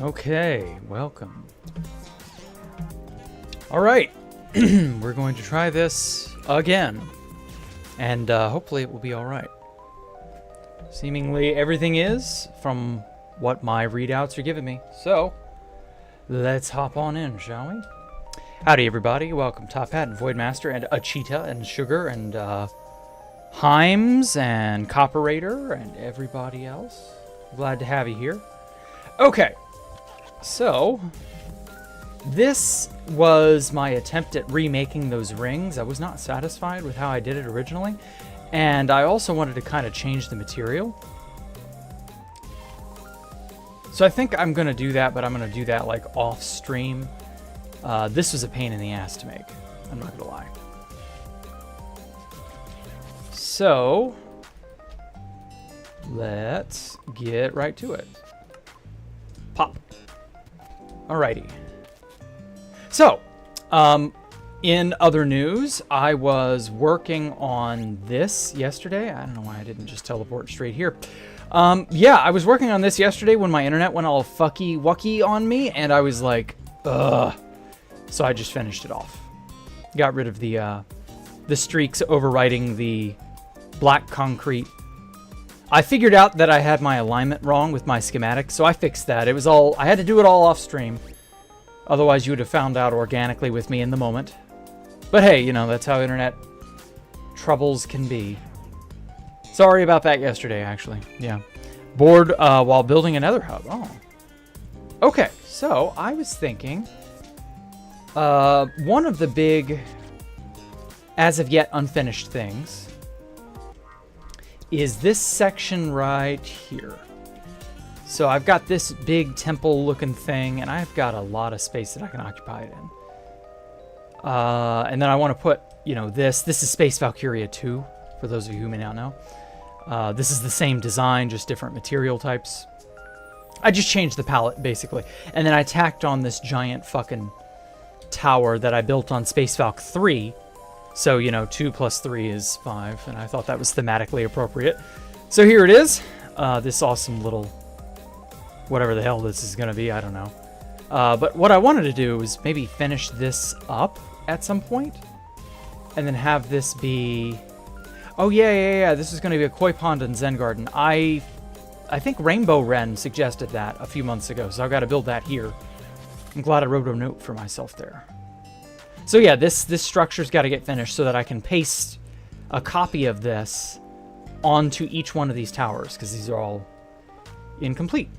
Okay, welcome. All right, we're going to try this again, and hopefully it will be all right. Seemingly everything is, from what my readouts are giving me. So, let's hop on in, shall we? Howdy, everybody. Welcome, Top Hat and Voidmaster and Achita and Sugar and Himes and Copperator and everybody else. Glad to have you here. Okay. So, this was my attempt at remaking those rings. I was not satisfied with how I did it originally, and I also wanted to kind of change the material. So I think I'm going to do that, but I'm going to do that like off stream. This was a pain in the ass to make, I'm not going to lie. So, let's get right to it. Pop. Alrighty. So, in other news, I was working on this yesterday. I don't know why I didn't just teleport straight here. Yeah, I was working on this yesterday when my internet went all fucky-wucky on me, and I was like, ugh. So I just finished it off. Got rid of the streaks overriding the black concrete. I figured out that I had my alignment wrong with my schematic, so I fixed that. It was all, I had to do it all off stream. Otherwise, you would have found out organically with me in the moment. But hey, you know, that's how internet troubles can be. Sorry about that yesterday, actually. Yeah. Bored while building another hub. Oh. Okay, so I was thinking one of the big, as of yet unfinished things is this section right here. So I've got this big temple looking thing, and I've got a lot of space that I can occupy it in. And then I want to put, you know, this is Space Valkyria 2, for those of you who may not know. This is the same design, just different material types. I just changed the palette, basically. And then I tacked on this giant fucking tower that I built on Space Valk 3. So, you know, 2 plus 3 is 5, and I thought that was thematically appropriate. So here it is. This awesome little, whatever the hell this is going to be, I don't know. But what I wanted to do was maybe finish this up at some point, and then have this be... Oh, yeah, this is going to be a koi pond and zen garden. I think Rainbow Wren suggested that a few months ago, so I've got to build that here. I'm glad I wrote a note for myself there. So yeah, this structure's got to get finished so that I can paste a copy of this onto each one of these towers, because these are all incomplete.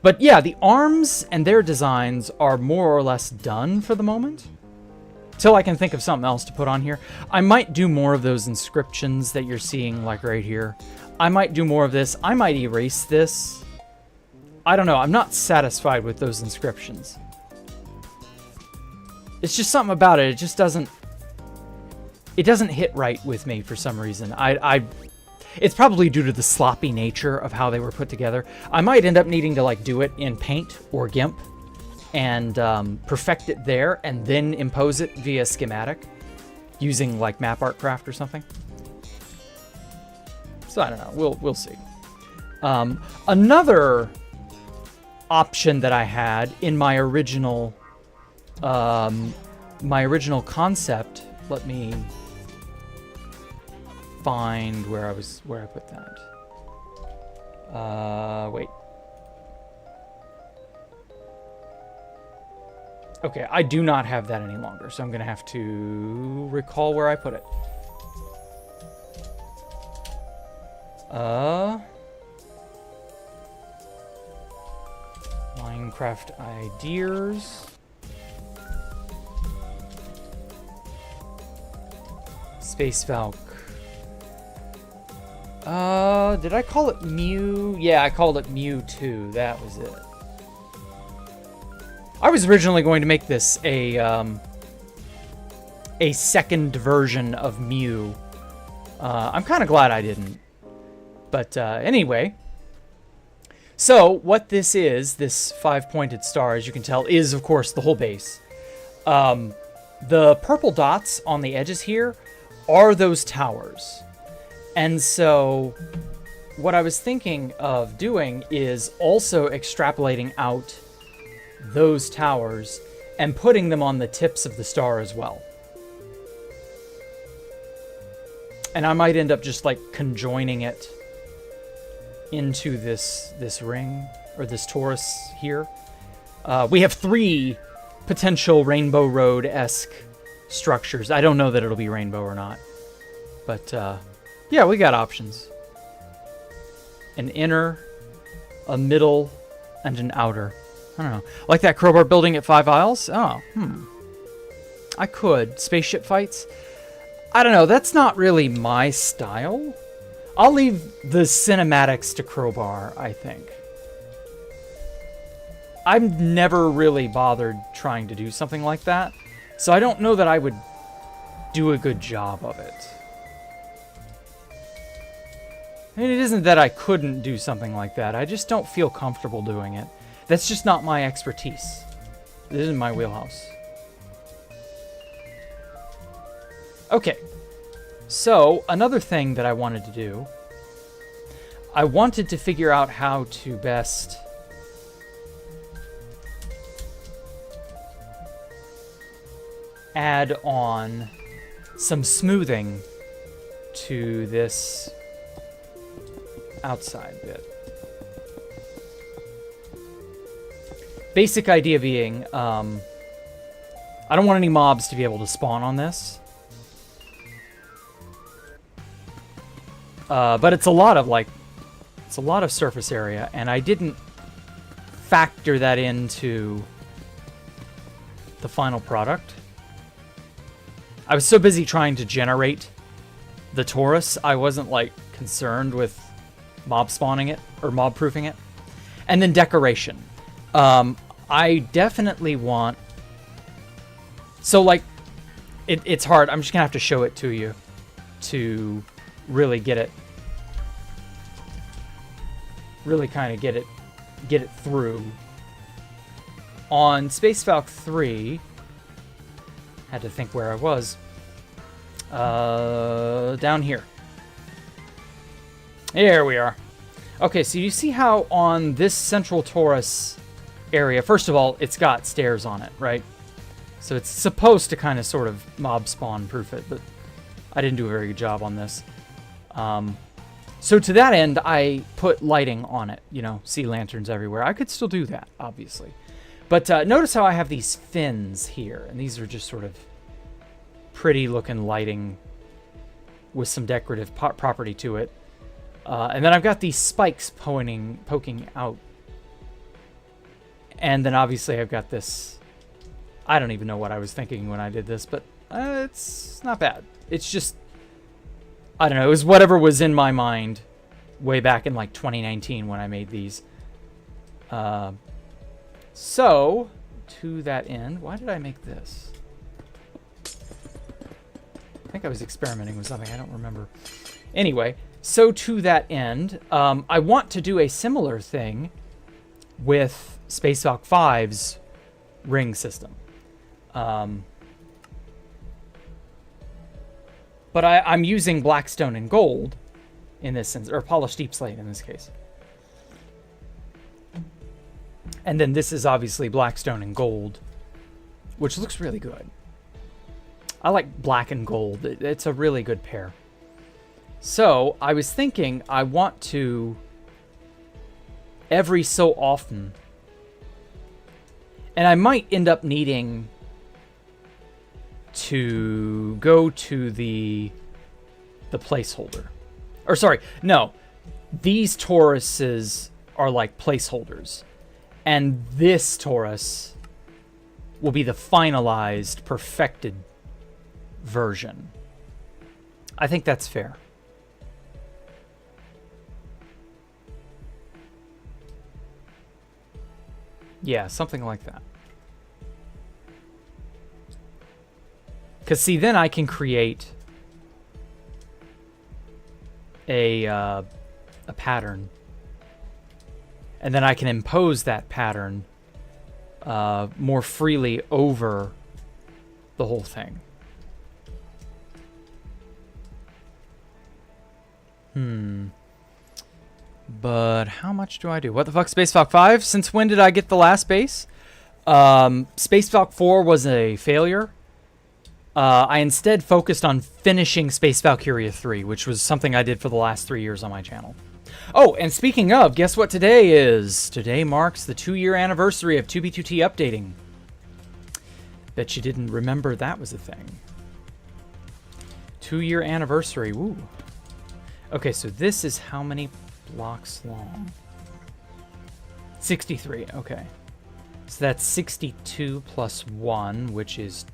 But yeah, the arms and their designs are more or less done for the moment, till I can think of something else to put on here. I might do more of those inscriptions that you're seeing, like right here. I might do more of this. I might erase this. I don't know. I'm not satisfied with those inscriptions. It's just something about it. It just doesn't... It doesn't hit right with me for some reason. It's probably due to the sloppy nature of how they were put together. I might end up needing to like do it in Paint or GIMP and perfect it there and then impose it via schematic using like Map Art Craft or something. So I don't know. We'll see. Another option that I had in my original concept. Let me find where I put that. Wait. Okay, I do not have that any longer, so I'm going to have to recall where I put it. Minecraft ideas. Space Valk. Did I call it Mew? Yeah, I called it Mew 2. That was it. I was originally going to make this a second version of Mew. I'm kind of glad I didn't. But anyway. So what this is, this 5-pointed star, as you can tell, is of course the whole base. The purple dots on the edges here are those towers. And so what I was thinking of doing is also extrapolating out those towers and putting them on the tips of the star as well. And I might end up just like conjoining it into this ring, or this torus here. We have 3 potential Rainbow Road-esque structures. I don't know that it'll be rainbow or not. But yeah, we got options. An inner, a middle, and an outer. I don't know. Like that crowbar building at 5 Isles? Oh, I could. Spaceship fights? I don't know. That's not really my style. I'll leave the cinematics to crowbar, I think. I've never really bothered trying to do something like that, so I don't know that I would do a good job of it. I mean, it isn't that I couldn't do something like that. I just don't feel comfortable doing it. That's just not my expertise. This isn't my wheelhouse. Okay. So, another thing that I wanted to do, I wanted to figure out how to best add on some smoothing to this outside bit. Basic idea being, I don't want any mobs to be able to spawn on this. But it's a lot of surface area, and I didn't factor that into the final product. I was so busy trying to generate the torus, I wasn't like concerned with mob spawning it or mob proofing it. And then decoration. I definitely want, so like it's hard. I'm just gonna have to show it to you to really get it, really kind of get it through. On Space Valk 3, had to think where I was. Down here. There we are. Okay, so you see how on this central torus area, first of all, it's got stairs on it, right? So it's supposed to kind of sort of mob spawn proof it, but I didn't do a very good job on this. So to that end, I put lighting on it, you know, sea lanterns everywhere. I could still do that, obviously. But notice how I have these fins here, and these are just sort of pretty looking lighting with some decorative property to it. And then I've got these spikes poking out. And then obviously I've got this, I don't even know what I was thinking when I did this, but it's not bad. It's just, I don't know, it was whatever was in my mind way back in like 2019 when I made these. So, to that end, why did I make this? I think I was experimenting with something, I don't remember. Anyway, so to that end, I want to do a similar thing with Space Valk 5's ring system. But I'm using blackstone and gold in this sense, or polished deep slate in this case. And then this is obviously blackstone and gold, which looks really good. I like black and gold. It's a really good pair. So I was thinking I want to, every so often, And I might end up needing to go to the placeholder. Or sorry, no. These toruses are like placeholders. And this torus will be the finalized, perfected version. I think that's fair. Yeah, something like that. Because see, then I can create a pattern. And then I can impose that pattern more freely over the whole thing. But how much do I do? What the fuck, Space Valk 5? Since when did I get the last base? Space Valk 4 was a failure. I instead focused on finishing Space Valkyria 3, which was something I did for the last 3 years on my channel. Oh, and speaking of, guess what today is? Today marks the 2-year anniversary of 2B2T updating. Bet you didn't remember that was a thing. 2-year anniversary, woo. Okay, so this is how many blocks long? 63, okay. So that's 62 plus 1, which is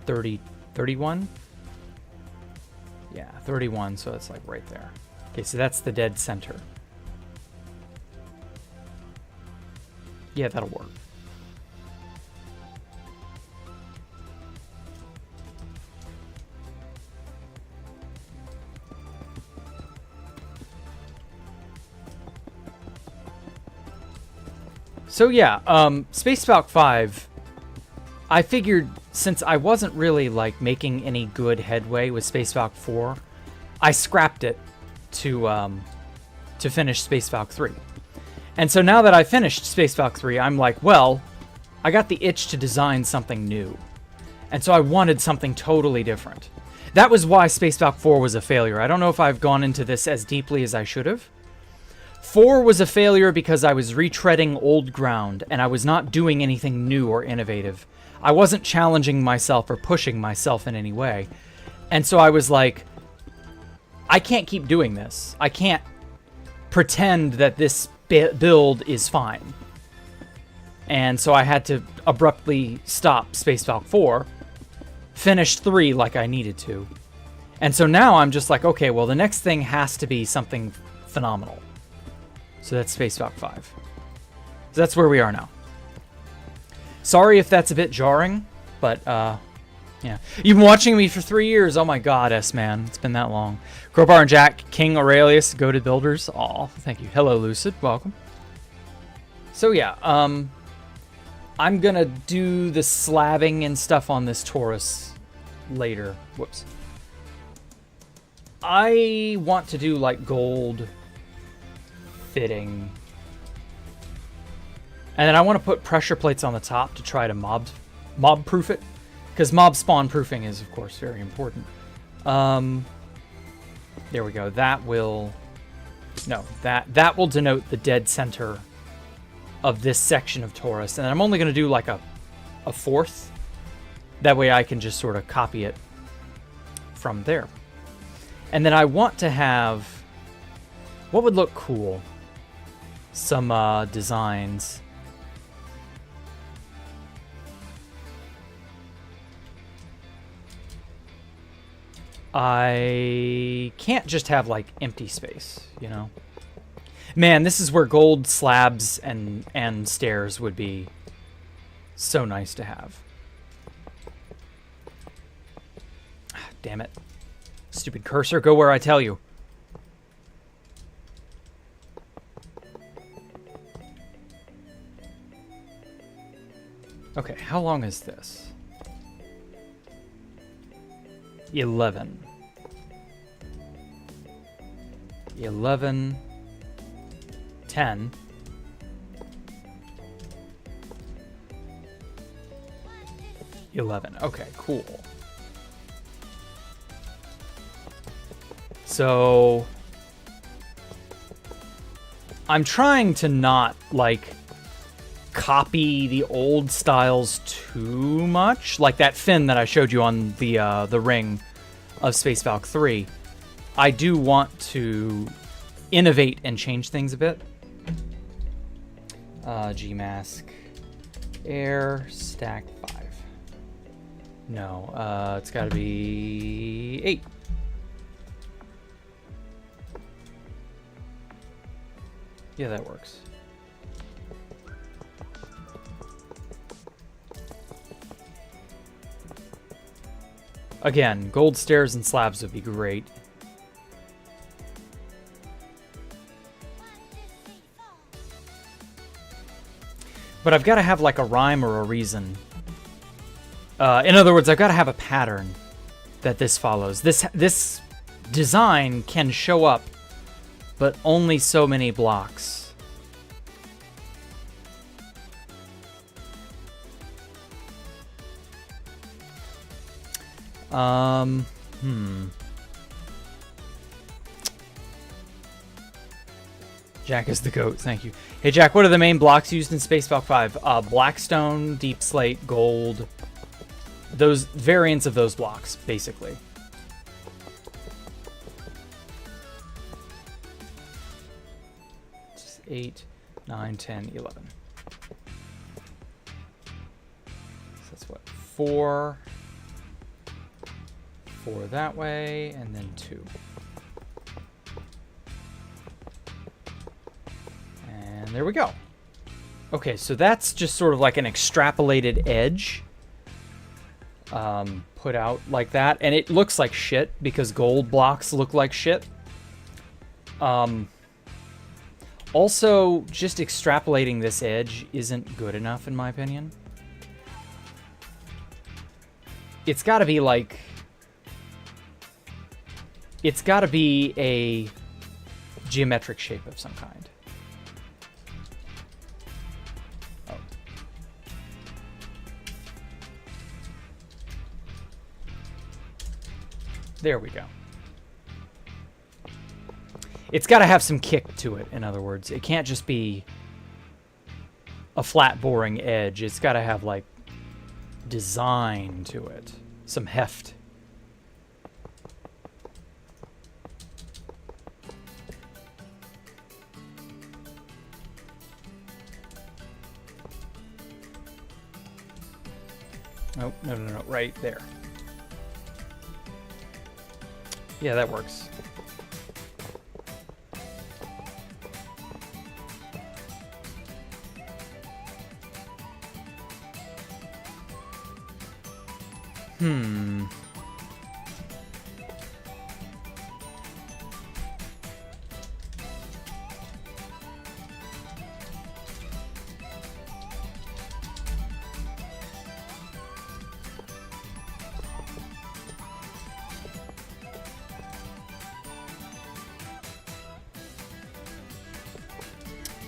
31? Yeah, 31, so it's like right there. Okay, so that's the dead center. Yeah, that'll work. So yeah, Space Valk 5, I figured since I wasn't really like making any good headway with Space Valk 4, I scrapped it to finish Space Valk 3. And so now that I finished Space Valk 3, I'm like, well, I got the itch to design something new. And so I wanted something totally different. That was why Space Valk 4 was a failure. I don't know if I've gone into this as deeply as I should have. 4 was a failure because I was retreading old ground and I was not doing anything new or innovative. I wasn't challenging myself or pushing myself in any way. And so I was like, I can't keep doing this. I can't pretend that this build is fine. And so I had to abruptly stop Space Valk 4, finish 3 like I needed to. And so now I'm just like, okay, well, the next thing has to be something phenomenal. So that's Space Valk 5. So that's where we are now. Sorry if that's a bit jarring, but yeah. You've been watching me for 3 years. Oh my god, S-Man. It's been that long. Crowbar and Jack, King Aurelius, Goated Builders. Aw, thank you. Hello, Lucid. Welcome. So yeah, I'm gonna do the slabbing and stuff on this Taurus later. Whoops. I want to do like gold fitting. And then I want to put pressure plates on the top to try to mob proof it. Because mob spawn proofing is, of course, very important. There we go. That will... No, that will denote the dead center of this section of Taurus. And I'm only going to do like a fourth. That way I can just sort of copy it from there. And then I want to have... What would look cool? Some designs. I can't just have like empty space, you know? Man, this is where gold slabs and stairs would be so nice to have. Damn it. Stupid cursor, go where I tell you. Okay, how long is this? 11. 11. 10. Okay, cool. So I'm trying to not like copy the old styles too much. Like that fin that I showed you on the ring of Space Valk 3. I do want to innovate and change things a bit. G-mask. Air. Stack 5. No, it's got to be 8. Yeah, that works. Again, gold stairs and slabs would be great. But I've got to have like a rhyme or a reason. In other words, I've got to have a pattern that this follows. This design can show up, but only so many blocks. Jack is the goat, thank you. Hey Jack, what are the main blocks used in Space Valk 5? Blackstone, deep slate, gold. Those variants of those blocks, basically. It's 8, 9, 10, 11. So that's what? 4 that way, and then 2. And there we go. Okay, so that's just sort of like an extrapolated edge. Put out like that. And it looks like shit because gold blocks look like shit. Also, just extrapolating this edge isn't good enough in my opinion. It's got to be like... It's got to be a geometric shape of some kind. Oh. There we go. It's got to have some kick to it, in other words. It can't just be a flat, boring edge. It's got to have, like, design to it. Some heft. Oh, no, right there. Yeah, that works.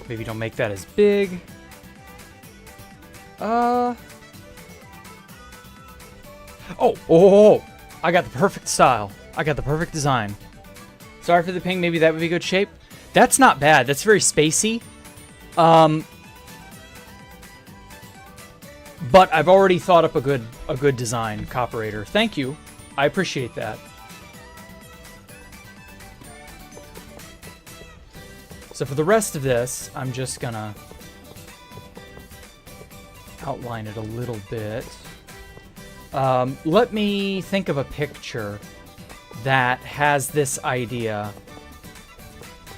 Maybe don't make that as big. Oh, I got the perfect style. I got the perfect design. Sorry for the ping. Maybe that would be good shape. That's not bad. That's very spacey. But I've already thought up a good design, Copperator. Thank you. I appreciate that. So for the rest of this, I'm just gonna outline it a little bit. Let me think of a picture that has this idea.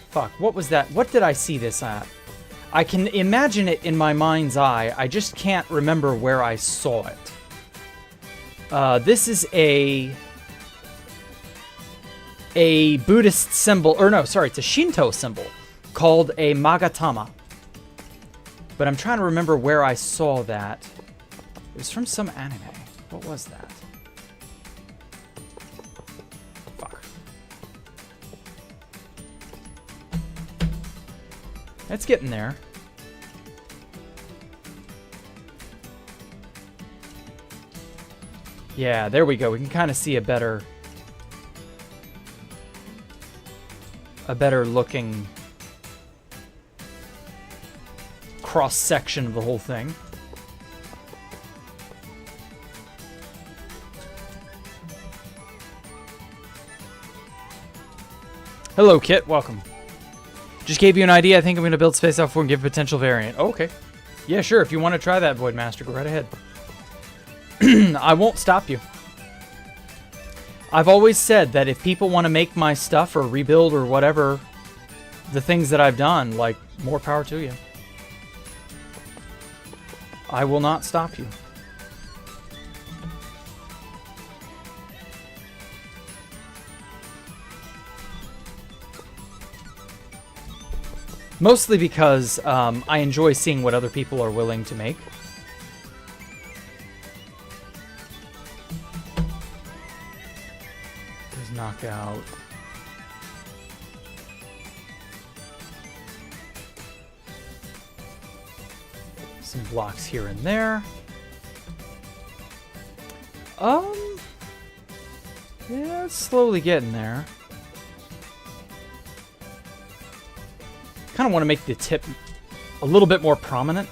Fuck, what was that? What did I see this at? I can imagine it in my mind's eye. I just can't remember where I saw it. This is a Buddhist symbol, or no, sorry, it's a Shinto symbol called a Magatama. But I'm trying to remember where I saw that. It was from some anime. What was that? Fuck. It's getting there. Yeah, there we go. We can kind of see a better looking cross section of the whole thing. Hello, Kit. Welcome. Just gave you an idea. I think I'm going to build Space Alpha 4 and give a potential variant. Oh, okay. Yeah, sure. If you want to try that, Void Master, go right ahead. I won't stop you. I've always said that if people want to make my stuff or rebuild or whatever, the things that I've done, like, more power to you. I will not stop you. Mostly because I enjoy seeing what other people are willing to make. There's knockout. Some blocks here and there. Yeah, it's slowly getting there. Kind of want to make the tip a little bit more prominent.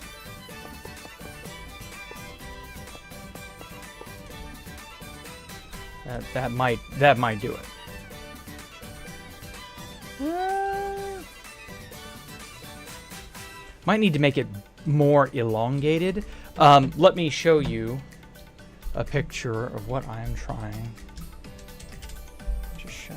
That might do it. Might need to make it more elongated. Let me show you a picture of what I am trying to show.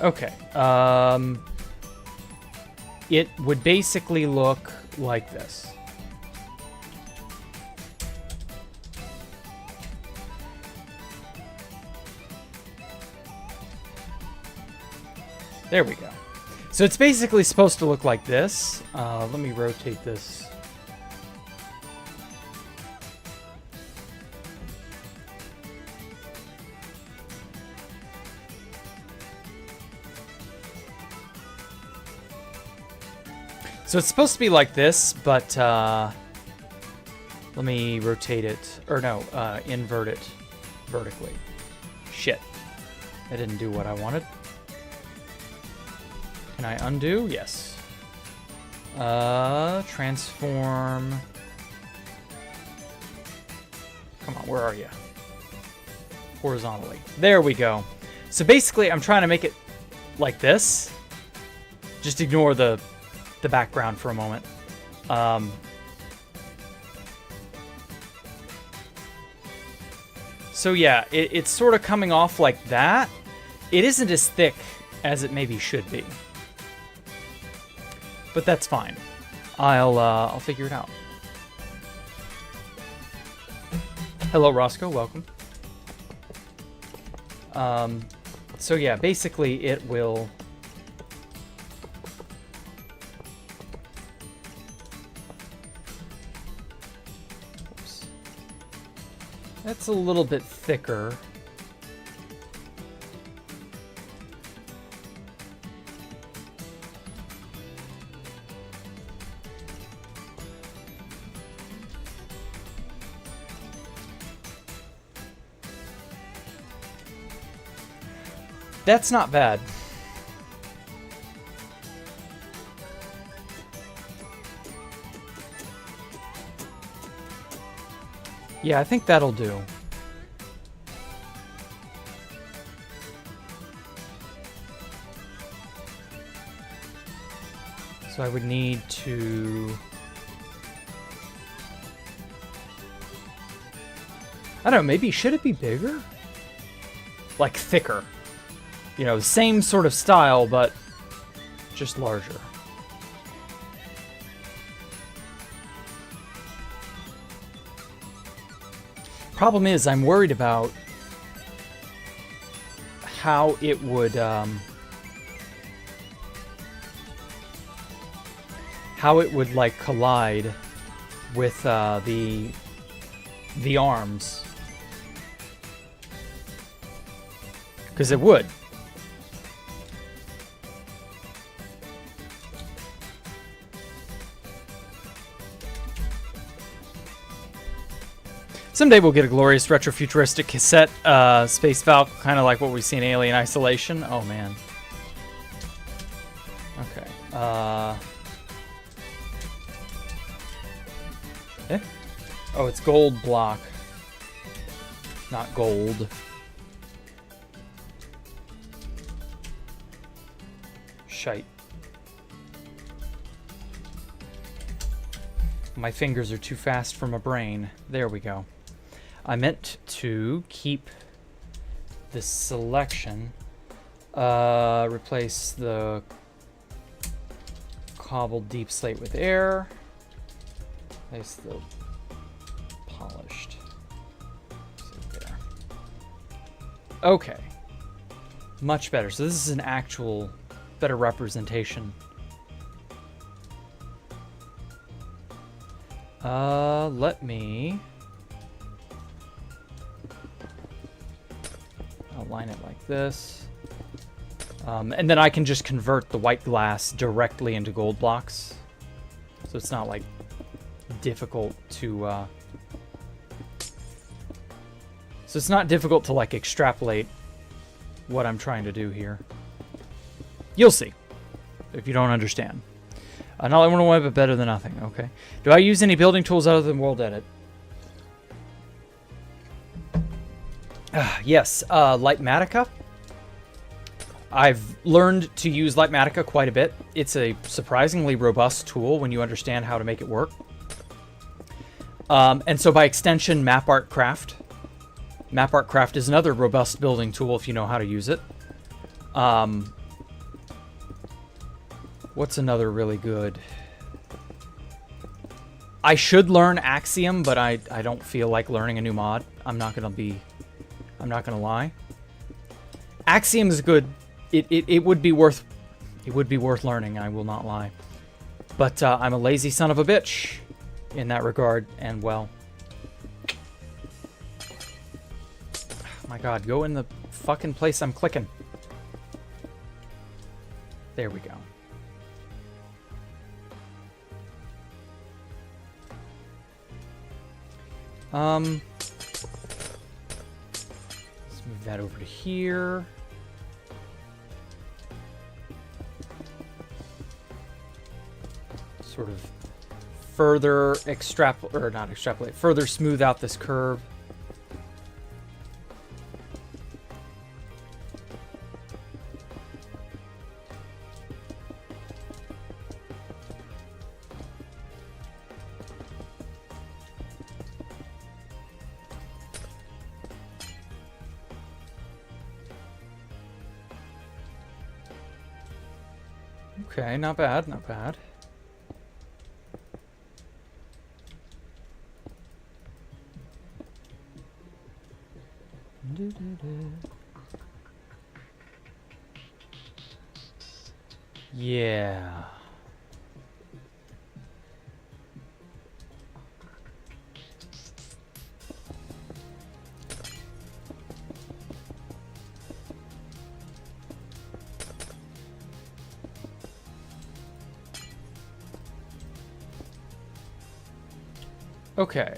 Okay. It would basically look like this. There we go. So it's basically supposed to look like this. Let me rotate this. So it's supposed to be like this, but let me rotate it, or no, invert it vertically. Shit. I didn't do what I wanted. Can I undo? Yes. Transform. Come on, where are you? Horizontally. There we go. So basically, I'm trying to make it like this. Just ignore the background for a moment. So yeah, it's sort of coming off like that. It isn't as thick as it maybe should be. But that's fine. I'll figure it out. Hello, Roscoe. Welcome. So yeah, basically it will... Oops. That's a little bit thicker. That's not bad. Yeah, I think that'll do. So I would need to... I don't know, maybe should it be bigger? Like thicker. You know, same sort of style, but just larger. Problem is, I'm worried about how it would like collide with the arms, because it would. Someday we'll get a glorious retrofuturistic cassette Space Valk, kind of like what we see in Alien Isolation. Oh, man. Okay. Oh, it's gold block. Not gold. Shite. My fingers are too fast for my brain. There we go. I meant to keep this selection. Replace the cobbled deep slate with air. Replace the polished. There. Okay. Much better. So this is an actual better representation. Let me align it like this. And then I can just convert the white glass directly into gold blocks. So it's not like difficult to like extrapolate what I'm trying to do here. You'll see if you don't understand. Not only one way, but better than nothing. Okay. Do I use any building tools other than World Edit? Yes. Lightmatica. I've learned to use Lightmatica quite a bit. It's a surprisingly robust tool when you understand how to make it work. And so by extension, MapArtCraft. MapArtCraft is another robust building tool if you know how to use it. What's another really good? I should learn Axiom, but I don't feel like learning a new mod. I'm not gonna lie. Axiom is good. It would be worth learning, I will not lie. But I'm a lazy son of a bitch in that regard, and well. My god, go in the fucking place I'm clicking. There we go. Let's move that over to here. Sort of further further smooth out this curve. Okay, not bad, not bad. Yeah. Okay.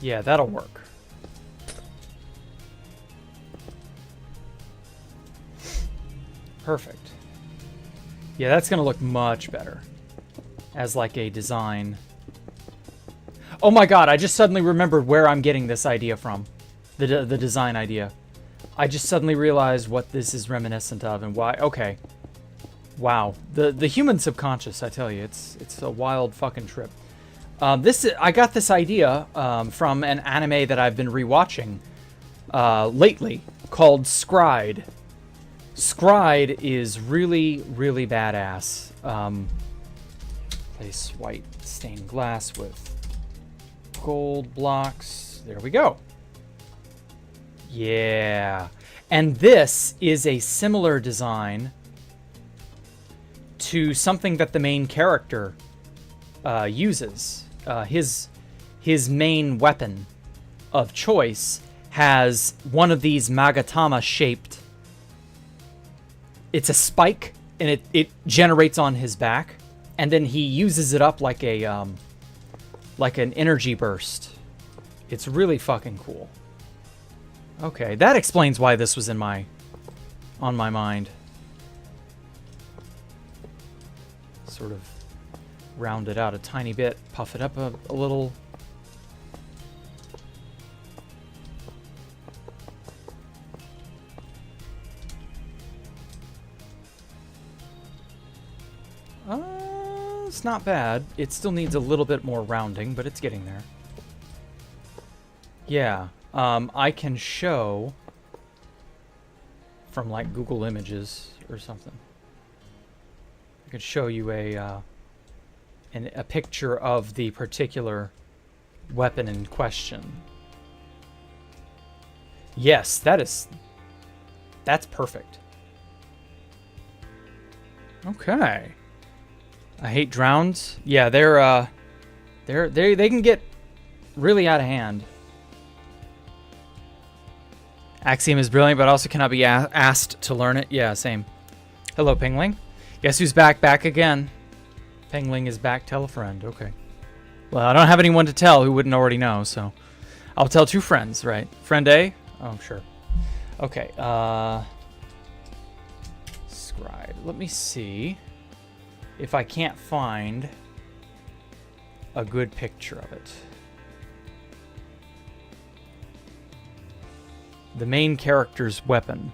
Yeah, that'll work. Perfect. Yeah, that's gonna look much better as like a design. Oh my god, I just suddenly remembered where I'm getting this idea from. The design idea. I just suddenly realized what this is reminiscent of and why. Okay. Wow. The human subconscious, I tell you, it's a wild fucking trip. I got this idea from an anime that I've been rewatching lately called Scried. Scried is really, really badass. Place white stained glass with gold blocks. There we go. Yeah. And this is a similar design to something that the main character uses. His main weapon of choice has one of these Magatama-shaped it's a spike, and it generates on his back, and then he uses it up like a like an energy burst. It's really fucking cool. Okay, that explains why this was on my mind. Sort of round it out a tiny bit, puff it up a little. It's not bad. It still needs a little bit more rounding, but it's getting there. Yeah, I can show from like Google Images or something. I could show you a picture of the particular weapon in question. Yes, that's perfect. Okay. I hate drowns. Yeah, they can get really out of hand. Axiom is brilliant, but also cannot be asked to learn it. Yeah, same. Hello, Pingling. Guess who's back? Back again. Pingling is back. Tell a friend. Okay. Well, I don't have anyone to tell who wouldn't already know, so I'll tell 2 friends, right? Friend A? Oh, sure. Okay. Scribe. Let me see if I can't find a good picture of it. The main character's weapon.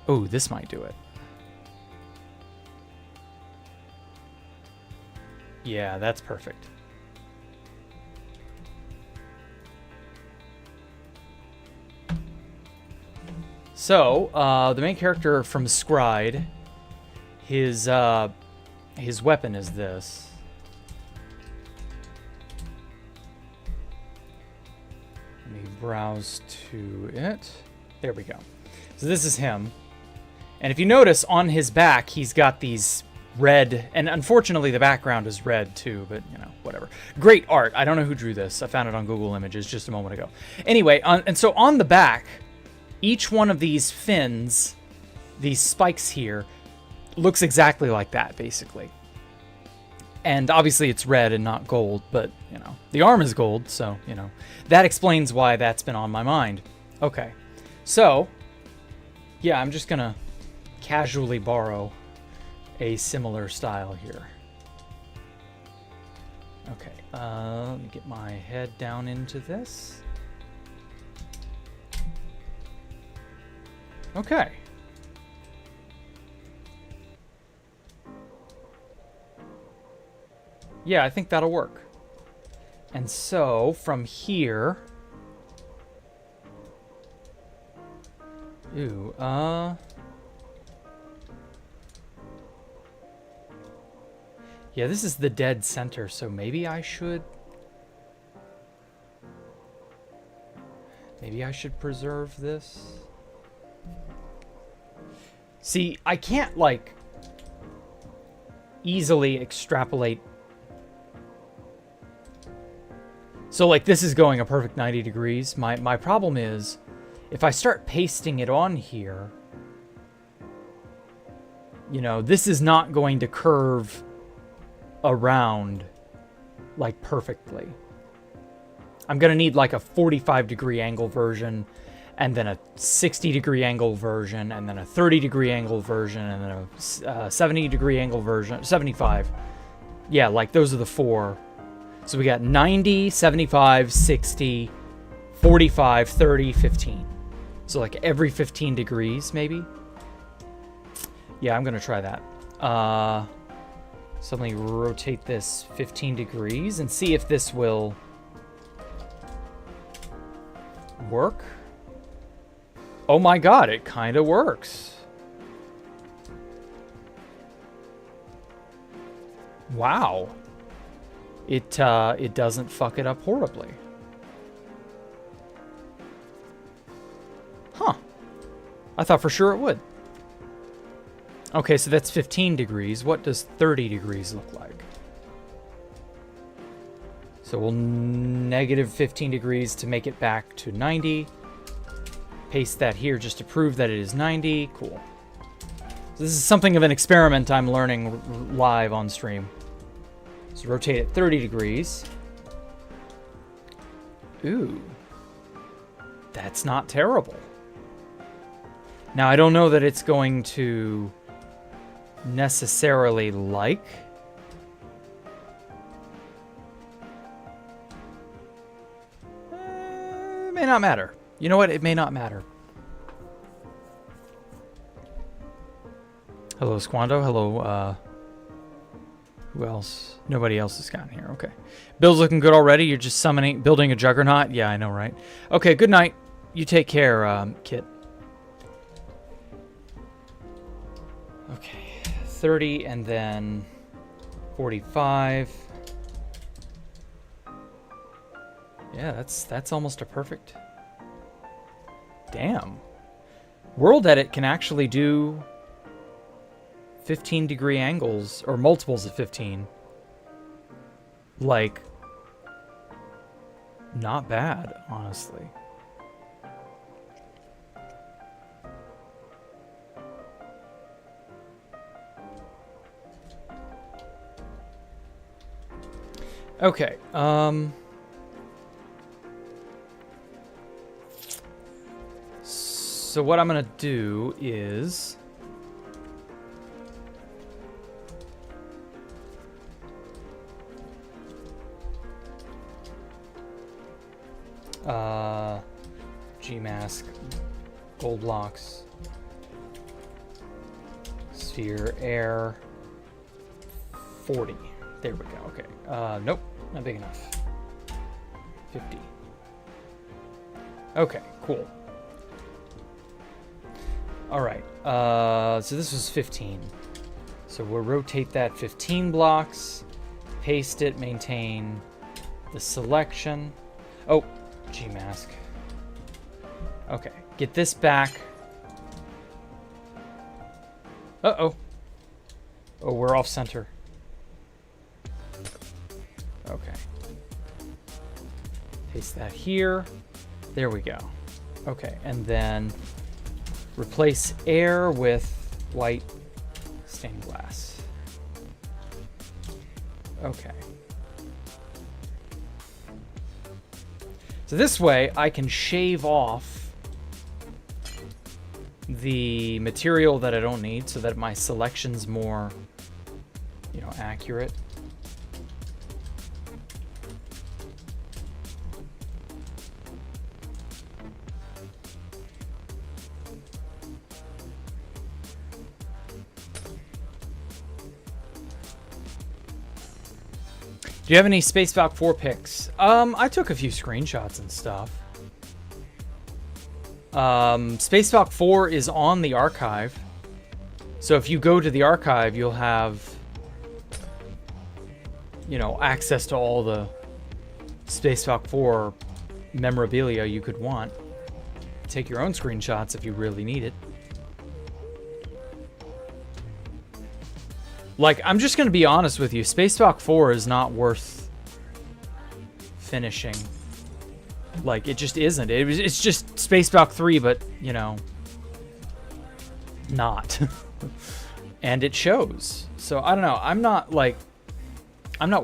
Oh, this might do it. Yeah, that's perfect. So, the main character from Scryed, his weapon is this. Let me browse to it. There we go. So this is him. And if you notice, on his back, he's got these red, and unfortunately the background is red too, but you know, whatever. Great art. I don't know who drew this. I found it on Google Images just a moment ago. Anyway, and so on the back, each one of these fins, these spikes here, looks exactly like that, basically. And obviously it's red and not gold, but, you know, the arm is gold, so, you know, that explains why that's been on my mind. Okay, so, yeah, I'm just gonna casually borrow a similar style here. Okay, let me get my head down into this. Okay. Yeah, I think that'll work. And so, from here... Ooh, yeah, this is the dead center, so maybe I should... Maybe I should preserve this. See, I can't, like, easily extrapolate. So, like, this is going a perfect 90 degrees. My problem is, if I start pasting it on here, you know, this is not going to curve around, like, perfectly. I'm going to need, like, a 45-degree angle version, and then a 60-degree angle version, and then a 30-degree angle version, and then a 70-degree angle version, 75. Yeah, like, those are the 4. So we got 90, 75, 60, 45, 30, 15. So, like, every 15 degrees, maybe? Yeah, I'm going to try that. So let me rotate this 15 degrees and see if this will work. Oh my god, it kind of works. Wow. It doesn't fuck it up horribly. Huh. I thought for sure it would. Okay, so that's 15 degrees. What does 30 degrees look like? So we'll negative 15 degrees to make it back to 90. Paste that here just to prove that it is 90. Cool. So this is something of an experiment I'm learning live on stream. So rotate it 30 degrees. Ooh. That's not terrible. Now, I don't know that it's going to necessarily like. It may not matter. You know what? It may not matter. Hello, Squando. Hello, who else? Nobody else has gotten here. Okay. Bill's looking good already. You're just building a juggernaut? Yeah, I know, right? Okay, good night. You take care, Kit. Okay. 30 and then 45. Yeah, that's almost a perfect. Damn. World Edit can actually do 15-degree angles, or multiples of 15. Like, not bad, honestly. Okay, so what I'm gonna do is G-mask, gold blocks, sphere, air, 40. There we go. Okay. Nope, not big enough. 50. Okay, cool. All right. So this was 15. So we'll rotate that 15 blocks, paste it, maintain the selection. Oh, G-mask. Okay, get this back. Uh-oh. Oh, we're off center. Okay. Paste that here. There we go. Okay, and then replace air with white stained glass. Okay. So this way I can shave off the material that I don't need so that my selection's more, you know, accurate. Do you have any Space Valk 4 pics? I took a few screenshots and stuff. Space Valk 4 is on the archive. So if you go to the archive, you'll have, you know, access to all the Space Valk 4 memorabilia you could want. Take your own screenshots if you really need it. Like, I'm just going to be honest with you. Space Valk 4 is not worth finishing. Like, it just isn't. It's just Space Valk 3, but, you know, not. And it shows. So, I don't know. I'm not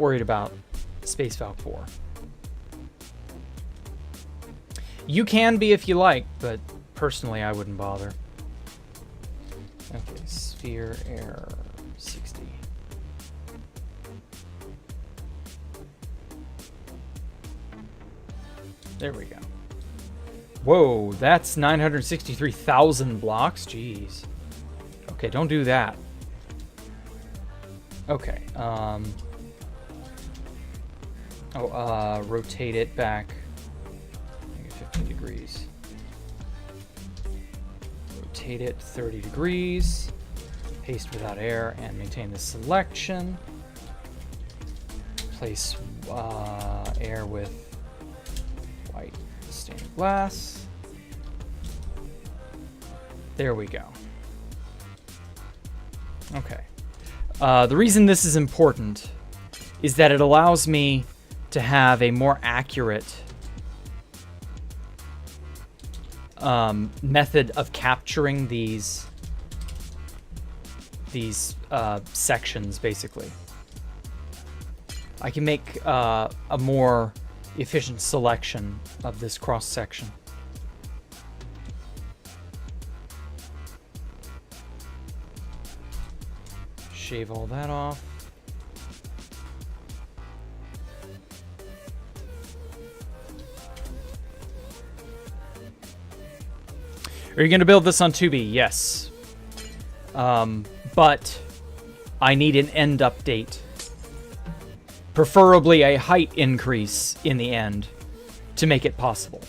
worried about Space Valk 4. You can be if you like, but personally, I wouldn't bother. Okay, sphere, air, 60. There we go. Whoa, that's 963,000 blocks. Jeez. Okay, don't do that. Okay. Rotate it back. Make it 15 degrees. Rotate it 30 degrees. Paste without air and maintain the selection. Place air with white stained glass. There we go. Okay. The reason this is important is that it allows me to have a more accurate method of capturing these these sections, basically. I can make a more efficient selection of this cross-section. Shave all that off. Are you going to build this on 2B? Yes. But I need an end update. Preferably a height increase in the end to make it possible.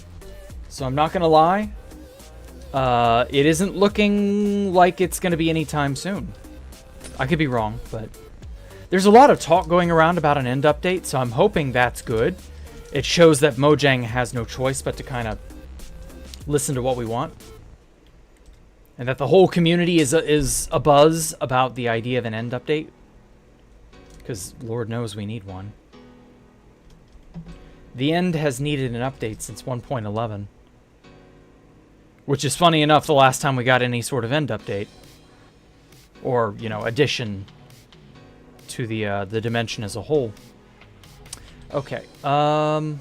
So I'm not going to lie. It isn't looking like it's going to be anytime soon. I could be wrong, but there's a lot of talk going around about an end update, so I'm hoping that's good. It shows that Mojang has no choice but to kind of listen to what we want. And that the whole community is abuzz about the idea of an end update. Because Lord knows we need one. The end has needed an update since 1.11. Which is funny enough, the last time we got any sort of end update. Or, you know, addition to the dimension as a whole. Okay, okay.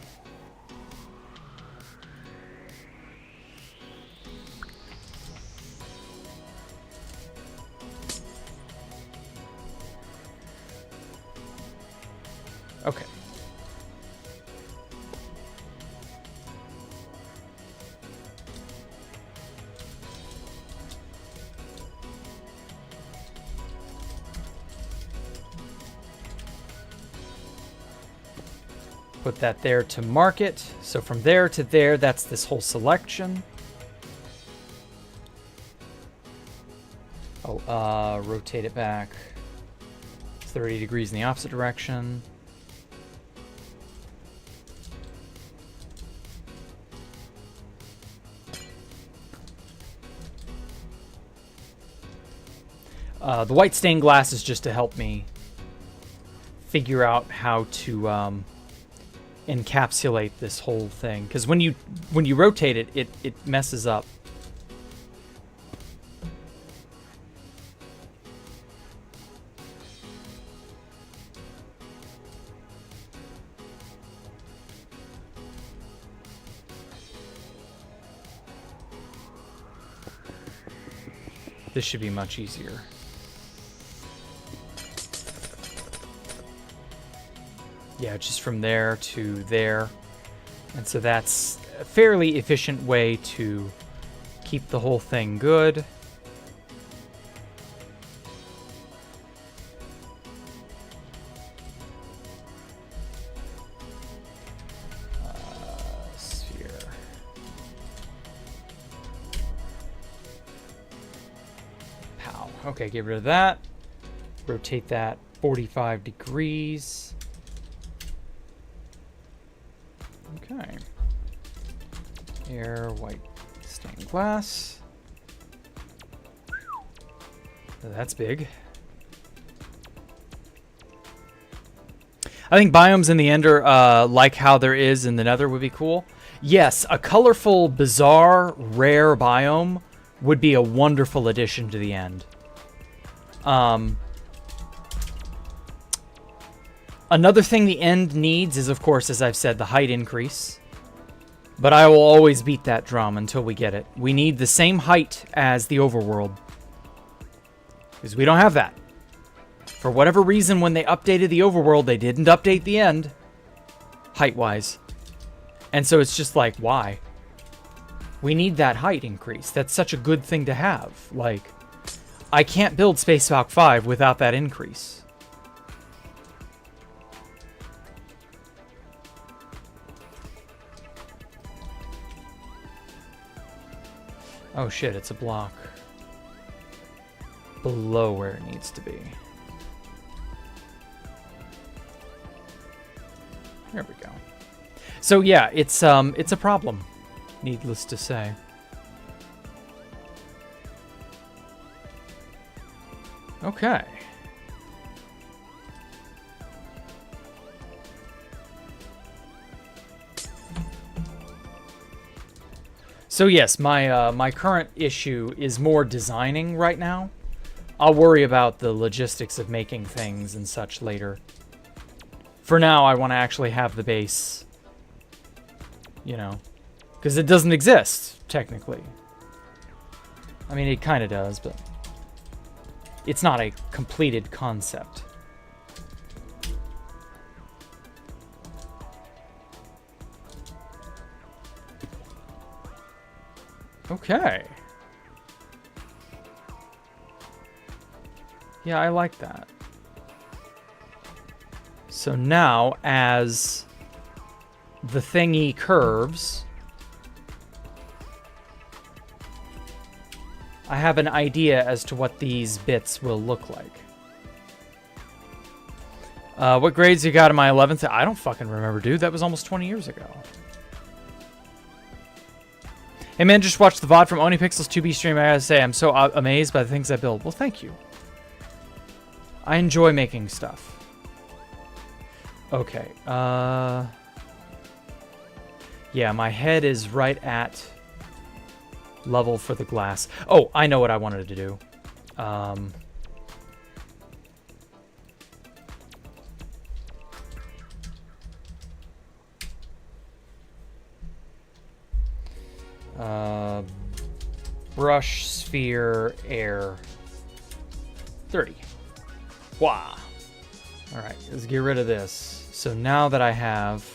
Put that there to mark it. So from there to there, that's this whole selection. Oh, rotate it back 30 degrees in the opposite direction. The white stained glass is just to help me figure out how to encapsulate this whole thing, because when you rotate it, it messes up. This should be much easier. Yeah, just from there to there. And so that's a fairly efficient way to keep the whole thing good. Sphere. Pow. Okay, get rid of that. Rotate that 45 degrees. Okay. Air, white stained glass. That's big. I think biomes in the Ender, like how there is in the Nether, would be cool. Yes, a colorful, bizarre, rare biome would be a wonderful addition to the End. Another thing the End needs is, of course, as I've said, the height increase. But I will always beat that drum until we get it. We need the same height as the overworld. Because we don't have that. For whatever reason, when they updated the overworld, they didn't update the End. Height-wise. And so it's just like, why? We need that height increase. That's such a good thing to have. Like, I can't build Space Valk 5 without that increase. Oh shit, it's a block below where it needs to be. There we go. So yeah, it's a problem, needless to say. Okay. So yes, my current issue is more designing right now. I'll worry about the logistics of making things and such later. For now, I want to actually have the base, you know, because it doesn't exist, technically. I mean, it kind of does, but it's not a completed concept. Okay. Yeah, I like that. So now, as the thingy curves, I have an idea as to what these bits will look like. What grades you got in my 11th? I don't fucking remember, dude. That was almost 20 years ago. Hey man, just watched the VOD from OniPixels 2B stream. I gotta say, I'm so amazed by the things I build. Well, thank you. I enjoy making stuff. Okay, yeah, my head is right at level for the glass. Oh, I know what I wanted to do. Brush, sphere, air. 30. Wow. Alright, let's get rid of this. So now that I have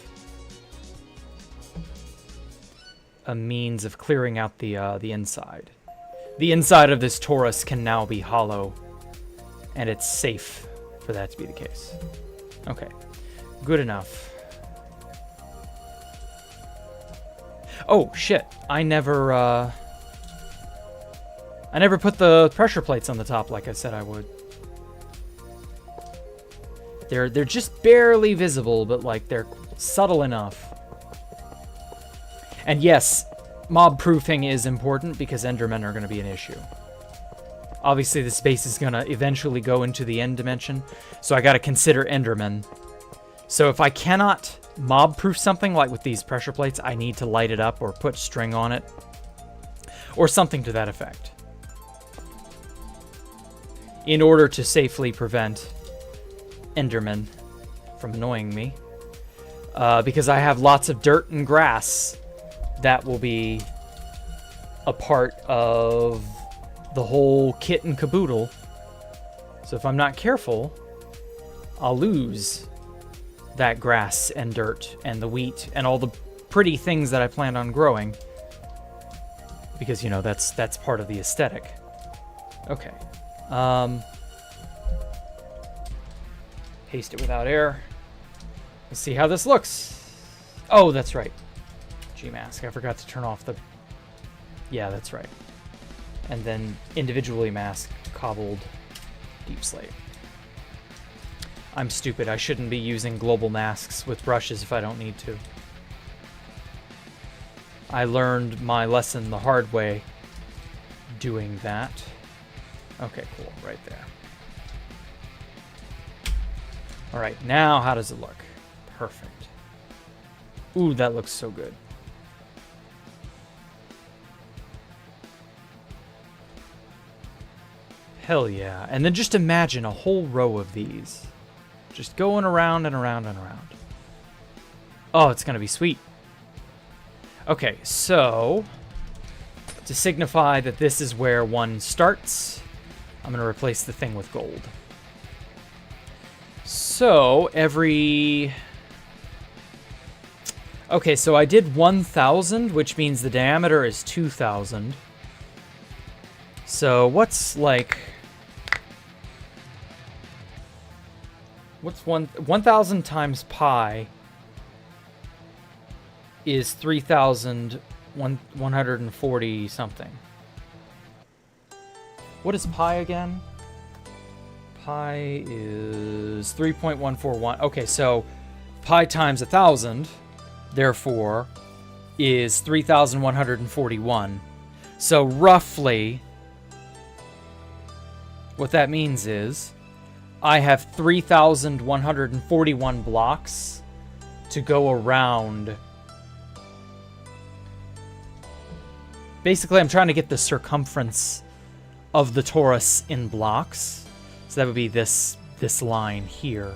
a means of clearing out the inside. The inside of this torus can now be hollow, and it's safe for that to be the case. Okay, good enough. Oh, shit. I never put the pressure plates on the top like I said I would. They're just barely visible, but like they're subtle enough. And yes, mob proofing is important because Endermen are going to be an issue. Obviously, the space is going to eventually go into the end dimension, so I got to consider Endermen. So if I cannot mob proof something like with these pressure plates, I need to light it up or put string on it or something to that effect in order to safely prevent Endermen from annoying me, because I have lots of dirt and grass that will be a part of the whole kit and caboodle. So if I'm not careful, I'll lose that grass and dirt and the wheat and all the pretty things that I planned on growing, because, you know, that's part of the aesthetic. Okay. Paste it without air. Let's see how this looks. Oh, that's right. Gmask. I forgot to turn off the... Yeah, that's right. And then individually mask cobbled deep slate. I'm stupid. I shouldn't be using global masks with brushes if I don't need to. I learned my lesson the hard way doing that. Okay, cool. Right there. All right, now how does it look? Perfect. Ooh, that looks so good. Hell yeah. And then just imagine a whole row of these. Just going around and around and around. Oh, it's going to be sweet. Okay, so to signify that this is where one starts, I'm going to replace the thing with gold. So every... Okay, so I did 1,000, which means the diameter is 2,000. So what's like... What's 1,000 times pi is 3,140 something. What is pi again? Pi is 3.141. Okay, so pi times 1,000, therefore, is 3,141. So roughly, what that means is I have 3,141 blocks to go around. Basically, I'm trying to get the circumference of the torus in blocks. So that would be this line here.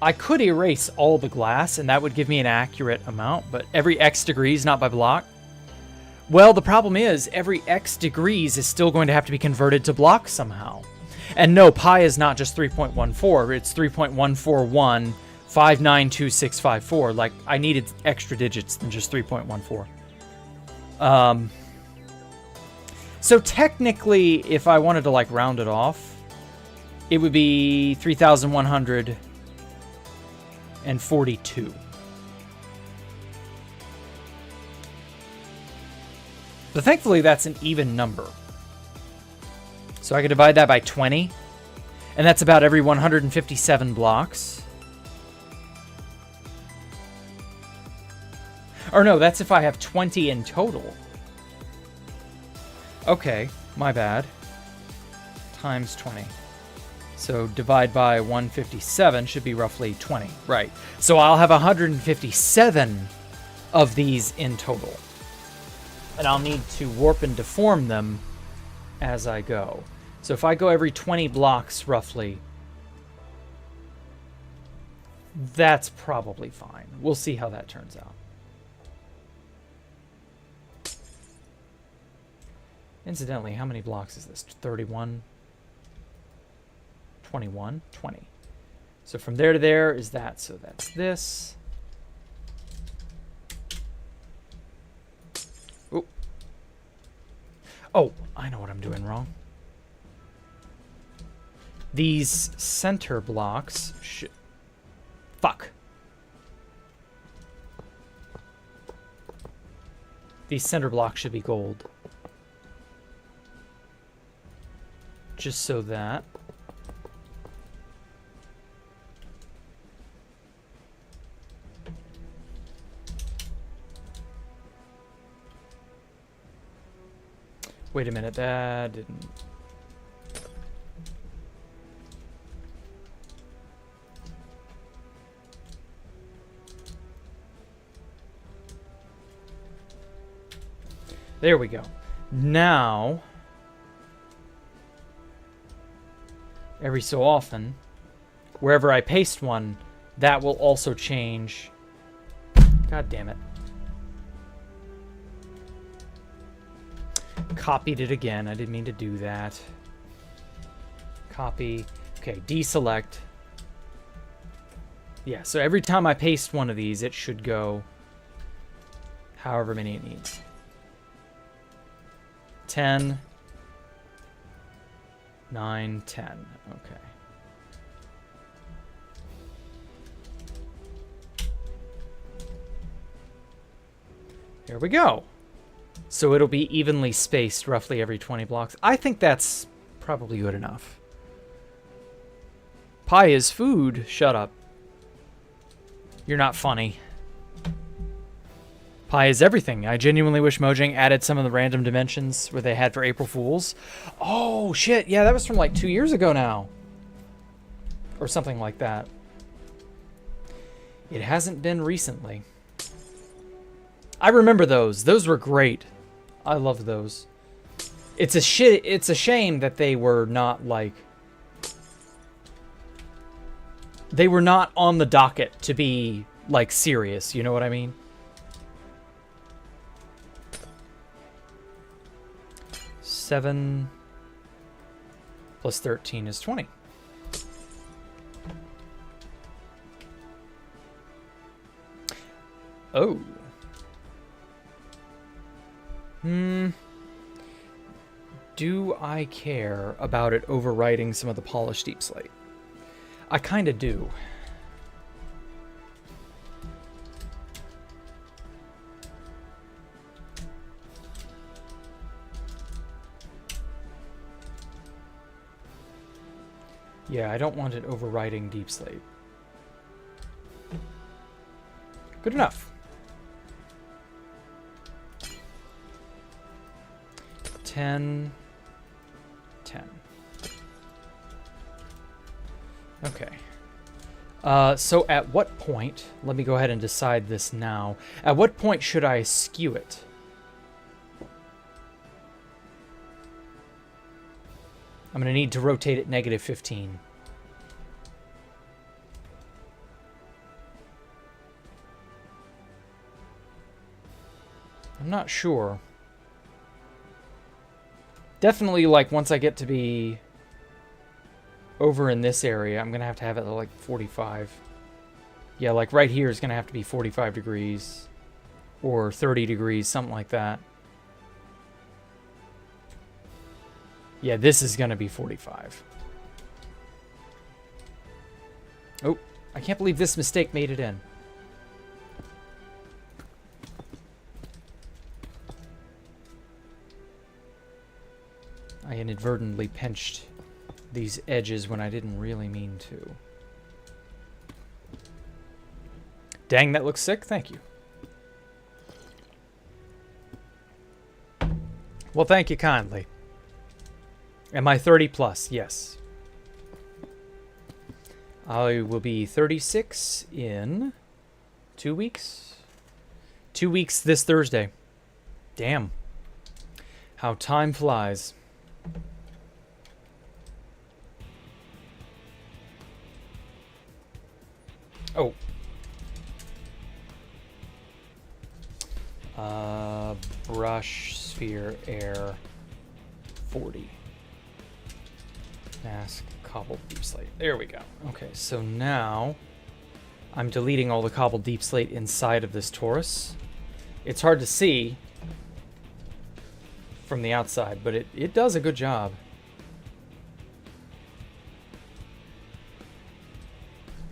I could erase all the glass, and that would give me an accurate amount, but every X degrees, not by block. Well, the problem is, every X degrees is still going to have to be converted to blocks somehow. And no, pi is not just 3.14, it's 3.141592654. Like, I needed extra digits than just 3.14. So technically, if I wanted to, like, round it off, it would be 3,142. But thankfully, that's an even number. So I could divide that by 20, and that's about every 157 blocks. Or no, that's if I have 20 in total. Okay, my bad. Times 20. So divide by 157 should be roughly 20. Right. So I'll have 157 of these in total. And I'll need to warp and deform them as I go. So if I go every 20 blocks roughly, that's probably fine. We'll see how that turns out. Incidentally, how many blocks is this? 31? 21? 20. So from there to there is that. So that's this. Ooh. Oh, I know what I'm doing wrong. These center blocks should... Fuck. These center blocks should be gold. Just so that... Wait a minute, that didn't... There we go. Now, every so often, wherever I paste one, that will also change. God damn it. Copied it again. I didn't mean to do that. Copy. Okay, deselect. Yeah, so every time I paste one of these, it should go however many it needs. 10, 9, 10. Okay. There we go. So it'll be evenly spaced roughly every 20 blocks. I think that's probably good enough. Pie is food. Shut up. You're not funny. Pi is everything. I genuinely wish Mojang added some of the random dimensions where they had for April Fools. Oh, shit. Yeah, that was from like 2 years ago now. Or something like that. It hasn't been recently. I remember those. Those were great. I loved those. It's a shame that they were not like... They were not on the docket to be like serious, you know what I mean? Seven plus 13 is 20. Oh. Do I care about it overwriting some of the polished deep slate? I kind of do. Yeah, I don't want it overriding deep slate. Good enough. 10, 10. Okay. So at what point, let me go ahead and decide this now. At what point should I skew it? I'm going to need to rotate it -15. I'm not sure. Definitely, like, once I get to be over in this area, I'm going to have it at, like, 45. Yeah, like, right here is going to have to be 45 degrees. Or 30 degrees, something like that. Yeah, this is going to be 45. Oh, I can't believe this mistake made it in. I inadvertently pinched these edges when I didn't really mean to. Dang, that looks sick. Thank you. Well, thank you kindly. Am I 30 plus? Yes. I will be 36 in 2 weeks. 2 weeks this Thursday. Damn. How time flies. Oh. Brush, sphere, air, 40. Mask, cobbled deep slate. There we go. Okay, so now I'm deleting all the cobbled deep slate inside of this torus. It's hard to see from the outside, but it does a good job.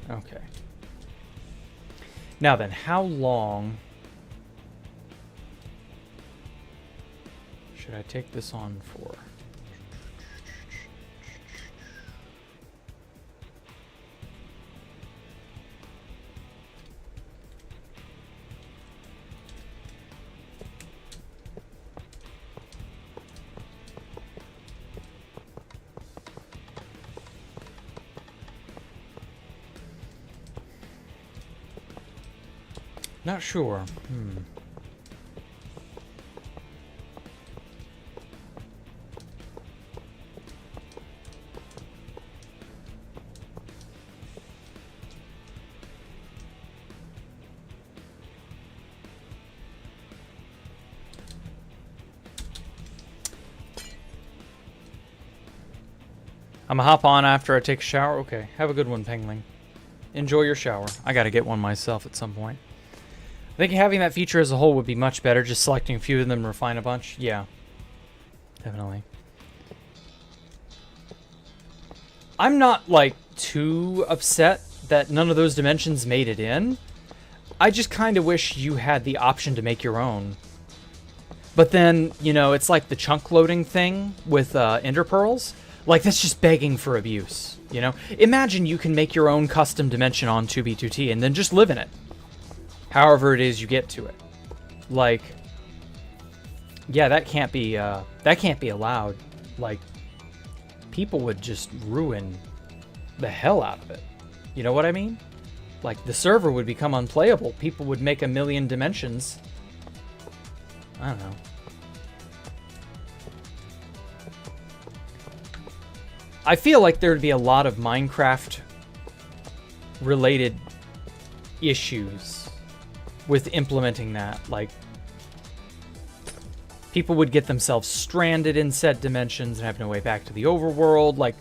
Okay. Now then, how long should I take this on for? Not sure. I'm gonna hop on after I take a shower. Okay, have a good one, Pengling. Enjoy your shower. I gotta get one myself at some point. I think having that feature as a whole would be much better. Just selecting a few of them and refine a bunch. Yeah, definitely. I'm not, like, too upset that none of those dimensions made it in. I just kind of wish you had the option to make your own. But then, you know, it's like the chunk loading thing with Ender Pearls. Like, that's just begging for abuse, you know? Imagine you can make your own custom dimension on 2B2T and then just live in it. However it is you get to it. Like, yeah, that can't be allowed. Like, people would just ruin the hell out of it. You know what I mean? Like, the server would become unplayable. People would make a million dimensions. I don't know. I feel like there would be a lot of Minecraft-related issues with implementing that. Like, people would get themselves stranded in set dimensions and have no way back to the overworld. Like,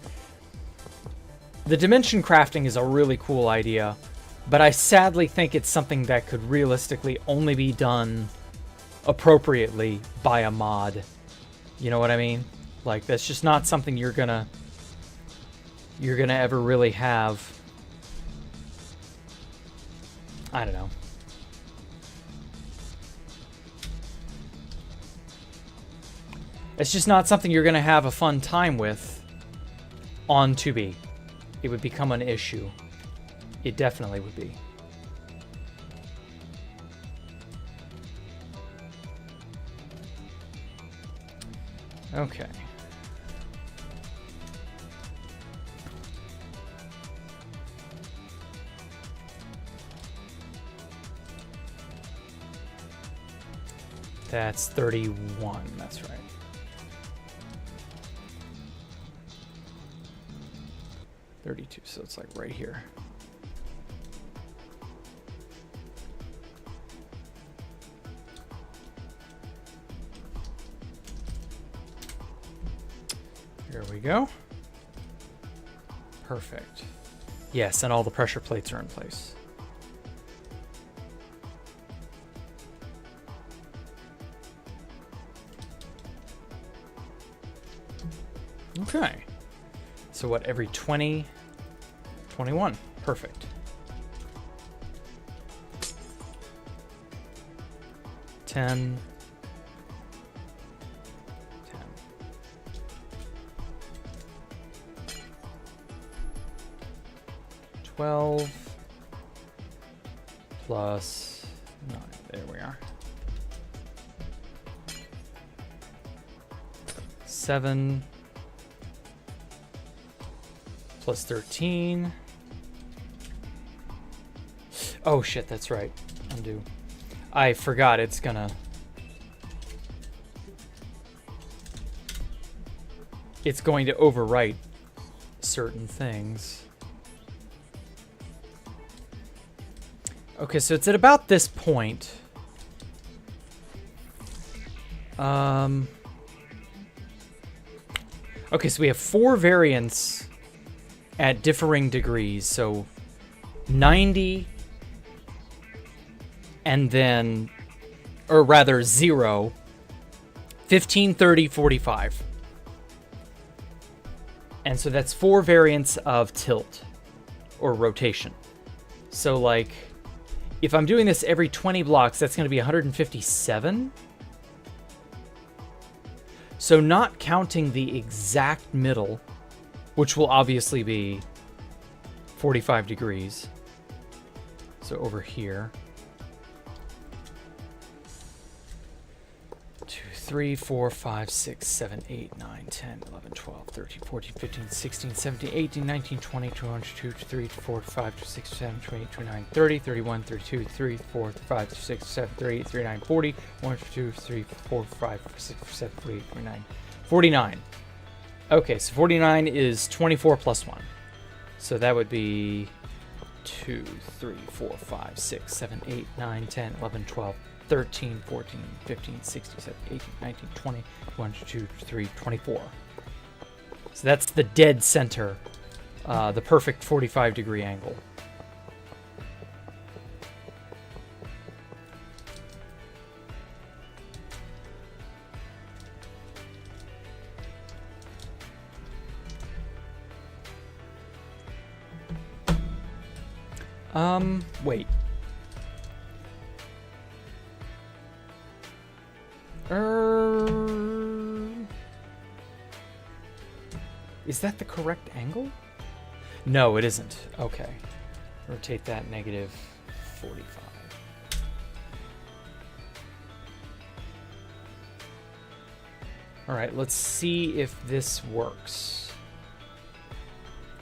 the dimension crafting is a really cool idea, but I sadly think it's something that could realistically only be done appropriately by a mod. You know what I mean? Like, that's just not something you're gonna ever really have. I don't know. It's just not something you're gonna have a fun time with on 2B. It would become an issue. It definitely would be. Okay. That's 31, that's right. 32, so it's like right here. Here we go. Perfect. Yes, and all the pressure plates are in place. Okay. So what, every 20, 21. Perfect. 10. 10. 12 plus 9. There we are. 7 plus 13. Oh shit, that's right. Undo. I forgot it's gonna... It's going to overwrite certain things. Okay, so it's at about this point. Okay, so we have 4 variants at differing degrees. So 90, and then, or rather 0, 15, 30, 45. And so that's 4 variants of tilt or rotation. So like, if I'm doing this every 20 blocks, that's going to be 157. So not counting the exact middle, which will obviously be 45 degrees. So over here. 2, 3, 4, 5, 6, 7, 8, 9, 10, 11, 12, 13, 14, 15, 16, 17, 18, 19, 20, 21, 22, 23, 24, 25, 26, 27, 28, 29, 30, 31, 32, 33, 34, 35, 36, 37, 38, 39, 40, 1, 2, 3, 4, 5, 6, 7, 8, 49, 49. Okay, so 49 is 24 plus 1. So that would be 2, 3, 4, 5, 6, 7, 8, 9, 10, 11, 12, 13, 14, 15, 16, 17, 18, 19, 20, 1, 2, 3, 24. So that's the dead center, the perfect 45-degree angle. Wait. Is that the correct angle? No, it isn't. Okay. Rotate that negative 45. All right, let's see if this works.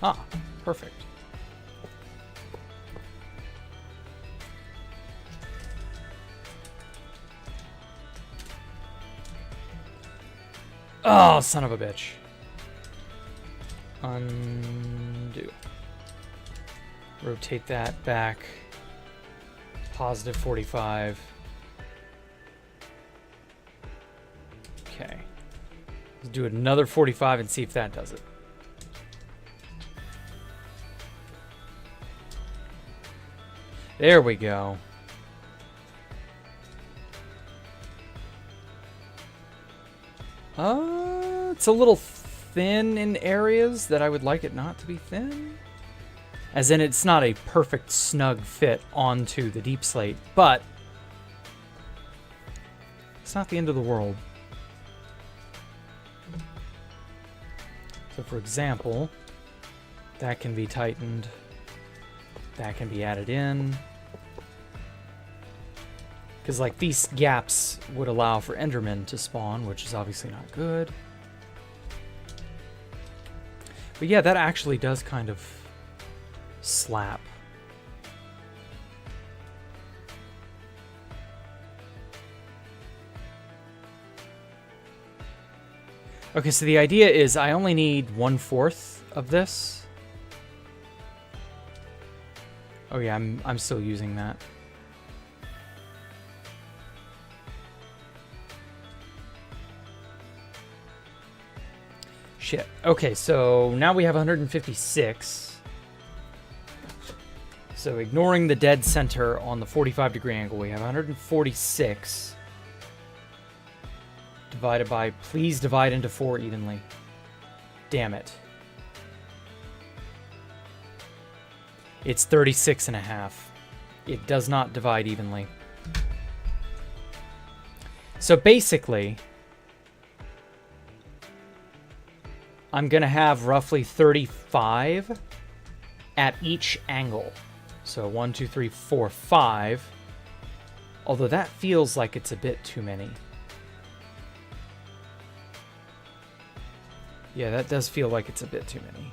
Ah, perfect. Oh, son of a bitch. Undo. Rotate that back. Positive 45. Okay. Let's do another 45 and see if that does it. There we go. It's a little thin in areas that I would like it not to be thin. As in, it's not a perfect snug fit onto the deep slate, but it's not the end of the world. So for example, that can be tightened. That can be added in. Because like these gaps would allow for Endermen to spawn, which is obviously not good. But yeah, that actually does kind of slap. Okay, so the idea is I only need 1/4 of this. Oh yeah, I'm still using that. Shit. Okay, so now we have 156. So ignoring the dead center on the 45-degree angle, we have 146 divided by, please divide into 4 evenly. Damn it. It's 36.5. It does not divide evenly. So basically, I'm going to have roughly 35 at each angle. So 1, 2, 3, 4, 5. Although that feels like it's a bit too many. Yeah, that does feel like it's a bit too many.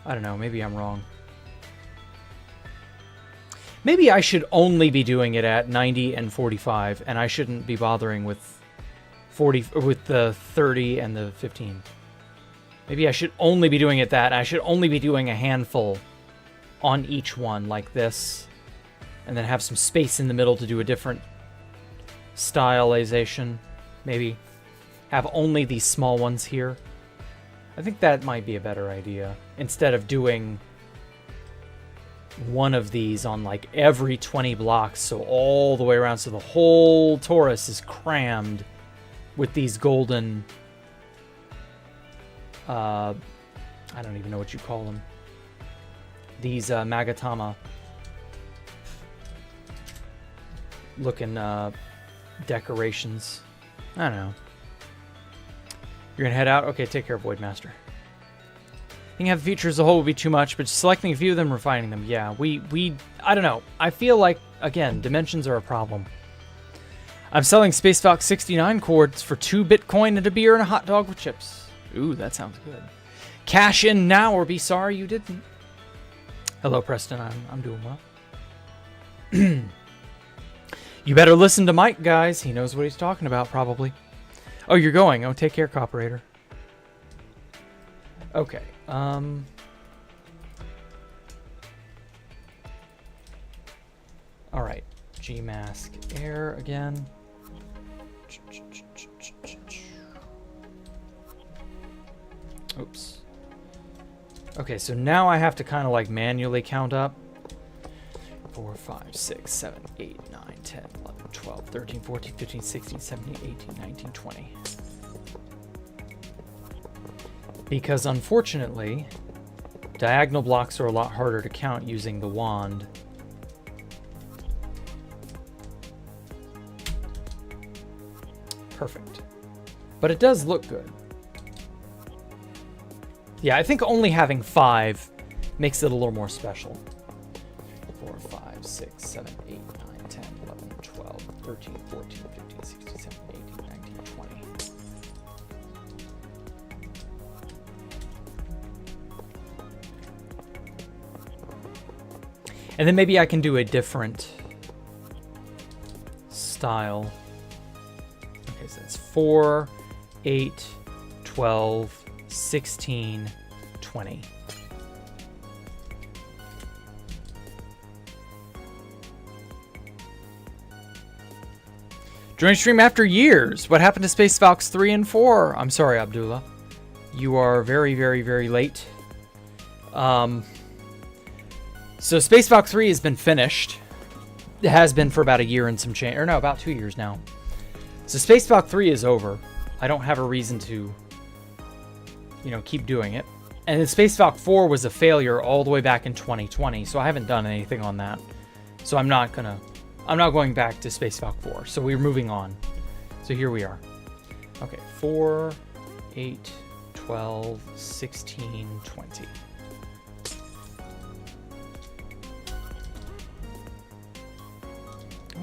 I don't know, maybe I'm wrong. Maybe I should only be doing it at 90 and 45, and I shouldn't be bothering with the 30 and the 15. Maybe I should only be doing it that. I should only be doing a handful on each one like this, and then have some space in the middle to do a different stylization. Maybe have only these small ones here. I think that might be a better idea, instead of doing one of these on like every 20 blocks, so all the way around, so the whole torus is crammed with these golden I don't even know what you call them, these Magatama looking decorations. I don't know. You're gonna head out? Okay, take care, Voidmaster. I think have the features as a whole would be too much, but selecting a few of them, refining them. Yeah, I don't know. I feel like, again, dimensions are a problem. I'm selling Space Valk 69 cords for 2 Bitcoin and a beer and a hot dog with chips. Ooh, that sounds good. Cash in now or be sorry you didn't. Hello, Preston. I'm doing well. You better listen to Mike, guys. He knows what he's talking about, probably. Oh, you're going. Oh, take care, Cooperator. Okay. All right. Gmask air again. Oops. Okay, so now I have to kind of like manually count up. 4, 5, 6, 7, 8, 9, 10, 11, 12, 13, 14, 15, 16, 17, 18, 19, 20. Because unfortunately, diagonal blocks are a lot harder to count using the wand. Perfect. But it does look good. Yeah, I think only having 5 makes it a little more special. 4, 5, 6, 7, 8, 9, 10, 11, 12, 13, 14, 15, 16, 17, 18, 19, 20. And then maybe I can do a different style. Okay, so it's 4, 8, 12, 16, 20. Join stream after years. What happened to Space Valks 3 and 4? I'm sorry, Abdullah. You are very, very, very late. So Space Valk 3 has been finished. It has been for about a year and some change. Or no, about 2 years now. So Space Valk 3 is over. I don't have a reason to, you know, keep doing it. And then Space Valk 4 was a failure all the way back in 2020, so I haven't done anything on that. So I'm not going back to Space Valk 4. So we're moving on. So here we are. Okay, 4, 8, 12, 16, 20.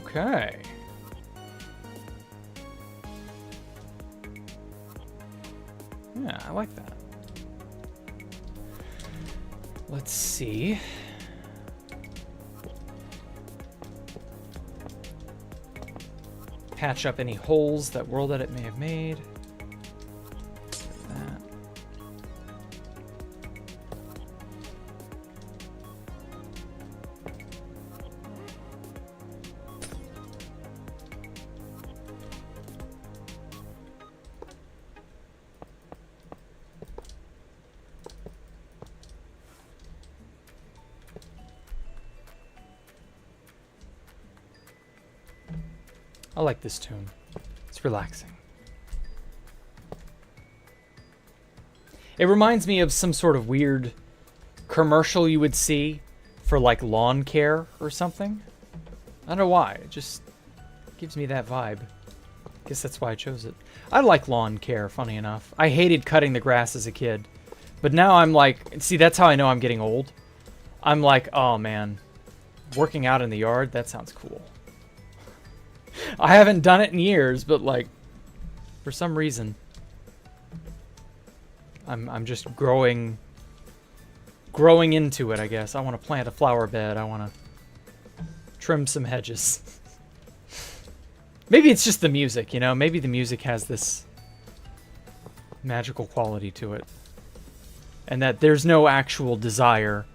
Okay. Yeah, I like that. Let's see. Patch up any holes that World Edit may have made. That. I like this tune. It's relaxing. It reminds me of some sort of weird commercial you would see for like lawn care or something. I don't know why. It just gives me that vibe. Guess that's why I chose it. I like lawn care, funny enough. I hated cutting the grass as a kid. But now I'm like, see, that's how I know I'm getting old. I'm like, oh man, working out in the yard, that sounds cool. I haven't done it in years, but like, for some reason, I'm just growing into it, I guess. I want to plant a flower bed. I want to trim some hedges. Maybe it's just the music, you know? Maybe the music has this magical quality to it. And that there's no actual desire.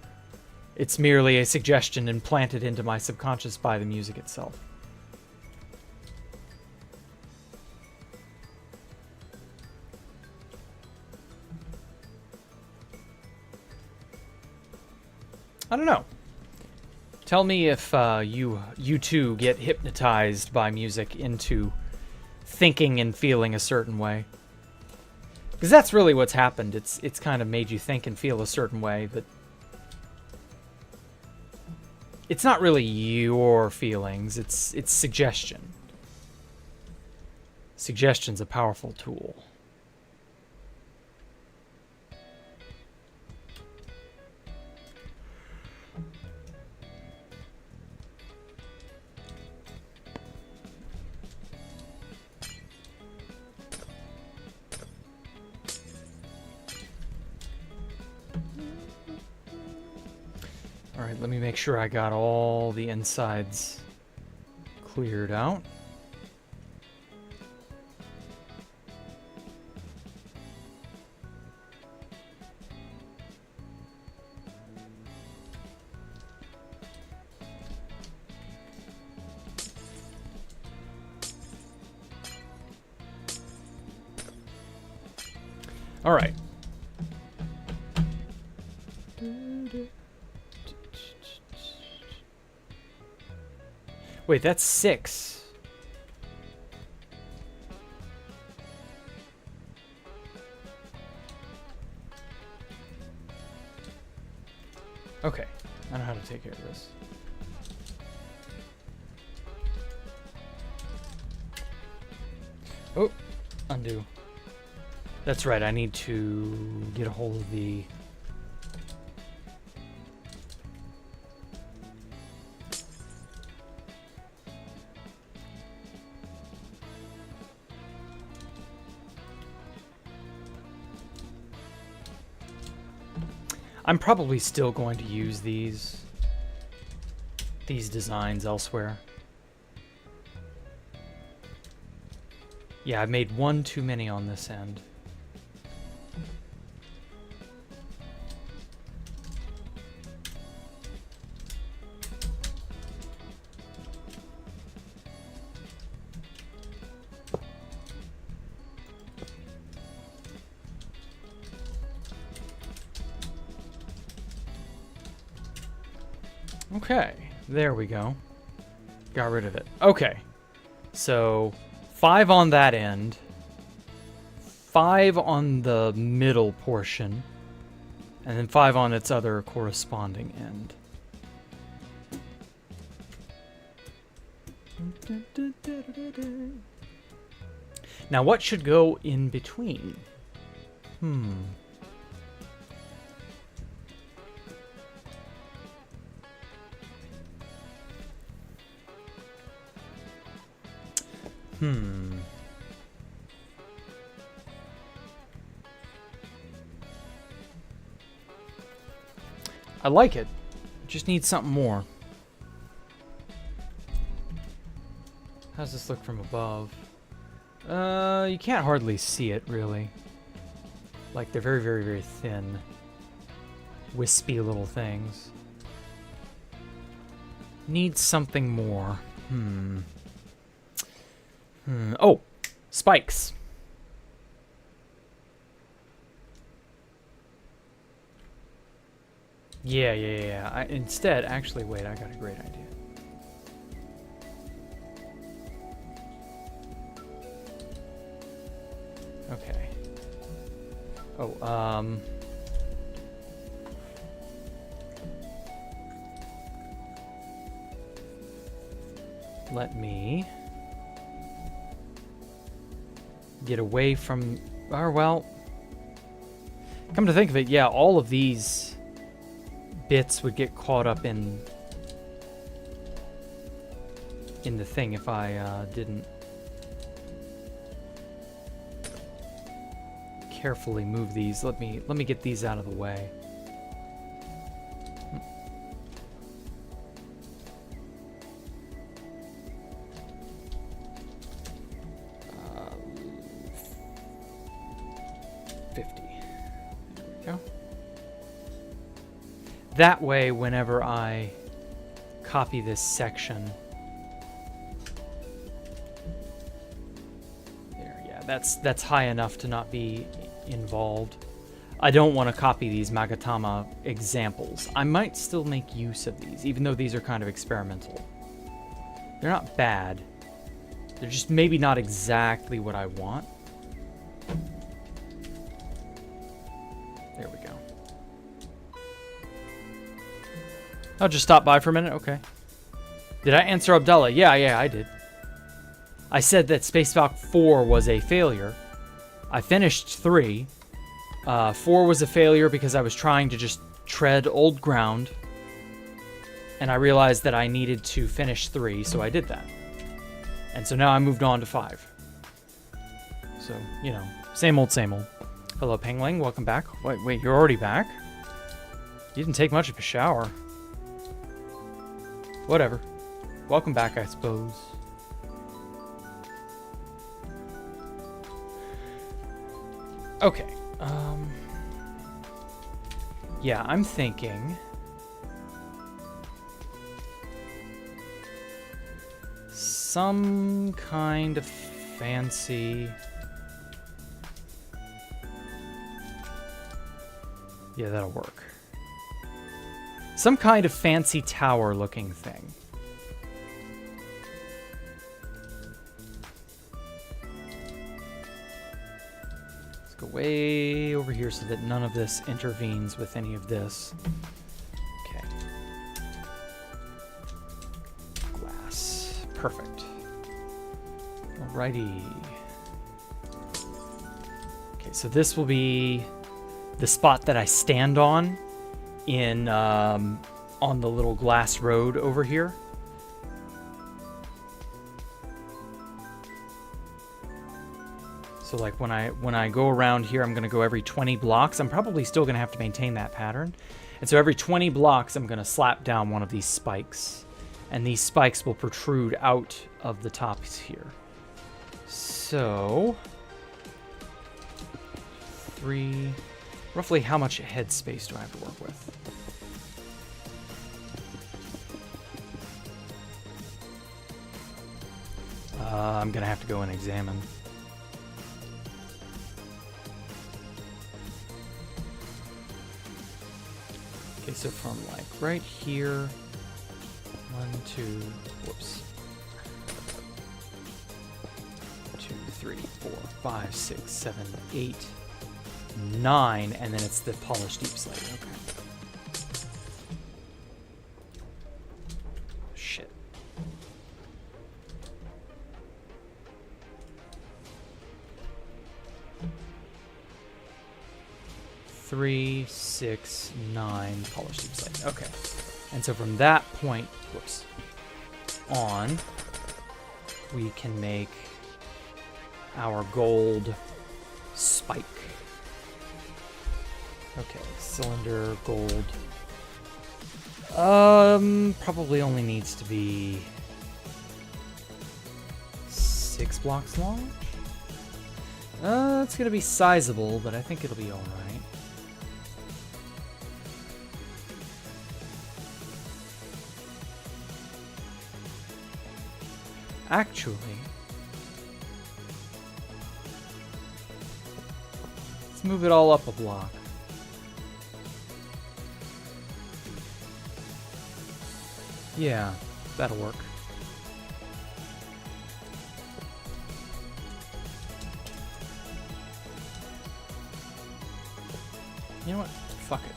It's merely a suggestion implanted into my subconscious by the music itself. I don't know. Tell me if you too get hypnotized by music into thinking and feeling a certain way. Because that's really what's happened. It's kind of made you think and feel a certain way, but it's not really your feelings. It's suggestion. Suggestion's a powerful tool. Alright, let me make sure I got all the insides cleared out. Alright. Wait, that's 6. Okay, I know how to take care of this. Oh, undo. That's right, I need to get a hold of the... I'm probably still going to use these designs elsewhere. Yeah, I made one too many on this end. Okay, there we go. Got rid of it. Okay, so 5 on that end, 5 on the middle portion, and then 5 on its other corresponding end. Now, what should go in between? I like it. Just need something more. How's this look from above? You can't hardly see it, really. Like, they're very, very, very thin. Wispy little things. Need something more. Oh! Spikes! Yeah. Instead, actually, wait, I got a great idea. Oh, let me get away from... Or, well... Come to think of it, yeah, all of these bits would get caught up in the thing if I didn't carefully move these. Let me get these out of the way. 50. There we go. That way, whenever I copy this section, there, yeah, that's high enough to not be involved. I don't want to copy these Magatama examples. I might still make use of these, even though these are kind of experimental. They're not bad. They're just maybe not exactly what I want. There we go. I'll just stop by for a minute. Okay. Did I answer Abdullah? Yeah, I did. I said that Space Valk 4 was a failure. I finished 3. 4 was a failure because I was trying to just tread old ground. And I realized that I needed to finish 3, so I did that. And so now I moved on to 5. So, you know, same old, same old. Hello, Pengling. Welcome back. Wait, you're already back? You didn't take much of a shower. Whatever. Welcome back, I suppose. Okay. Yeah, I'm thinking... some kind of fancy... Yeah, that'll work. Some kind of fancy tower-looking thing. Let's go way over here so that none of this intervenes with any of this. Okay. Glass. Perfect. Alrighty. Okay, so this will be the spot that I stand on in on the little glass road over here. So like when I go around here, I'm gonna go every 20 blocks. I'm probably still gonna have to maintain that pattern. And so every 20 blocks, I'm gonna slap down one of these spikes. And these spikes will protrude out of the tops here. So 3... Roughly how much head space do I have to work with? I'm gonna have to go and examine. Okay, so from like right here, 1, 2, whoops. 2, 3, 4, 5, 6, 7, 8. 9, and then it's the polished deep slate. Okay. Shit. Three, 6, 9, polished deep slate. Okay. And so from that point, whoops, on, we can make our gold spike. Okay, cylinder, gold. Probably only needs to be 6 blocks long. It's gonna be sizable, but I think it'll be alright. Actually, let's move it all up a block. Yeah, that'll work. You know what? Fuck it.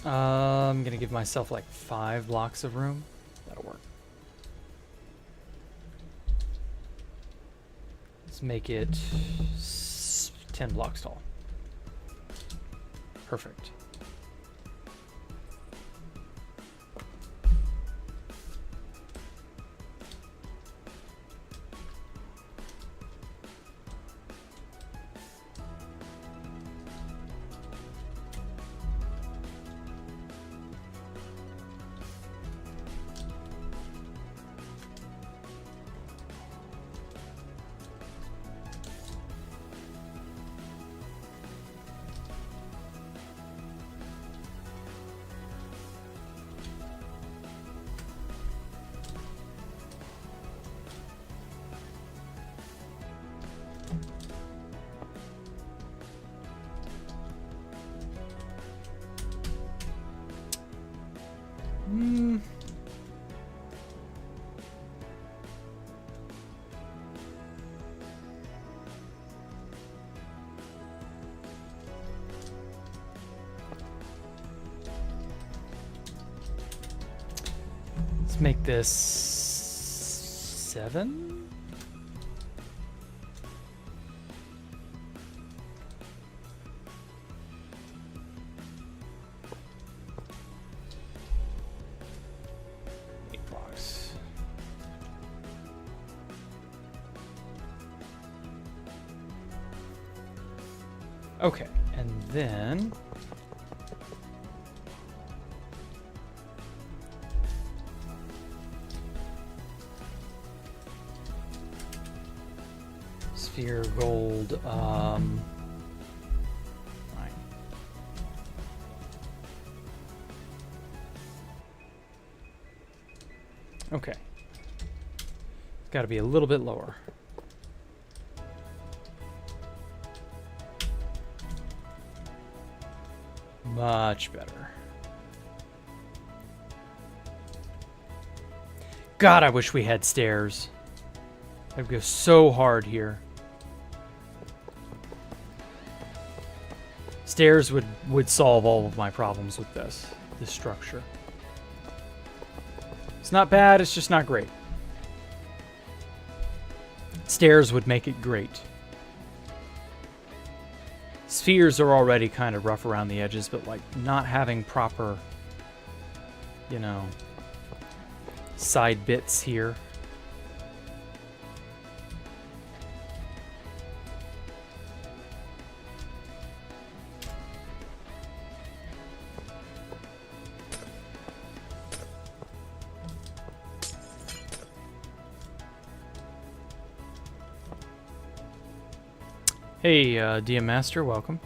I'm gonna give myself like 5 blocks of room. That'll work. Let's make it 10 blocks tall. Perfect. Let's make this 7. Blocks. Okay, and then sphere gold, 9. Okay. Got to be a little bit lower. Much better. God, I wish we had stairs. I'd go so hard here. Stairs would solve all of my problems with this structure. It's not bad, it's just not great. Stairs would make it great. Spheres are already kind of rough around the edges, but like not having proper, you know, side bits here. Hey, DM Master, welcome.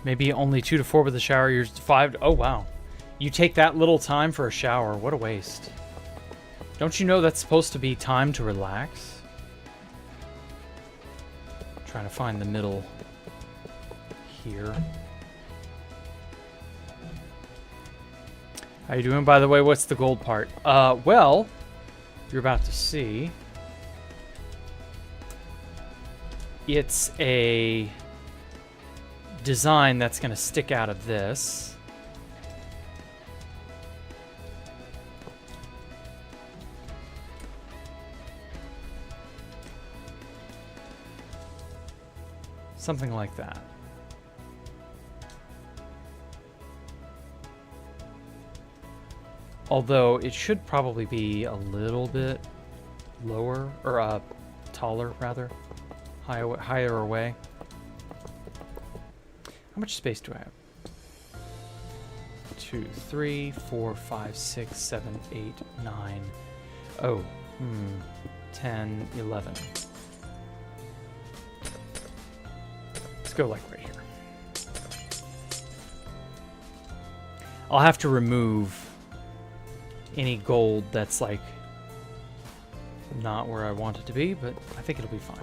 Maybe only 2 to 4 with a shower. You're 5 to... Oh, wow. You take that little time for a shower. What a waste. Don't you know that's supposed to be time to relax? Trying to find the middle here. How you doing, by the way? What's the gold part? Well, you're about to see. It's a design that's going to stick out of this. Something like that. Although it should probably be a little bit lower, or taller rather. Higher away. How much space do I have? 2, 3, 4, 5, 6, 7, 8, 9. Oh, 10, 11. Let's go like right here. I'll have to remove any gold that's like not where I want it to be, but I think it'll be fine.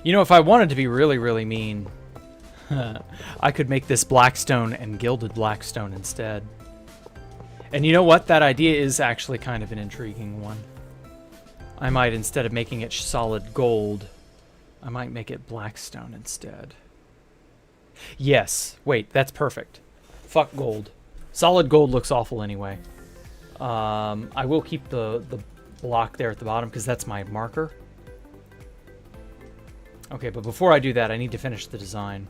You know, if I wanted to be really, really mean, I could make this blackstone and gilded blackstone instead. And you know what? That idea is actually kind of an intriguing one. I might, instead of making it solid gold, I might make it blackstone instead. Yes. Wait, that's perfect. Fuck gold. Solid gold looks awful anyway. I will keep the block there at the bottom because that's my marker. Okay, but before I do that, I need to finish the design.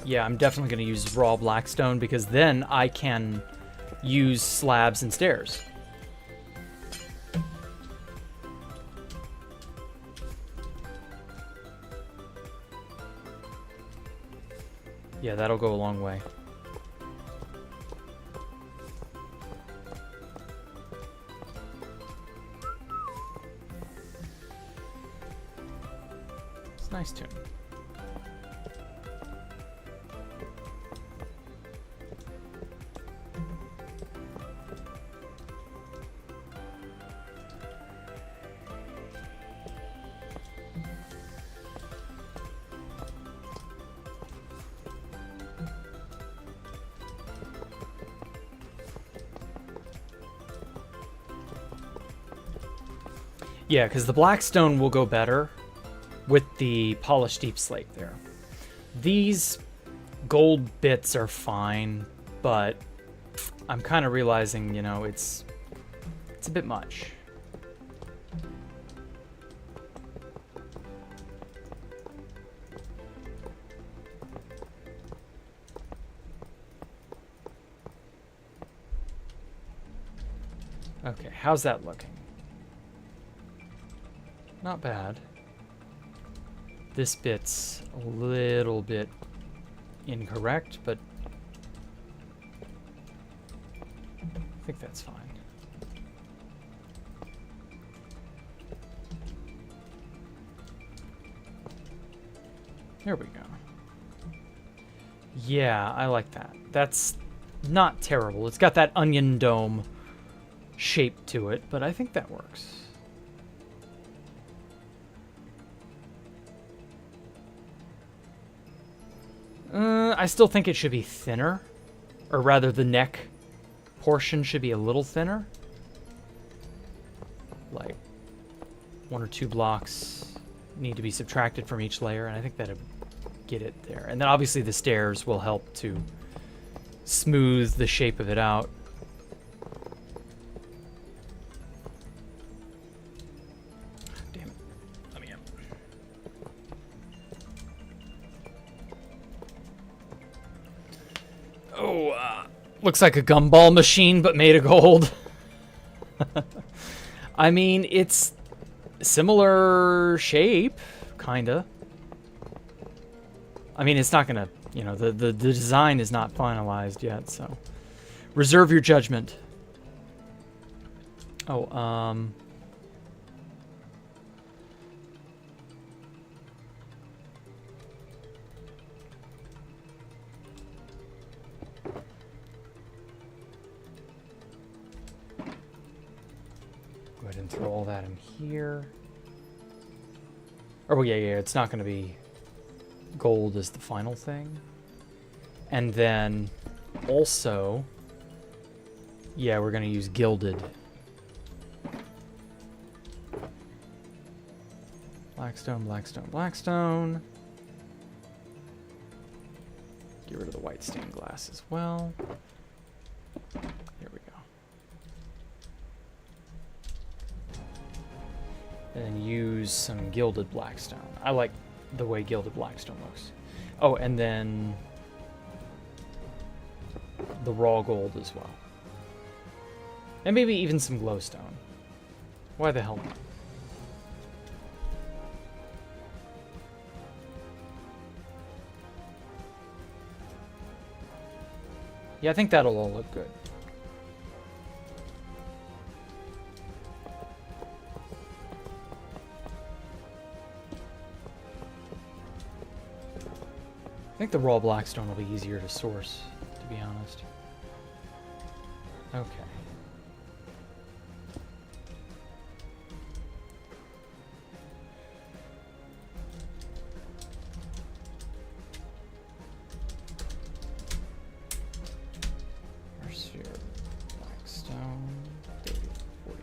Yeah, I'm definitely going to use raw blackstone because then I can use slabs and stairs. Yeah, that'll go a long way. It's a nice tune. Yeah, because the blackstone will go better with the polished deep slate there. These gold bits are fine, but I'm kind of realizing, you know, it's a bit much. Okay, how's that looking? Not bad. This bit's a little bit incorrect, but I think that's fine. There we go. Yeah, I like that. That's not terrible. It's got that onion dome shape to it, but I think that works. I still think it should be thinner, or rather the neck portion should be a little thinner. Like 1 or 2 blocks need to be subtracted from each layer, and I think that'll get it there. And then obviously the stairs will help to smooth the shape of it out. Damn it. Let me in. Oh, looks like a gumball machine, but made of gold. I mean, it's similar shape, kinda. I mean, it's not gonna, you know, the design is not finalized yet, so reserve your judgment. Oh, go ahead and throw all that in here. Oh, yeah, it's not gonna be gold is the final thing. And then also, yeah, we're going to use gilded. Blackstone, blackstone, blackstone. Get rid of the white stained glass as well. There we go. And then use some gilded blackstone. I like the way gilded blackstone looks. Oh, and then the raw gold as well. And maybe even some glowstone. Why the hell not? Yeah, I think that'll all look good. think the raw blackstone will be easier to source, to be honest. Okay. Sphere, blackstone, 30, 40.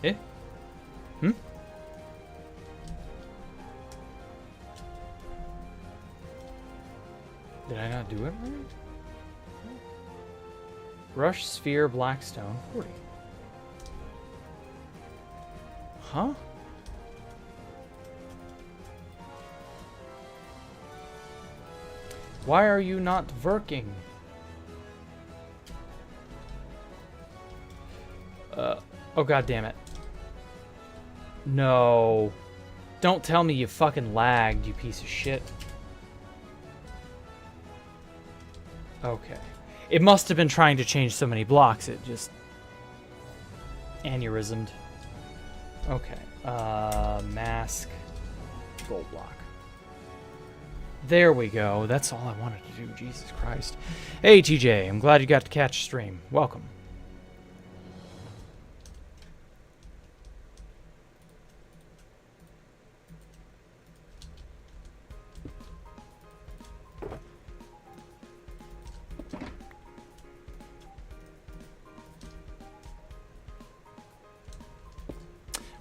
Eh? Hmm? Did I not do it right? Rush, sphere, blackstone, 40. Huh? Why are you not working? Oh god damn it. No. Don't tell me you fucking lagged, you piece of shit. Okay. It must have been trying to change so many blocks, it just aneurysmed. Okay. Mask. Gold block. There we go. That's all I wanted to do. Jesus Christ. Hey, TJ. I'm glad you got to catch a stream. Welcome.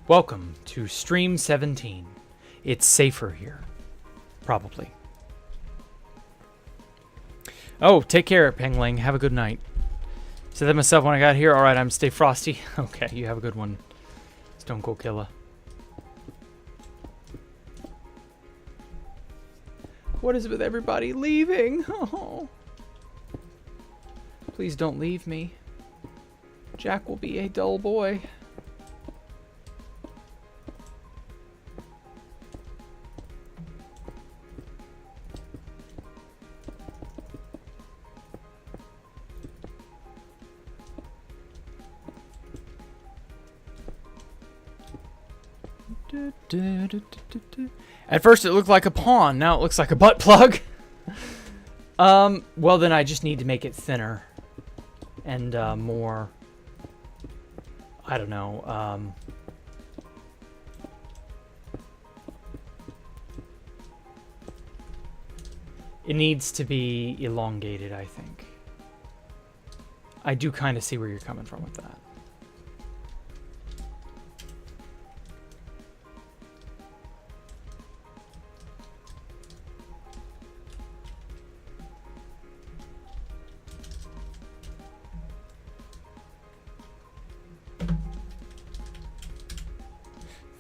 Welcome to Stream 17. It's safer here. Probably. Oh, take care, Pengling. Have a good night. Said that myself when I got here. Alright, I'm Stay Frosty. Okay, you have a good one. Stone Cold Killer. What is it with everybody leaving? Oh. Please don't leave me. Jack will be a dull boy. At first it looked like a pawn, now it looks like a butt plug. Well then I just need to make it thinner. And, more... I don't know, it needs to be elongated, I think. I do kind of see where you're coming from with that.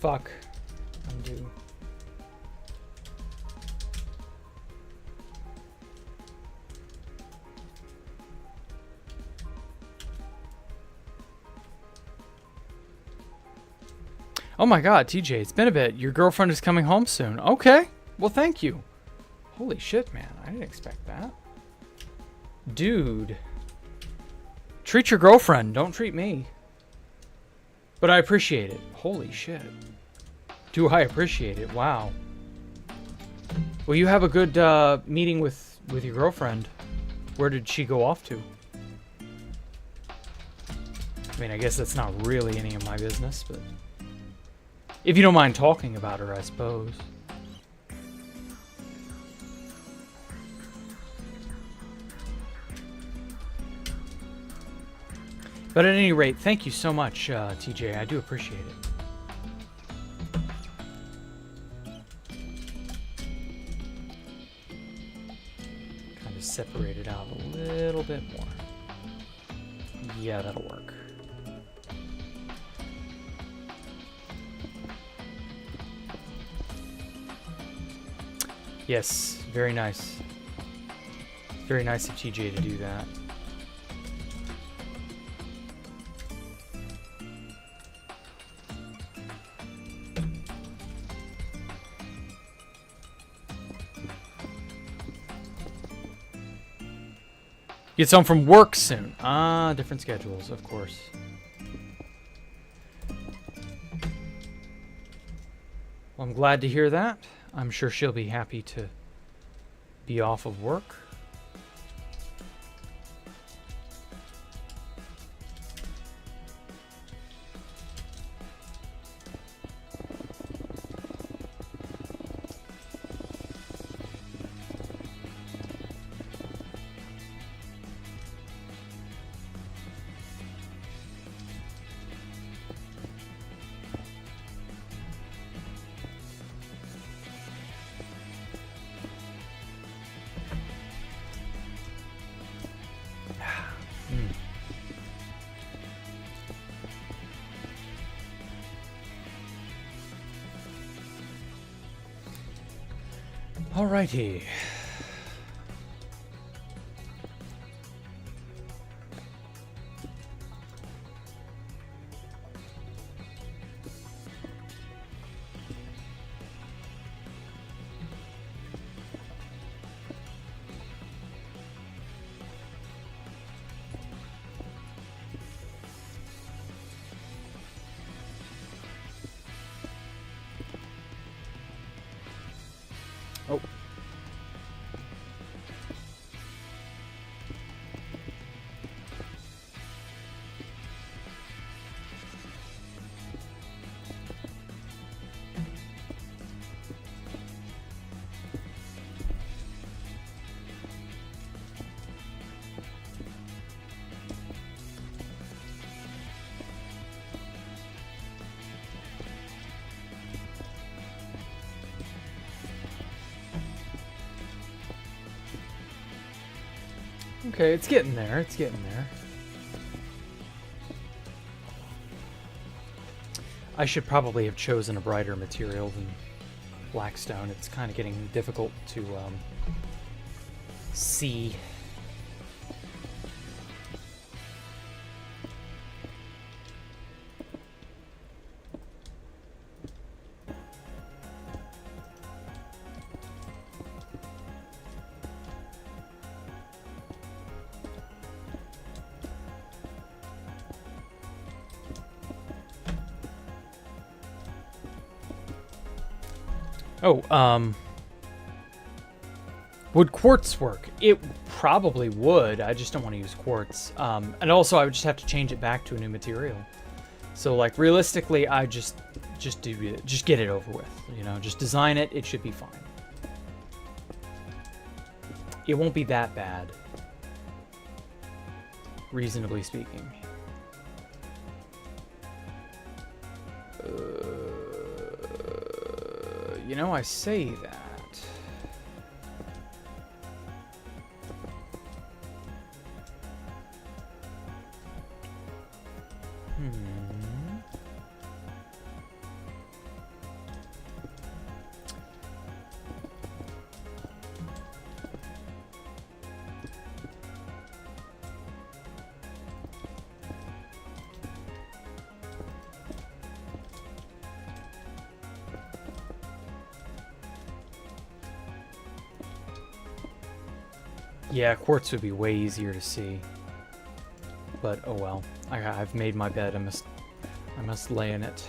Fuck. Undo. Oh my god, TJ, it's been a bit. Your girlfriend is coming home soon. Okay. Well, thank you. Holy shit, man. I didn't expect that. Dude. Treat your girlfriend. Don't treat me. But I appreciate it. Holy shit. Do I appreciate it? Wow. Well, you have a good meeting with your girlfriend. Where did she go off to? I mean, I guess that's not really any of my business, but... If you don't mind talking about her, I suppose. But at any rate, thank you so much, TJ. I do appreciate it. Kind of separate it out a little bit more. Yeah, that'll work. Yes, very nice. Very nice of TJ to do that. Gets home from work soon. Ah, different schedules, of course. Well, I'm glad to hear that. I'm sure she'll be happy to be off of work. Alrighty. Oh. Okay, it's getting there. It's getting there. I should probably have chosen a brighter material than blackstone. It's kind of getting difficult to see. Oh, would quartz work? It probably would. I just don't want to use quartz. And also, I would just have to change it back to a new material. So, like, realistically, I just get it over with. You know, just design it. It should be fine. It won't be that bad, reasonably speaking. You know, I say that. Yeah, quartz would be way easier to see. But oh well. I've made my bed. I must lay in it.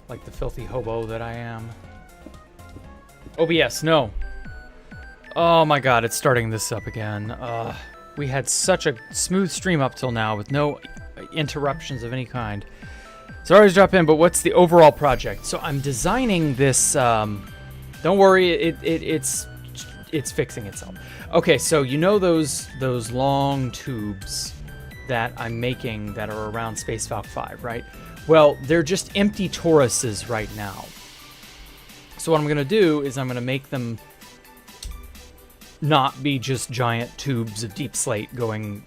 Like the filthy hobo that I am. OBS, no. Oh my god, it's starting this up again. We had such a smooth stream up till now with no interruptions of any kind. Sorry to drop in, but what's the overall project? So I'm designing this, don't worry, it's fixing itself. Okay, so you know those long tubes that I'm making that are around Space Valk 5, right? Well, they're just empty toruses right now. So what I'm gonna do is I'm gonna make them not be just giant tubes of deep slate going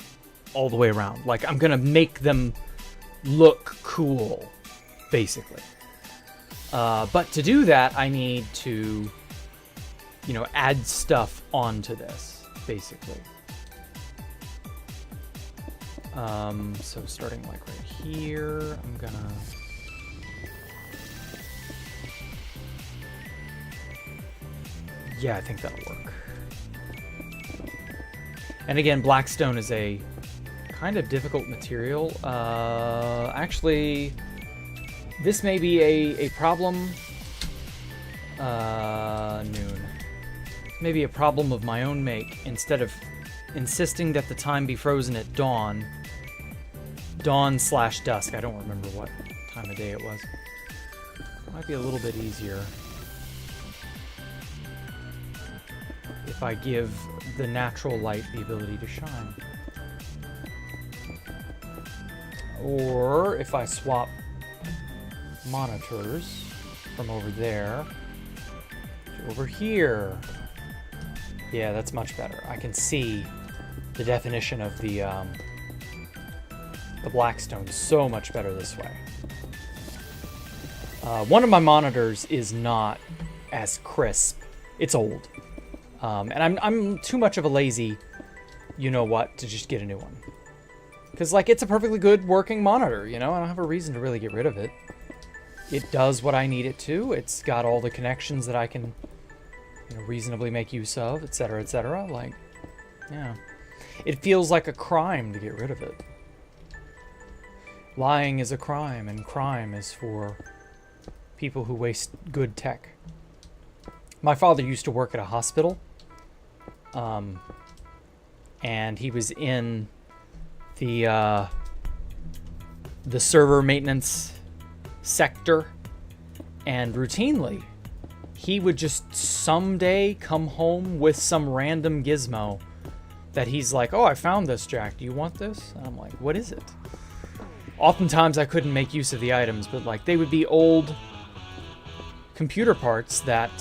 all the way around. Like, I'm gonna make them look cool, basically. But to do that, I need to, you know, add stuff onto this, basically. So starting like right here, I'm gonna... Yeah, I think that'll work. And again, blackstone is a kind of difficult material. Actually, this may be a problem Noon. Maybe a problem of my own make. Instead of insisting that the time be frozen at dawn, dawn/dusk. I don't remember what time of day it was. Might be a little bit easier if I give the natural light the ability to shine. Or if I swap monitors from over there to over here. Yeah, that's much better. I can see the definition of the Blackstone so much better this way. One of my monitors is not as crisp. It's old. And I'm too much of a lazy you-know-what to just get a new one. Because, like, it's a perfectly good working monitor, you know? I don't have a reason to really get rid of it. It does what I need it to. It's got all the connections that I can, reasonably make use of, etc., etc. Like, yeah. It feels like a crime to get rid of it. Lying is a crime, and crime is for people who waste good tech. My father used to work at a hospital, and he was in the server maintenance sector, and routinely he would just someday come home with some random gizmo that he's like, oh, I found this, Jack, do you want this? And I'm like, what is it? Oftentimes I couldn't make use of the items, but like they would be old computer parts that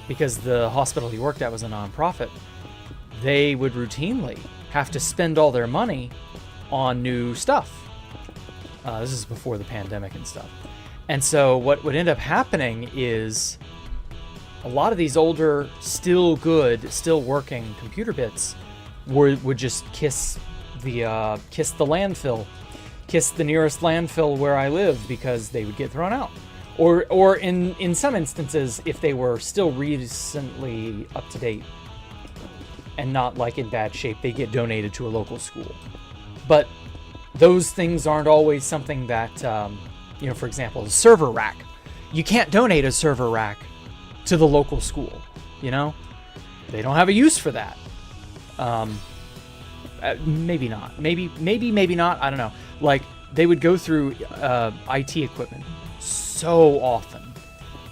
because the hospital he worked at was a non-profit, they would routinely have to spend all their money on new stuff. This is before the pandemic and stuff. And so what would end up happening is a lot of these older, still good, still working computer bits would just kiss the landfill, kiss the nearest landfill where I live, because they would get thrown out. Or in some instances, if they were still recently up to date and not like in bad shape, they get donated to a local school. But those things aren't always something that, for example, a server rack. You can't donate a server rack to the local school, They don't have a use for that. Maybe not. Maybe not. I don't know. Like, they would go through IT equipment so often.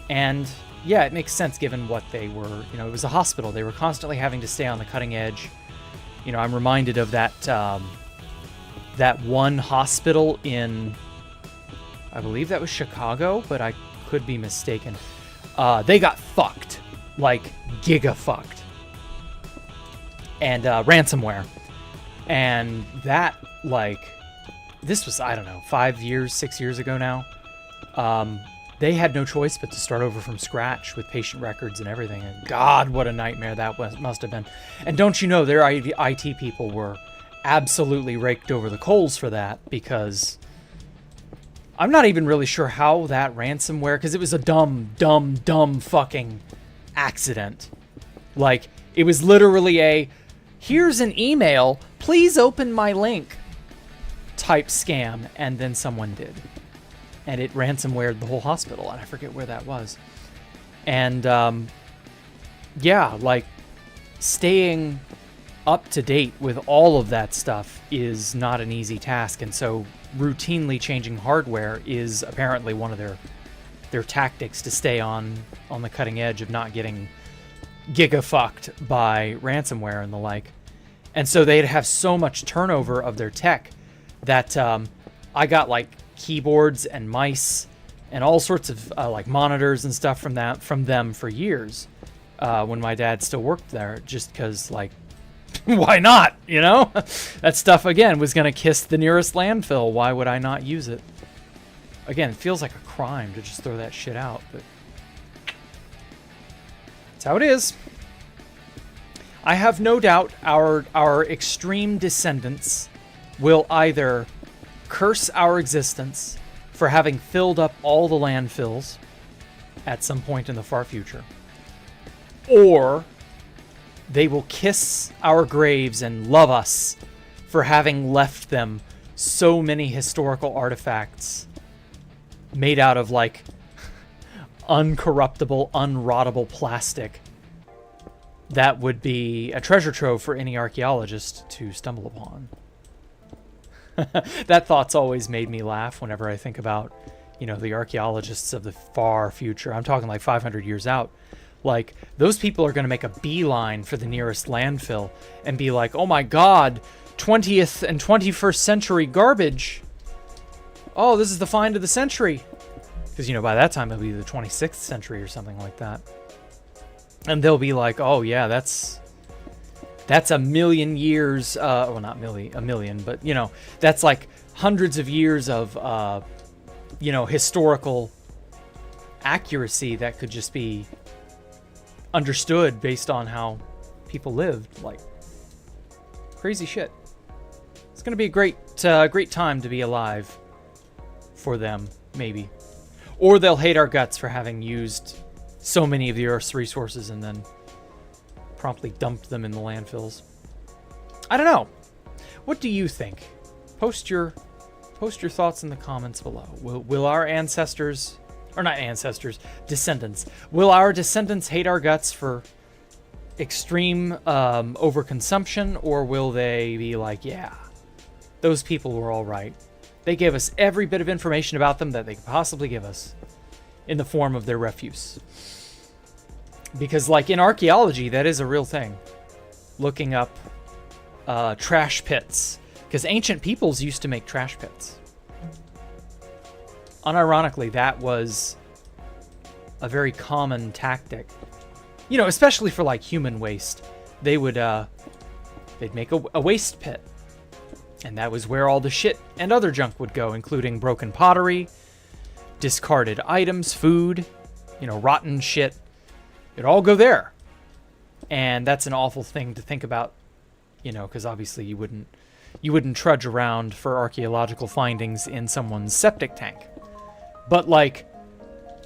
And yeah, it makes sense given what they were, it was a hospital. They were constantly having to stay on the cutting edge. I'm reminded of that one hospital in, I believe that was Chicago, but I could be mistaken. They got fucked, like giga fucked. And ransomware. And that, like, this was, I don't know, 6 years ago now. They had no choice but to start over from scratch with patient records and everything. And God, what a nightmare that must have been. And don't you know, their IT people were absolutely raked over the coals for that, because I'm not even really sure how that ransomware, because it was a dumb fucking accident. Like, it was literally here's an email, please open my link type scam, and then someone did. And it ransomwared the whole hospital, and I forget where that was. And, yeah, like, staying up to date with all of that stuff is not an easy task, and so routinely changing hardware is apparently one of their tactics to stay on the cutting edge of not getting giga-fucked by ransomware and the like. And so they'd have so much turnover of their tech that I got, like, keyboards and mice and all sorts of like monitors and stuff from them for years when my dad still worked there, just because, like, why not, that stuff again was gonna kiss the nearest landfill. Why would I not use it? Again, it feels like a crime to just throw that shit out, but that's how it is. I have no doubt our extreme descendants will either curse our existence for having filled up all the landfills at some point in the far future, or they will kiss our graves and love us for having left them so many historical artifacts made out of, like, uncorruptible, unrottable plastic that would be a treasure trove for any archaeologist to stumble upon. That thought's always made me laugh whenever I think about, you know, the archaeologists of the far future. I'm talking like 500 years out. Like, those people are going to make a beeline for the nearest landfill and be like, oh my god, 20th and 21st century garbage. Oh, this is the find of the century. Because, you know, by that time it'll be the 26th century or something like that. And they'll be like, oh yeah, that's a million years, well, not a million, but, you know, that's like hundreds of years of, you know, historical accuracy that could just be understood based on how people lived. Like, crazy shit. It's going to be a great time to be alive for them, maybe. Or they'll hate our guts for having used so many of the Earth's resources and then promptly dumped them in the landfills. I don't know. What do you think? Post your thoughts in the comments below. Will our ancestors, or not ancestors, descendants, will our descendants hate our guts for extreme overconsumption, or will they be like, yeah, those people were all right. They gave us every bit of information about them that they could possibly give us in the form of their refuse. Because, like, in archaeology, that is a real thing. Looking up trash pits. Because ancient peoples used to make trash pits. Unironically, that was a very common tactic. You know, especially for, like, human waste. They would, they'd make a waste pit. And that was where all the shit and other junk would go, including broken pottery, discarded items, food, you know, rotten shit. It'd all go there. And that's an awful thing to think about, you know, because obviously you wouldn't trudge around for archaeological findings in someone's septic tank. But, like,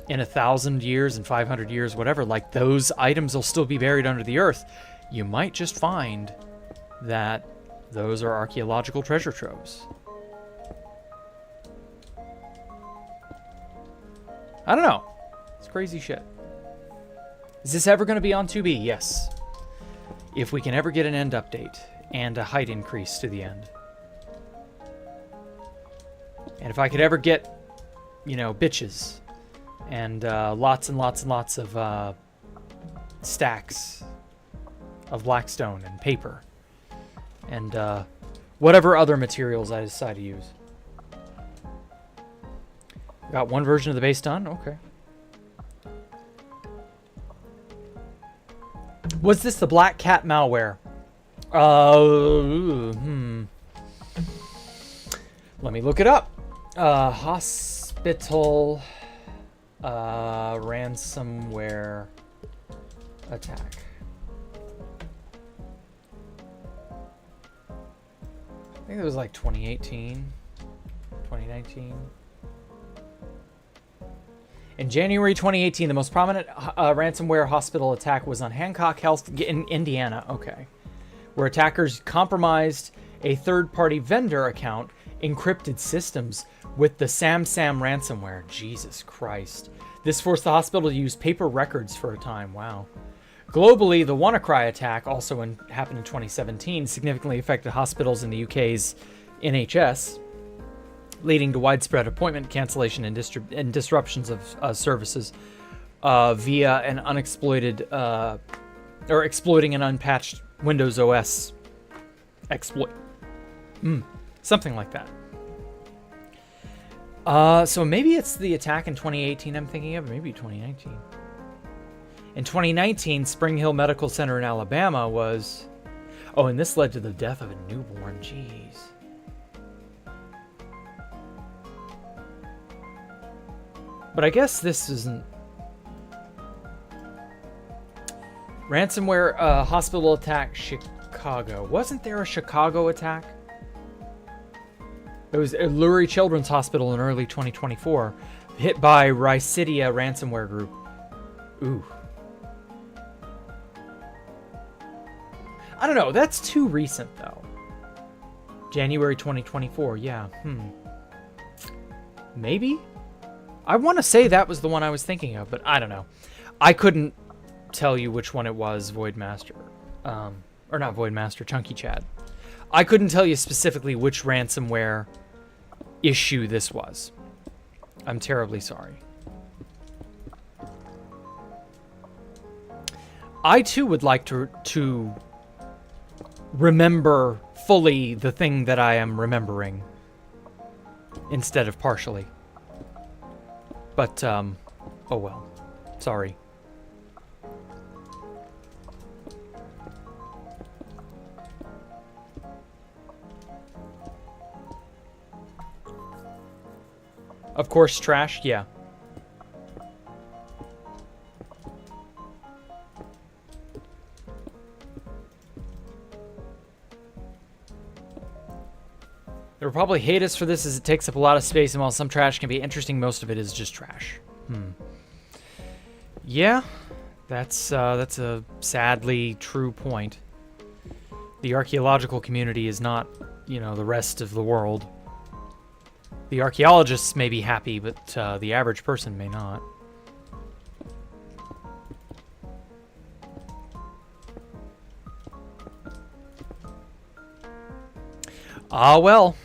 in 1,000 years and 500 years, whatever, like, those items will still be buried under the earth. You might just find that those are archaeological treasure troves. I don't know. It's crazy shit. Is this ever going to be on 2B? Yes. If we can ever get an end update and a height increase to the end. And if I could ever get, you know, bitches and lots and lots and lots of stacks of blackstone and paper and whatever other materials I decide to use. Got one version of the base done? Okay. Was this the Black Cat malware? Let me look it up. Hospital ransomware attack. I think it was like 2018, 2019. In January 2018, the most prominent ransomware hospital attack was on Hancock Health in Indiana, okay, where attackers compromised a third-party vendor account, encrypted systems with the SamSam ransomware. Jesus Christ. This forced the hospital to use paper records for a time. Wow. Globally, the WannaCry attack, also happened in 2017, significantly affected hospitals in the UK's NHS, leading to widespread appointment cancellation and disruptions of services via an unexploited or exploiting an unpatched Windows OS exploit. Something like that. So maybe it's the attack in 2018 I'm thinking of, maybe 2019. In 2019, Spring Hill Medical Center in Alabama was... Oh, and this led to the death of a newborn. Jeez. But I guess this isn't... Ransomware hospital attack Chicago. Wasn't there a Chicago attack? It was Lurie Children's Hospital in early 2024, hit by Rycidia ransomware group. Ooh. I don't know. That's too recent, though. January 2024. Yeah. Maybe? I want to say that was the one I was thinking of, but I don't know. I couldn't tell you which one it was, Voidmaster. Or not Voidmaster, Chunky Chad. I couldn't tell you specifically which ransomware issue this was. I'm terribly sorry. I too would like to remember fully the thing that I am remembering instead of partially. But, oh well. Sorry. Of course, trash, yeah. They'll probably hate us for this as it takes up a lot of space, and while some trash can be interesting, most of it is just trash. Yeah, that's a sadly true point. The archaeological community is not, you know, the rest of the world. The archaeologists may be happy, but the average person may not. Ah, well.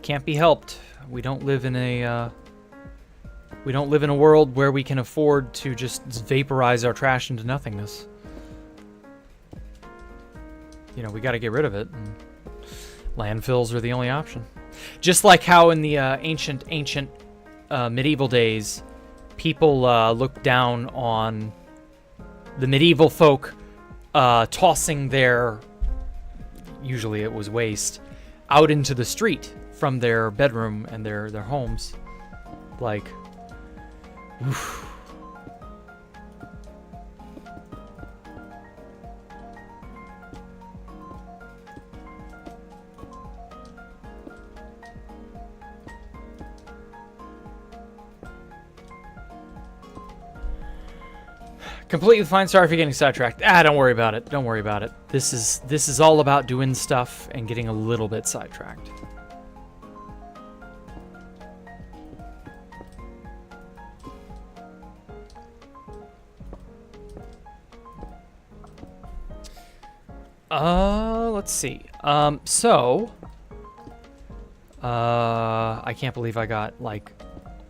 Can't be helped. We don't live in a world where we can afford to just vaporize our trash into nothingness. You know, we got to get rid of it. And landfills are the only option. Just like how in the ancient medieval days, people looked down on the medieval folk tossing their, usually it was waste, out into the street from their bedroom and their homes. Like, oof. Completely fine. Sorry for getting sidetracked. Don't worry about it. Don't worry about it. This is all about doing stuff and getting a little bit sidetracked. Let's see. I can't believe I got, like,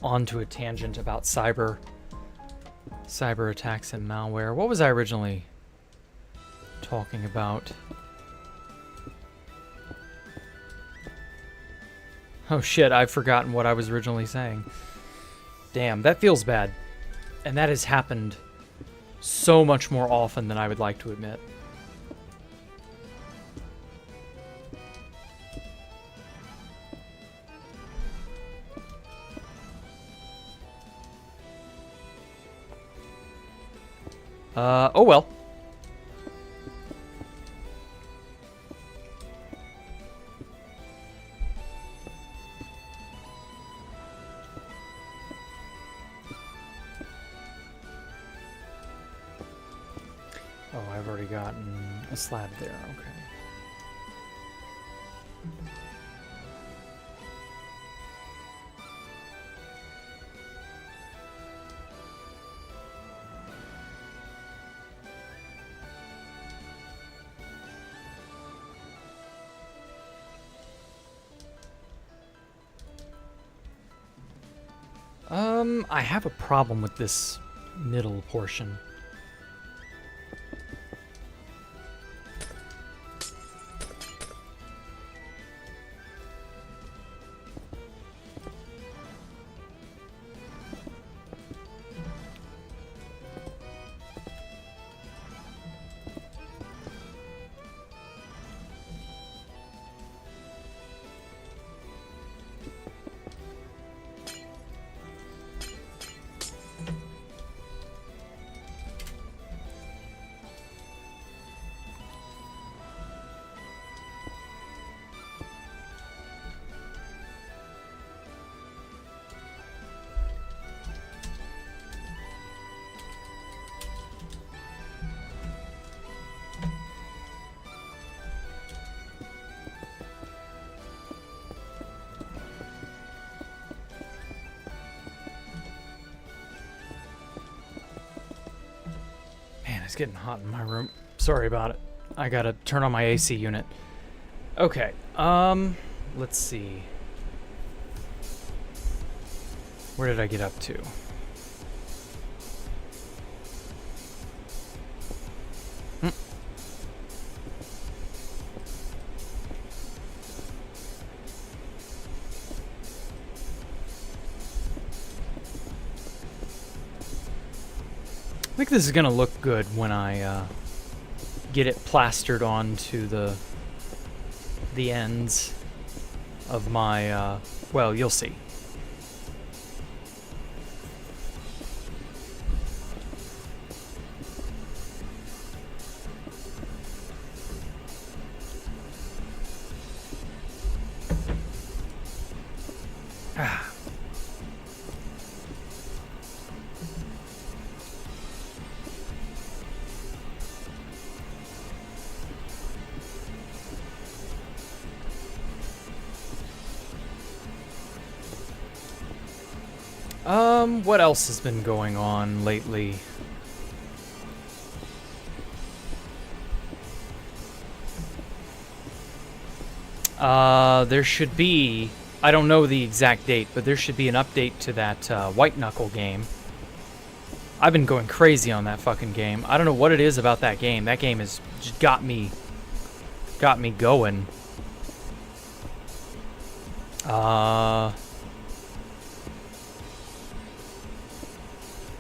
onto a tangent about cyber attacks and malware. What was I originally talking about? Oh shit, I've forgotten what I was originally saying. Damn, that feels bad. And that has happened so much more often than I would like to admit. Oh well. Oh, I've already gotten a slab there, okay. I have a problem with this middle portion. It's getting hot in my room. Sorry about it. I gotta turn on my AC unit. Okay, let's see. Where did I get up to? I think this is gonna look good when I get it plastered onto the ends of my well, you'll see. What else has been going on lately? There should be, I don't know the exact date, but there should be an update to that White Knuckle game. I've been going crazy on that fucking game. I don't know what it is about that game. That game has just got me going.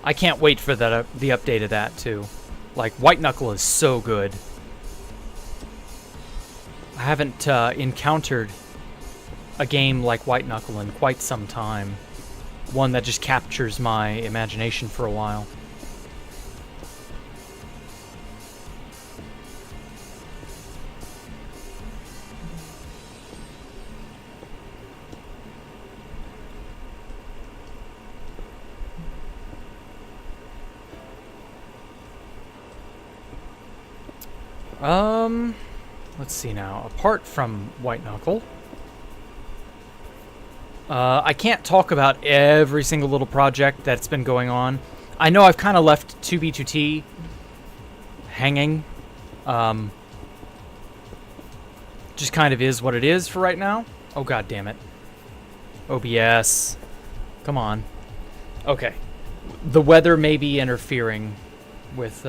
I can't wait for that the update of that too. Like, White Knuckle is so good. I haven't encountered a game like White Knuckle in quite some time. One that just captures my imagination for a while. Let's see now. Apart from White Knuckle, I can't talk about every single little project that's been going on. I know I've kind of left 2B2T hanging. Just kind of is what it is for right now. Oh, god damn it. OBS. Come on. Okay. The weather may be interfering with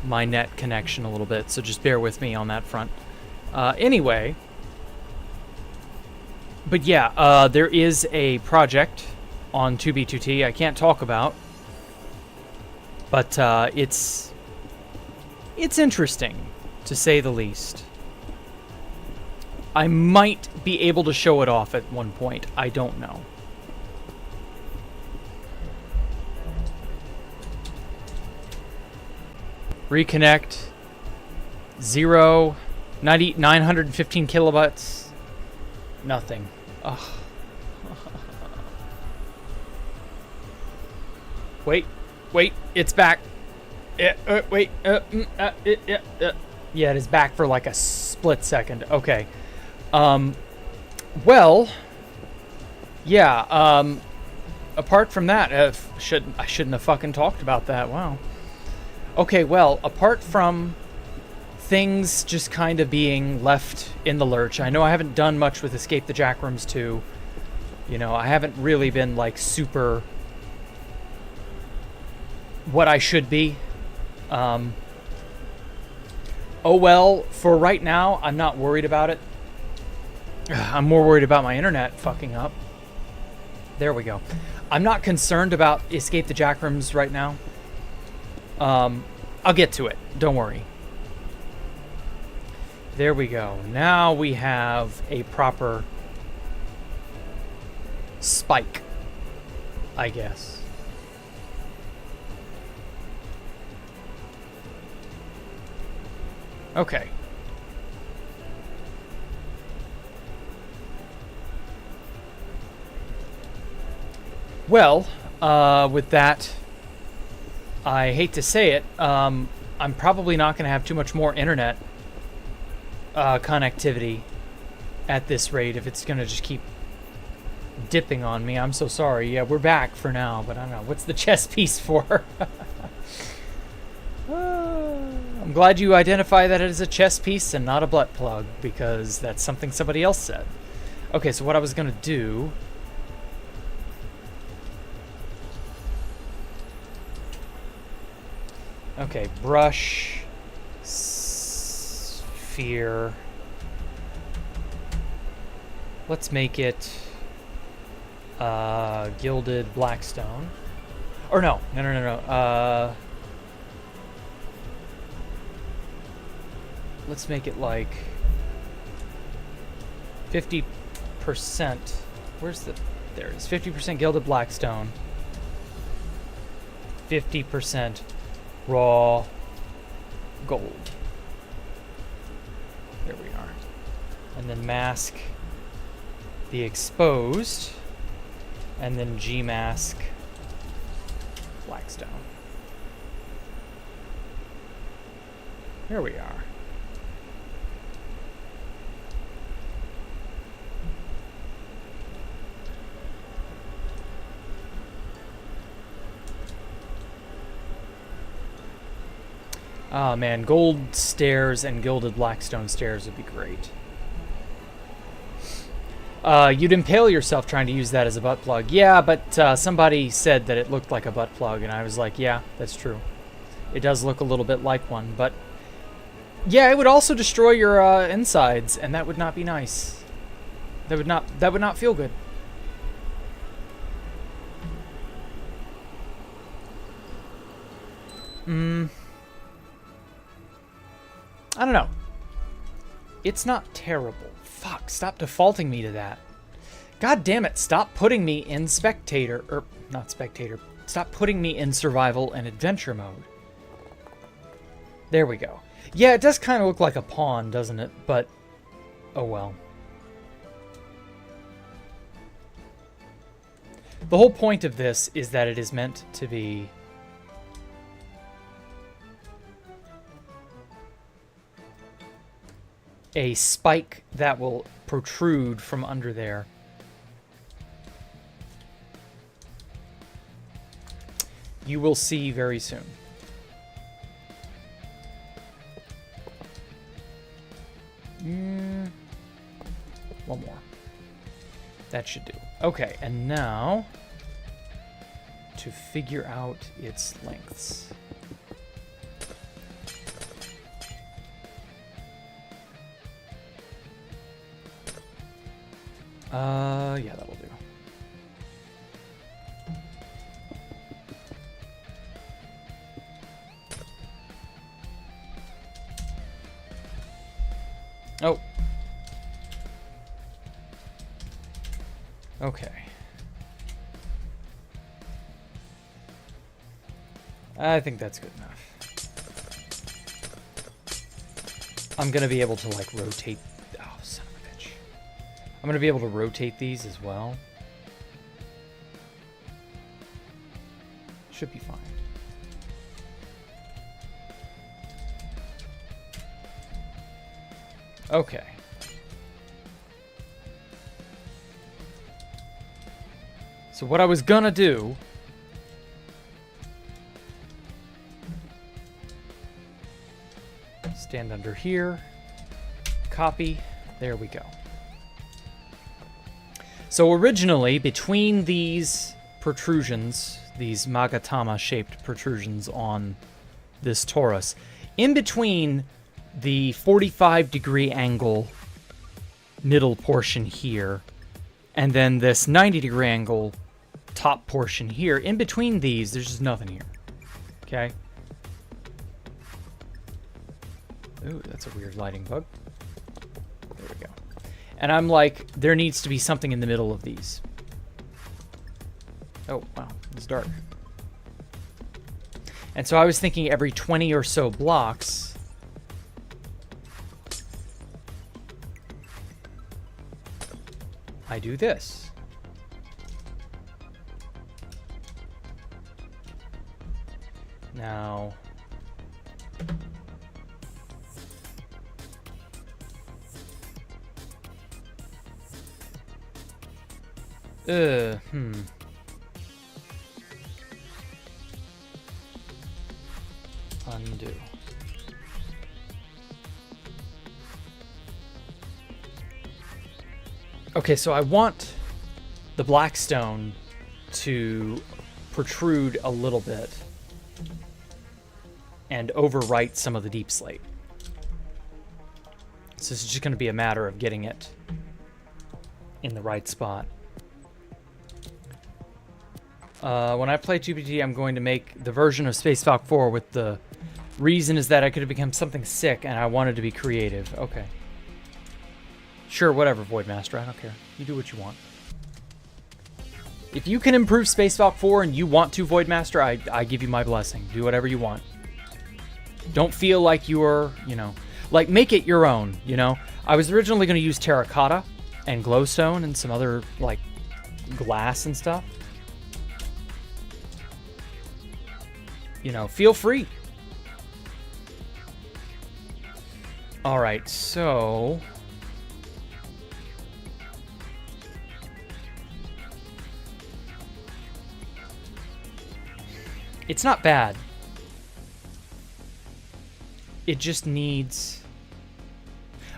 my net connection a little bit, so just bear with me on that front. Anyway, but yeah, there is a project on 2B2T I can't talk about, but it's interesting, to say the least. I might be able to show it off at one point. I don't know. Reconnect. 915 kilobytes. Nothing. Ugh. Wait, it's back. Yeah, it is back for like a split second. Okay. Well, yeah, apart from that, I shouldn't have fucking talked about that. Wow. Okay, well, apart from things just kind of being left in the lurch, I know I haven't done much with Escape the Jackrooms 2. You know, I haven't really been, like, super what I should be. Oh well, for right now, I'm not worried about it. I'm more worried about my internet fucking up. There we go. I'm not concerned about Escape the Jackrooms right now. I'll get to it. Don't worry. There we go. Now we have a proper spike, I guess. Okay. Well, with that, I hate to say it, I'm probably not going to have too much more internet connectivity at this rate if it's going to just keep dipping on me. I'm so sorry. Yeah, we're back for now, but I don't know. What's the chess piece for? I'm glad you identify that it is a chest piece and not a butt plug, because that's something somebody else said. Okay, so what I was going to do... Okay, brush, sphere. Let's make it gilded blackstone. Or no. Let's make it like 50%. Where's the... There it is. 50% gilded blackstone. 50% raw gold. There we are. And then mask the exposed. And then G-mask blackstone. There we are. Oh man, gold stairs and gilded blackstone stairs would be great. You'd impale yourself trying to use that as a butt plug. Yeah, but somebody said that it looked like a butt plug, and I was like, yeah, that's true. It does look a little bit like one, but yeah, it would also destroy your insides, and that would not be nice. That would not feel good. I don't know. It's not terrible. Fuck, stop defaulting me to that. God damn it, stop putting me in spectator, or not spectator. Stop putting me in survival and adventure mode. There we go. Yeah, it does kind of look like a pawn, doesn't it? But, oh well. The whole point of this is that it is meant to be a spike that will protrude from under there. You will see very soon. One more. That should do. Okay, and now to figure out its lengths. Yeah, that'll do. Oh. Okay. I think that's good enough. I'm gonna be able to, like, rotate... Oh, son of a bitch. I'm gonna be able to rotate these as well. Should be fine. Okay. So what I was gonna do... Stand under here. Copy. There we go. So originally, between these protrusions, these Magatama-shaped protrusions on this torus, in between the 45-degree angle middle portion here, and then this 90-degree angle top portion here, in between these, there's just nothing here. Okay? Ooh, that's a weird lighting bug. There we go. And I'm like, there needs to be something in the middle of these. Oh, wow, it's dark. And so I was thinking every 20 or so blocks, I do this. Now... hmm. Undo. Okay, so I want the black stone to protrude a little bit and overwrite some of the deep slate. So this is just going to be a matter of getting it in the right spot. When I play GPT, I'm going to make the version of Space Valk 4 with the reason is that I could have become something sick and I wanted to be creative. Okay. Sure, whatever, Voidmaster. I don't care. You do what you want. If you can improve Space Valk 4 and you want to, Voidmaster, I give you my blessing. Do whatever you want. Don't feel like you're, like, make it your own, I was originally going to use terracotta and glowstone and some other, like, glass and stuff. Feel free. All right, so... it's not bad. It just needs...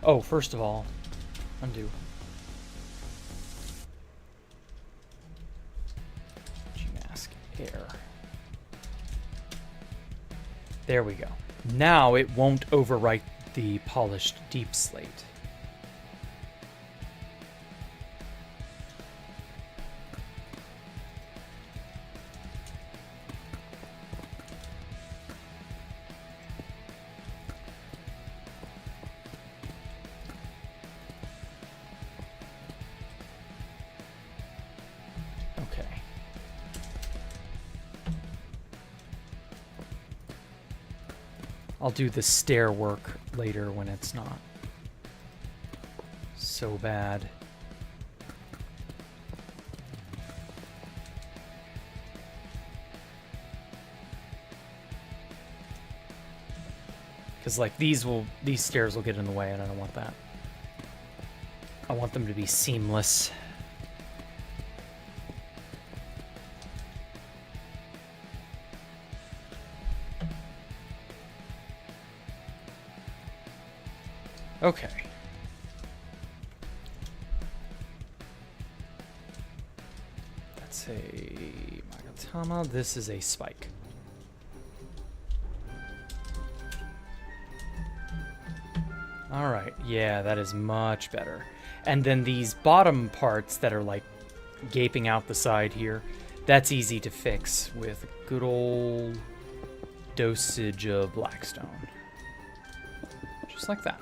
oh, first of all, undo. Gmask air. There we go. Now it won't overwrite the polished deep slate. I'll do the stair work later when it's not so bad. Because like these stairs will get in the way and I don't want that. I want them to be seamless. Okay. That's a Magatama. This is a spike. All right. Yeah, that is much better. And then these bottom parts that are like gaping out the side here, that's easy to fix with a good old dosage of blackstone. Just like that.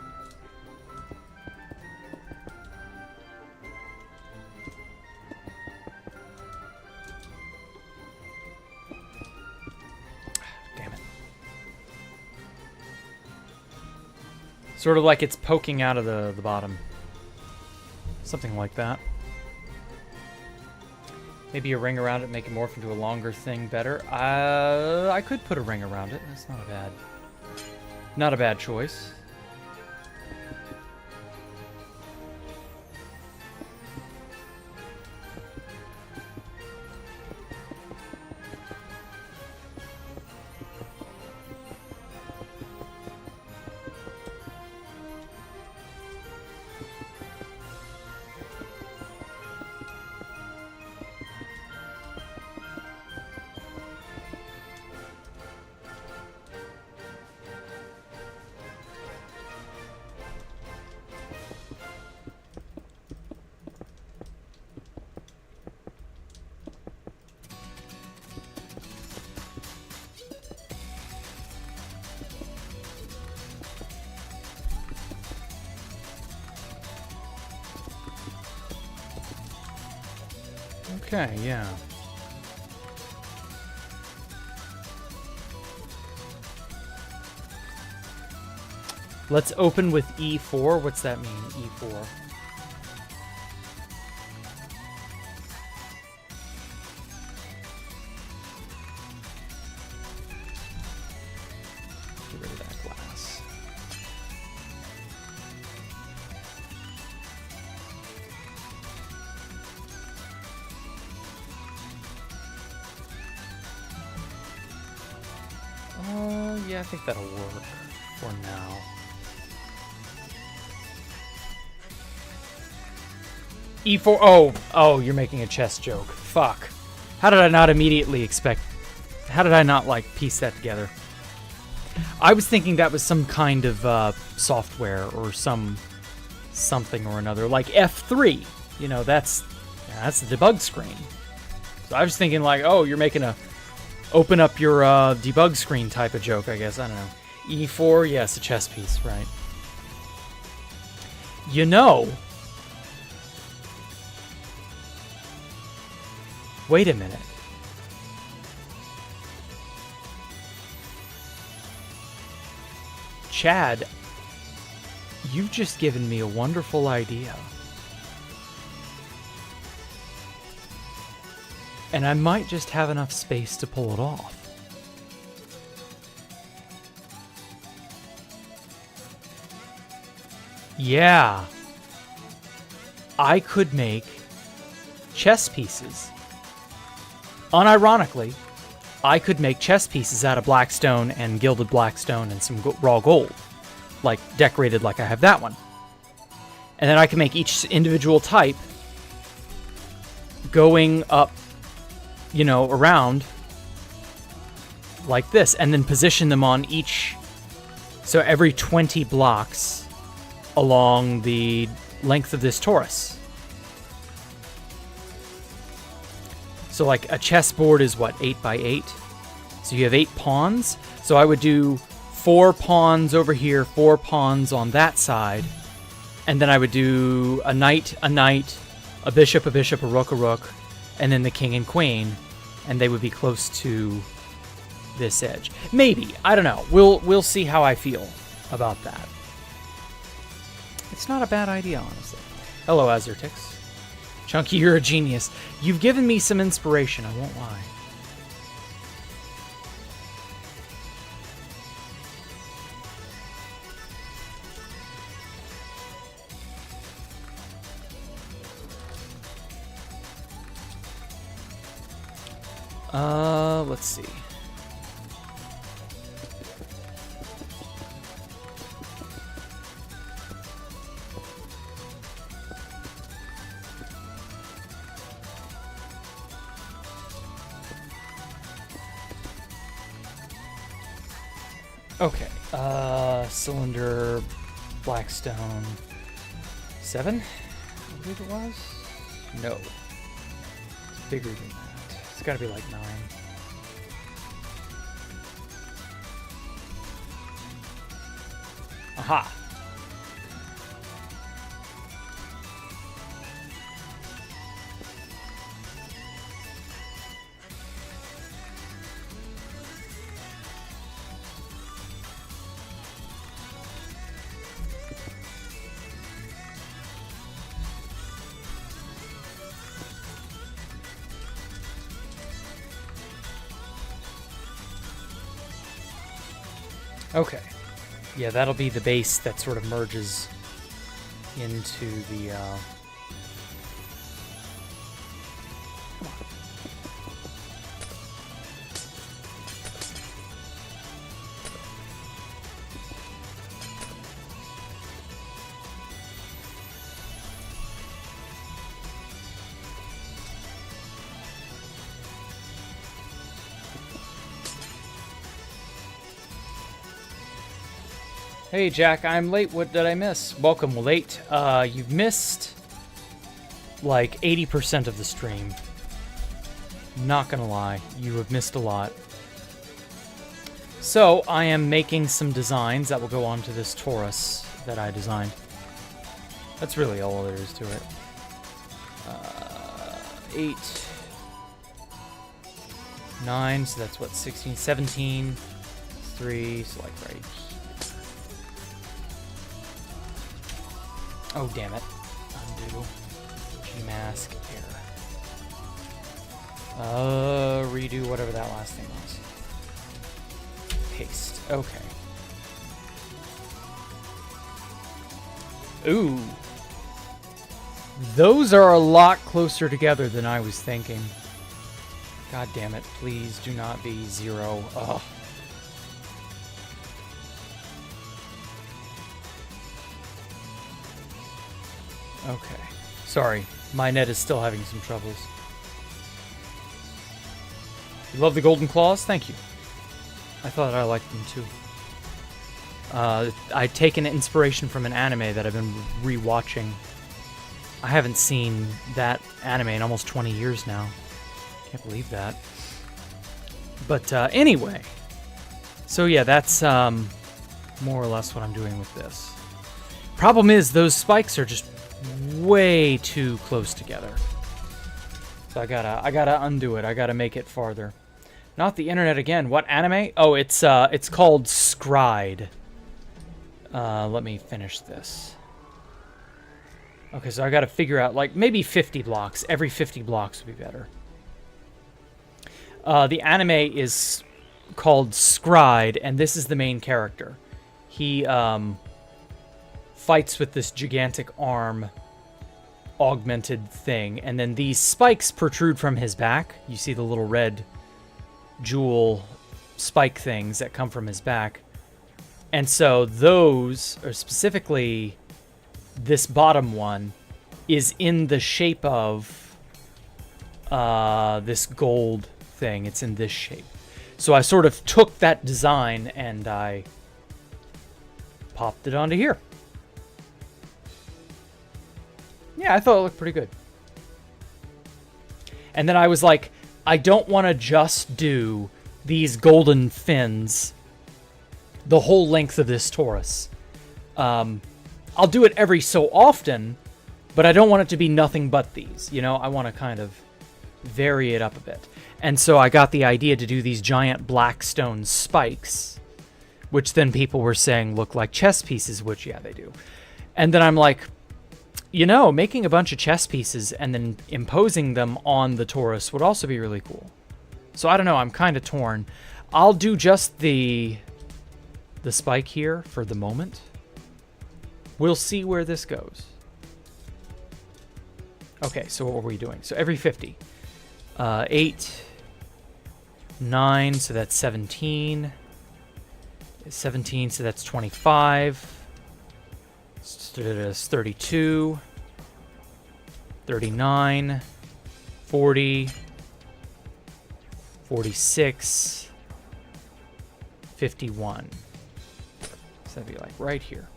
Sort of like it's poking out of the bottom. Something like that. Maybe a ring around it, make it morph into a longer thing better. I could put a ring around it. That's not a bad choice. Okay, yeah. Let's open with E4. What's that mean, E4? Get rid of that glass. Yeah, I think that'll work for now. E4. Oh, you're making a chess joke. Fuck. How did I not immediately expect... How did I not, like, piece that together? I was thinking that was some kind of software or something or another, like F3. You know, that's the debug screen. So I was thinking like, oh, you're making a open up your debug screen type of joke, I guess. I don't know. E4, yes, a chess piece, right? You know... Wait a minute. Chad, you've just given me a wonderful idea. And I might just have enough space to pull it off. Yeah. I could make chess pieces. Unironically, I could make chess pieces out of blackstone and gilded blackstone and some raw gold. Like, decorated like I have that one. And then I can make each individual type going up, you know, around like this. And then position them on each... So every 20 blocks along the length of this torus. So like a chessboard is what, 8 by 8? So you have 8 pawns. So I would do 4 pawns over here, 4 pawns on that side. And then I would do a knight, a bishop, a rook, and then the king and queen. And they would be close to this edge. Maybe. I don't know. We'll see how I feel about that. It's not a bad idea, honestly. Hello, Azurtix. Chunky, you're a genius. You've given me some inspiration, I won't lie. Let's see. Okay, cylinder, blackstone, 7, I believe it was? No. It's bigger than that. It's gotta be like 9. Aha! Okay. Yeah, that'll be the base that sort of merges into the, Hey Jack, I'm late. What did I miss? Welcome late. You've missed like 80% of the stream. Not gonna lie, you have missed a lot. So I am making some designs that will go onto this torus that I designed. That's really all there is to it. 8, 9, so that's what, 16, 17, 3, so like right here. Oh, damn it. Undo. Gmask error. Redo whatever that last thing was. Paste. Okay. Ooh. Those are a lot closer together than I was thinking. God damn it. Please do not be 0. Ugh. Okay. Sorry, my net is still having some troubles. You love the golden claws? Thank you. I thought I liked them too. I'd taken inspiration from an anime that I've been rewatching. I haven't seen that anime in almost 20 years now. Can't believe that. But anyway, so yeah, that's more or less what I'm doing with this. Problem is, those spikes are just way too close together. So I gotta undo it. I gotta make it farther. Not the internet again. What anime? Oh, it's called Scried. Let me finish this. Okay, so I gotta figure out, like, maybe 50 blocks. Every 50 blocks would be better. The anime is called Scried, and this is the main character. He fights with this gigantic arm augmented thing, and then these spikes protrude from his back. You see the little red jewel spike things that come from his back. And so those, or specifically this bottom one, is in the shape of this gold thing. It's in this shape. So I sort of took that design and I popped it onto here. Yeah, I thought it looked pretty good. And then I was like, I don't want to just do these golden fins the whole length of this Taurus. I'll do it every so often, but I don't want it to be nothing but these. You know, I want to kind of vary it up a bit. And so I got the idea to do these giant black stone spikes, which then people were saying look like chess pieces, which, yeah, they do. And then I'm like, you know, making a bunch of chess pieces and then imposing them on the Taurus would also be really cool. So I don't know, I'm kind of torn. I'll do just the spike here for the moment. We'll see where this goes. Okay, so what were we doing? So every 50. 8, 9, so that's 17. 17, so that's 25. That's 32. 39. 40. 46. 51. So that'd be like right here.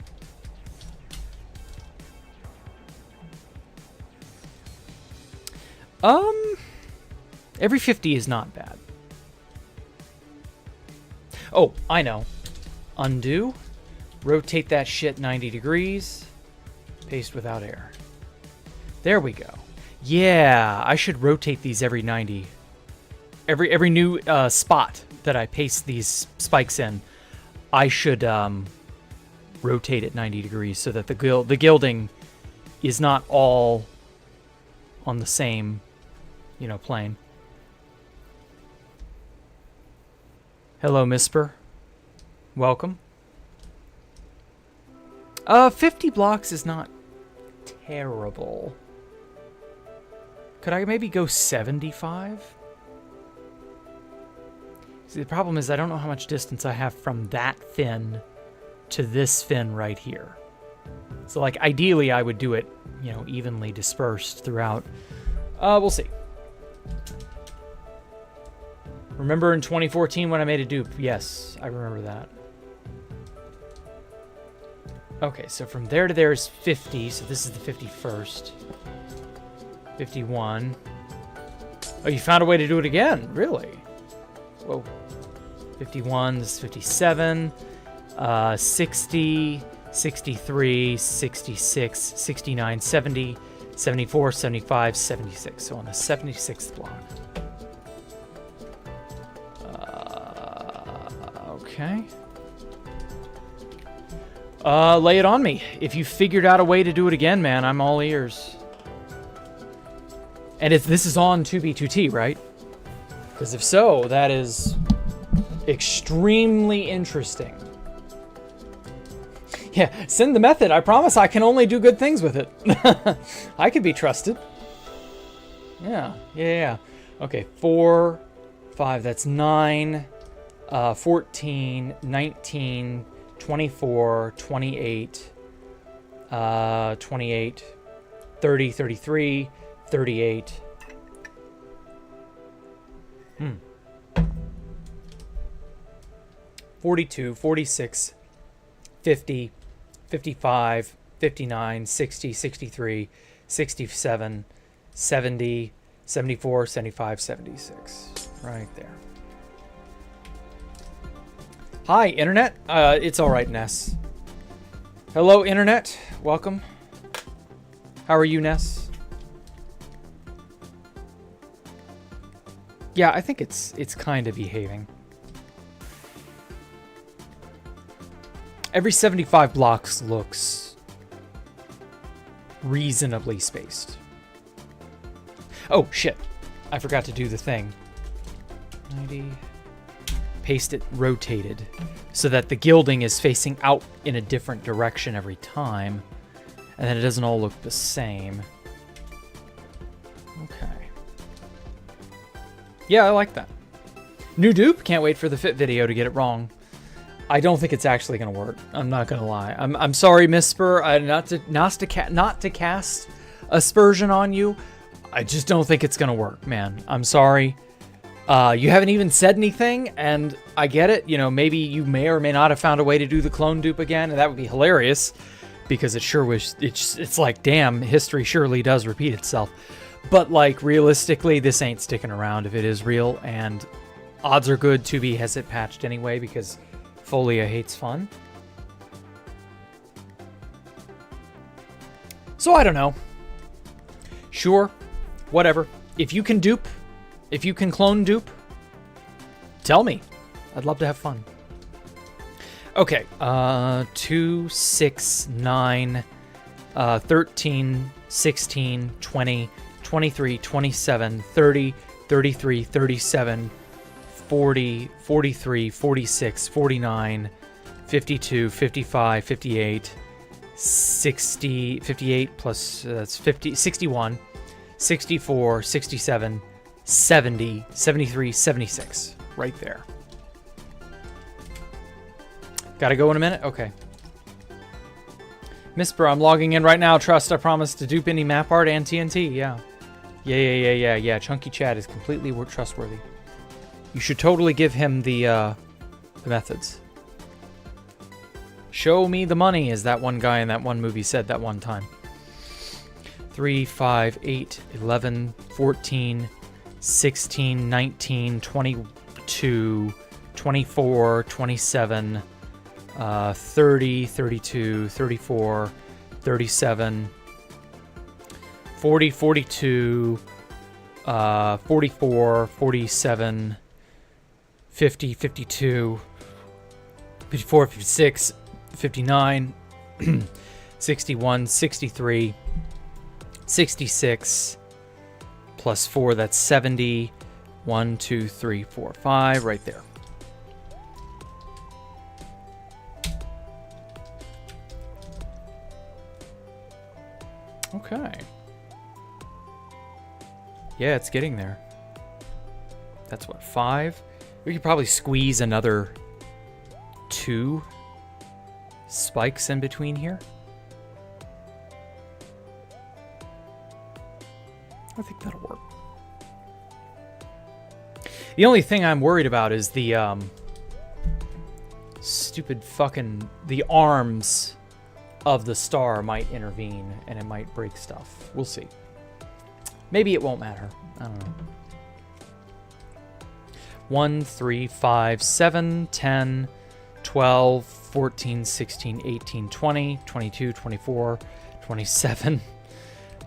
Every 50 is not bad. Oh, I know. Undo. Rotate that shit 90 degrees. Paste without error. There we go. Yeah, I should rotate these every 90. Every new spot that I paste these spikes in, I should rotate it 90 degrees so that the gilding is not all on the same, you know, plane. Hello, Misper. Welcome. 50 blocks is not terrible. Could I maybe go 75? See, the problem is I don't know how much distance I have from that fin to this fin right here. So, like, ideally I would do it, you know, evenly dispersed throughout. We'll see. Remember in 2014 when I made a dupe? Yes, I remember that. Okay, so from there to there is 50, so this is the 51st. 51. Oh, you found a way to do it again? Really? Whoa. 51, this is 57. 60, 63, 66, 69, 70, 74, 75, 76. So on the 76th block. Okay. Lay it on me. If you figured out a way to do it again, man, I'm all ears. And if this is on 2B2T, right? Because if so, that is extremely interesting. Yeah, send the method. I promise I can only do good things with it. I can be trusted. Yeah. Okay, 4, 5, that's 9, 14, 19, 24, 28, 28, 30, 33, 38. 42, 46, 50, 55, 59, 60, 63, 67, 70, 74, 75, 76. Right there. Hi, Internet. It's all right, Ness. Hello, Internet. Welcome. How are you, Ness? Yeah, I think it's kind of behaving. Every 75 blocks looks reasonably spaced. Oh, shit. I forgot to do the thing. 90. Paste it rotated so that the gilding is facing out in a different direction every time. And then it doesn't all look the same. Okay. Yeah, I like that. New dupe. Can't wait for the fit video to get it wrong. I don't think it's actually gonna work. I'm not gonna lie. I'm sorry, Miss Spur. Not to cast aspersion on you. I just don't think it's gonna work, man. I'm sorry. You haven't even said anything, and I get it. You know, maybe you may or may not have found a way to do the clone dupe again, and that would be hilarious, because it sure was. It's like, damn, history surely does repeat itself. But like, realistically, this ain't sticking around if it is real, and odds are good 2B has it patched anyway, because Folia hates fun. So I don't know. Sure, whatever. If you can dupe, if you can clone dupe, tell me. I'd love to have fun. Okay, 2, 6, 9, 13, 16, 20, 23, 27, 30, 33, 37, 40, 43, 46, 49, 52, 55, 58, 60, 58 plus, that's 50, 61, 64, 67, 70, 73, 76. Right there. Gotta go in a minute? Okay. Misper, I'm logging in right now. Trust, I promise to dupe any map art and TNT. Yeah. Yeah. Chunky Chad is completely trustworthy. You should totally give him the methods. Show me the money, as that one guy in that one movie said that one time. 3, 5, 8, 11, 14, 16, 19, 22, 24, 27, 30, 32, 34, 37, 40, 42, 44, 47, 50, 52, 54, 56, 59, 61, 63, 66, plus 4, that's 70. 1, 2, 3, 4, 5, right there. Okay. Yeah, it's getting there. That's what, 5? We could probably squeeze another 2 spikes in between here. I think that'll work. The only thing I'm worried about is the stupid fucking the arms of the star might intervene and it might break stuff. We'll see. Maybe it won't matter. I don't know. 1, 3, 5, 7, 10, 12, 14, 16, 18, 20, 22, 24, 27,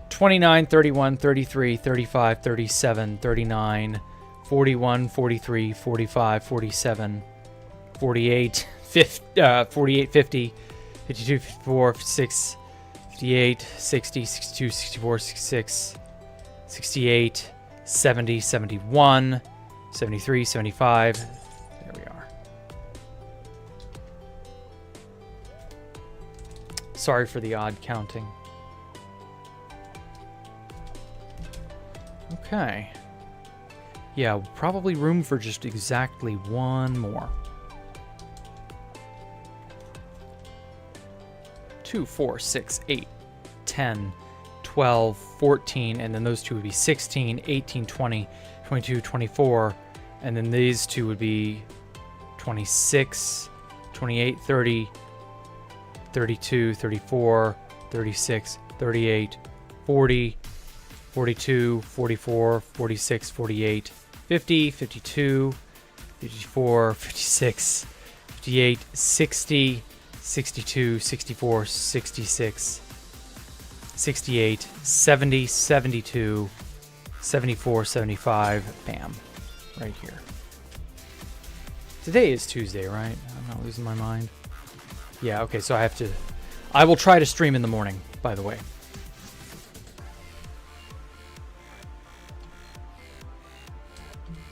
29, 31, 33, 35, 37, 39, 41, 43, 45, 47, 48, 48, 50, 52, 54, 56, 58, 60, 62, 64, 66, 68, 70, 71, 73, 75. There we are. Sorry for the odd counting. Okay. Yeah, probably room for just exactly one more. 2, 4, 6, 8, 10, 12, 14, and then those two would be 16, 18, 20, 22, 24, and then these two would be 26, 28, 30, 32, 34, 36, 38, 40, 42, 44, 46, 48, 50, 52, 54, 56, 58, 60, 62, 64, 66, 68, 70, 72, 74, 75, bam, right here. Today is Tuesday, right? I'm not losing my mind. Yeah, okay, so I will try to stream in the morning, by the way.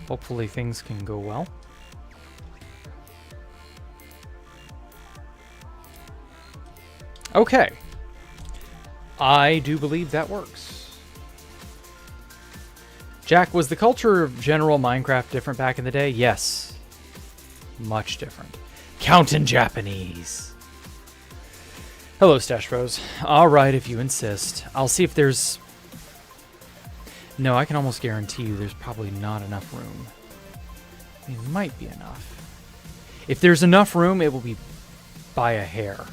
Hopefully things can go well. Okay. I do believe that works. Jack, was the culture of general Minecraft different back in the day? Yes. Much different. Countin' Japanese. Hello, Stash Bros. Alright, if you insist. I'll see if there's... No, I can almost guarantee you there's probably not enough room. I mean, it might be enough. If there's enough room, it will be by a hair.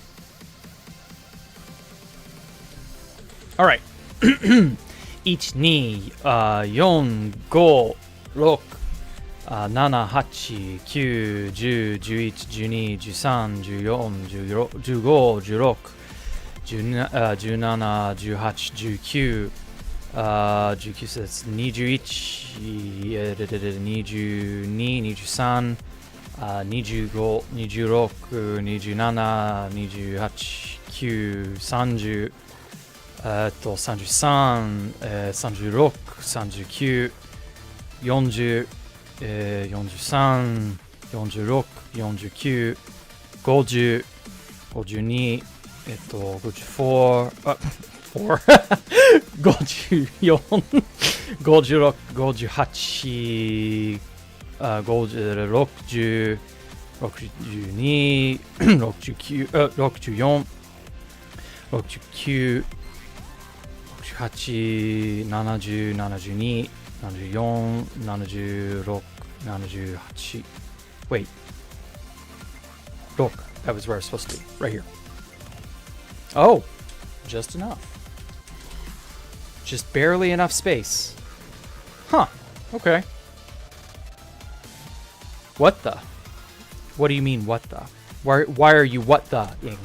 Alright. 1, 2, 4, 5, 6, 7, 8, 9, 10, 11, 12, 13, 14, 15, 16, 17, 18, 19, 19, so that's 21, 22, 23, 25, 26, 27, 28, 29, 30, 33, 36, 39, 40, 43, 44, 45, 50, 52, 54, 4, 54, 54, 56, 58, 60, 62, 64, 69, 68, 70, 72, 74, 76, 78. Wait. Look, that was where I was supposed to be. Right here. Oh, just enough. Just barely enough space. Huh. Okay. What the? What do you mean, what the? Why are you what the-ing?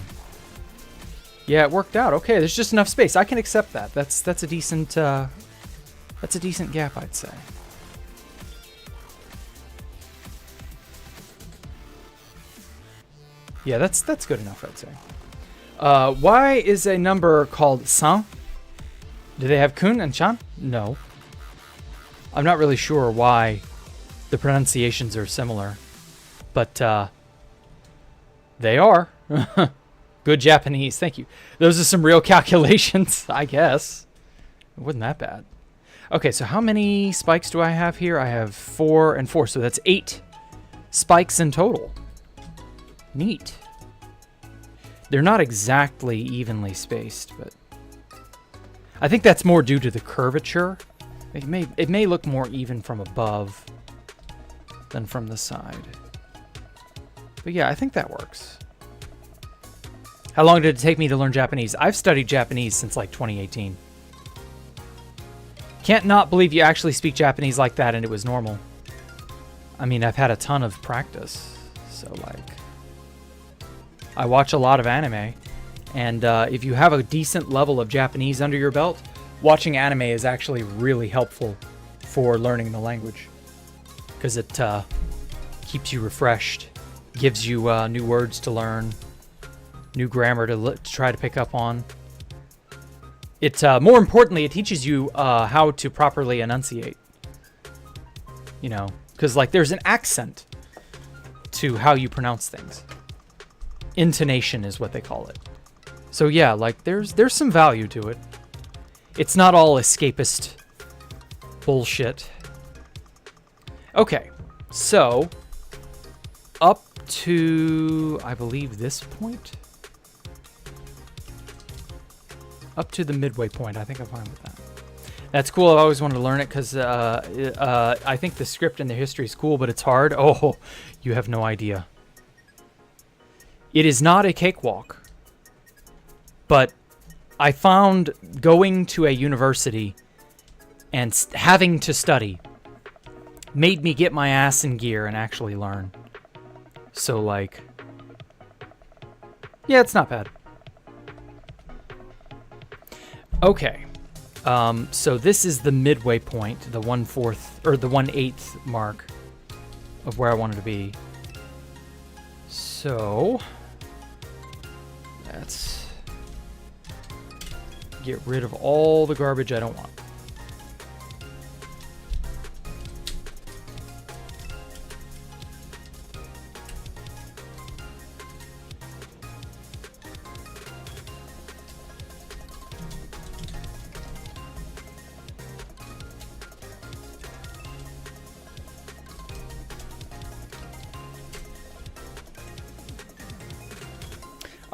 Yeah, it worked out. Okay, there's just enough space. I can accept that. That's a decent gap, I'd say. Yeah, that's good enough, I'd say. Why is a number called san? Do they have kun and chan? No. I'm not really sure why the pronunciations are similar, but they are. Good Japanese, thank you. Those are some real calculations, I guess. It wasn't that bad. Okay, so how many spikes do I have here? I have 4 and 4, so that's 8 spikes in total. Neat. They're not exactly evenly spaced, but I think that's more due to the curvature. It may look more even from above than from the side. But yeah, I think that works. How long did it take me to learn Japanese? I've studied Japanese since like 2018. Can't not believe you actually speak Japanese like that and it was normal. I mean, I've had a ton of practice, so like... I watch a lot of anime, and if you have a decent level of Japanese under your belt, watching anime is actually really helpful for learning the language. Because it keeps you refreshed, gives you new words to learn, new grammar to try to pick up on. It more importantly, it teaches you how to properly enunciate. You know, because like there's an accent to how you pronounce things. Intonation is what they call it. So yeah, like there's some value to it. It's not all escapist bullshit. Okay, so up to I believe this point. Up to the midway point. I think I'm fine with that. That's cool. I've always wanted to learn it because I think the script and the history is cool, but it's hard. Oh, you have no idea. It is not a cakewalk. But I found going to a university and having to study made me get my ass in gear and actually learn. So, like, yeah, it's not bad. Okay. So this is the midway point, the 1/4 or the 1/8 mark of where I wanted to be. So let's get rid of all the garbage I don't want.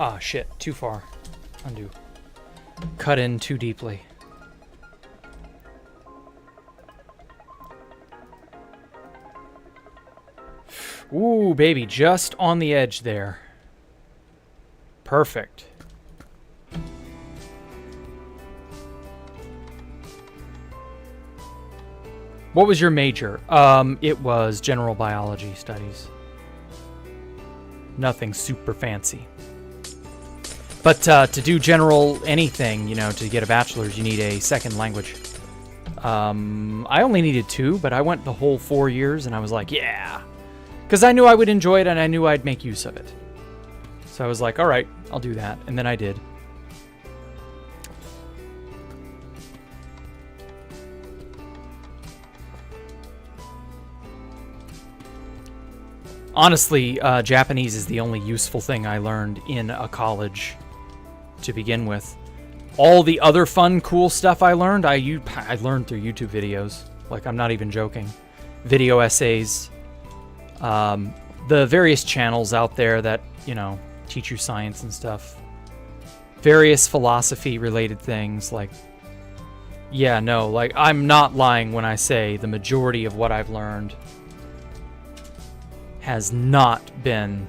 Ah, shit. Too far. Undo. Cut in too deeply. Ooh, baby. Just on the edge there. Perfect. What was your major? It was general biology studies. Nothing super fancy. But to do general anything, you know, to get a bachelor's, you need a second language. I only needed 2, but I went the whole 4 years, and I was like, yeah. Because I knew I would enjoy it, and I knew I'd make use of it. So I was like, all right, I'll do that. And then I did. Honestly, Japanese is the only useful thing I learned in a college to begin with. All the other fun, cool stuff I learned, I learned through YouTube videos. Like, I'm not even joking. Video essays. The various channels out there that, you know, teach you science and stuff. Various philosophy-related things, like... Yeah, no, like, I'm not lying when I say the majority of what I've learned has not been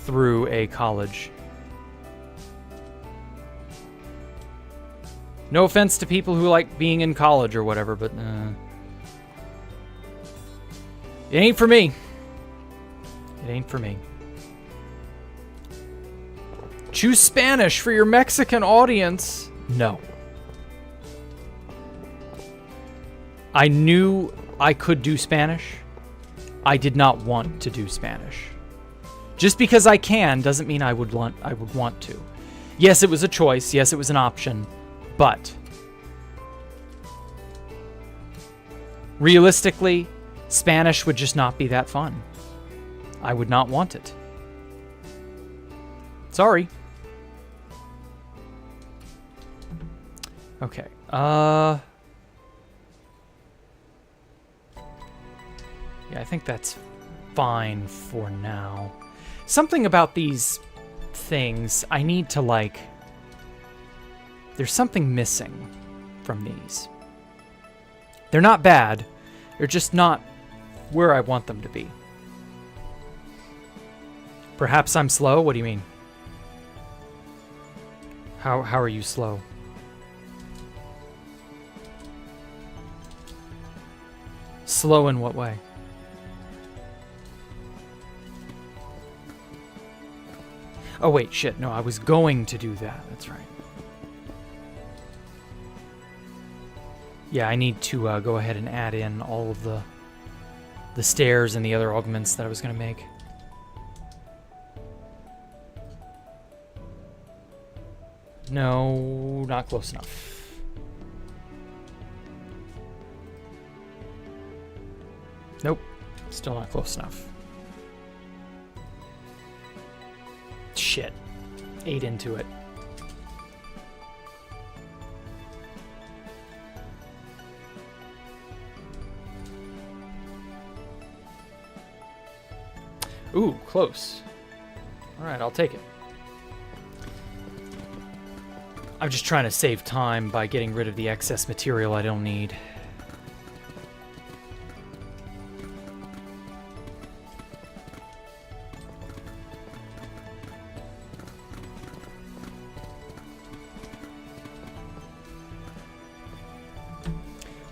through a college. No offense to people who like being in college or whatever, but it ain't for me. It ain't for me. Choose Spanish for your Mexican audience. No. I knew I could do Spanish. I did not want to do Spanish. Just because I can doesn't mean I would want to. Yes, it was a choice. Yes, it was an option. But realistically, Spanish would just not be that fun. I would not want it. Sorry. Okay. Yeah, I think that's fine for now. Something about these things, I need to, like... There's something missing from these. They're not bad. They're just not where I want them to be. Perhaps I'm slow? What do you mean? How are you slow? Slow in what way? Oh, wait, shit. No, I was going to do that. That's right. Yeah, I need to go ahead and add in all of the stairs and the other augments that I was going to make. No, not close enough. Nope, still not close enough. Shit. Ate into it. Ooh, close. Alright, I'll take it. I'm just trying to save time by getting rid of the excess material I don't need.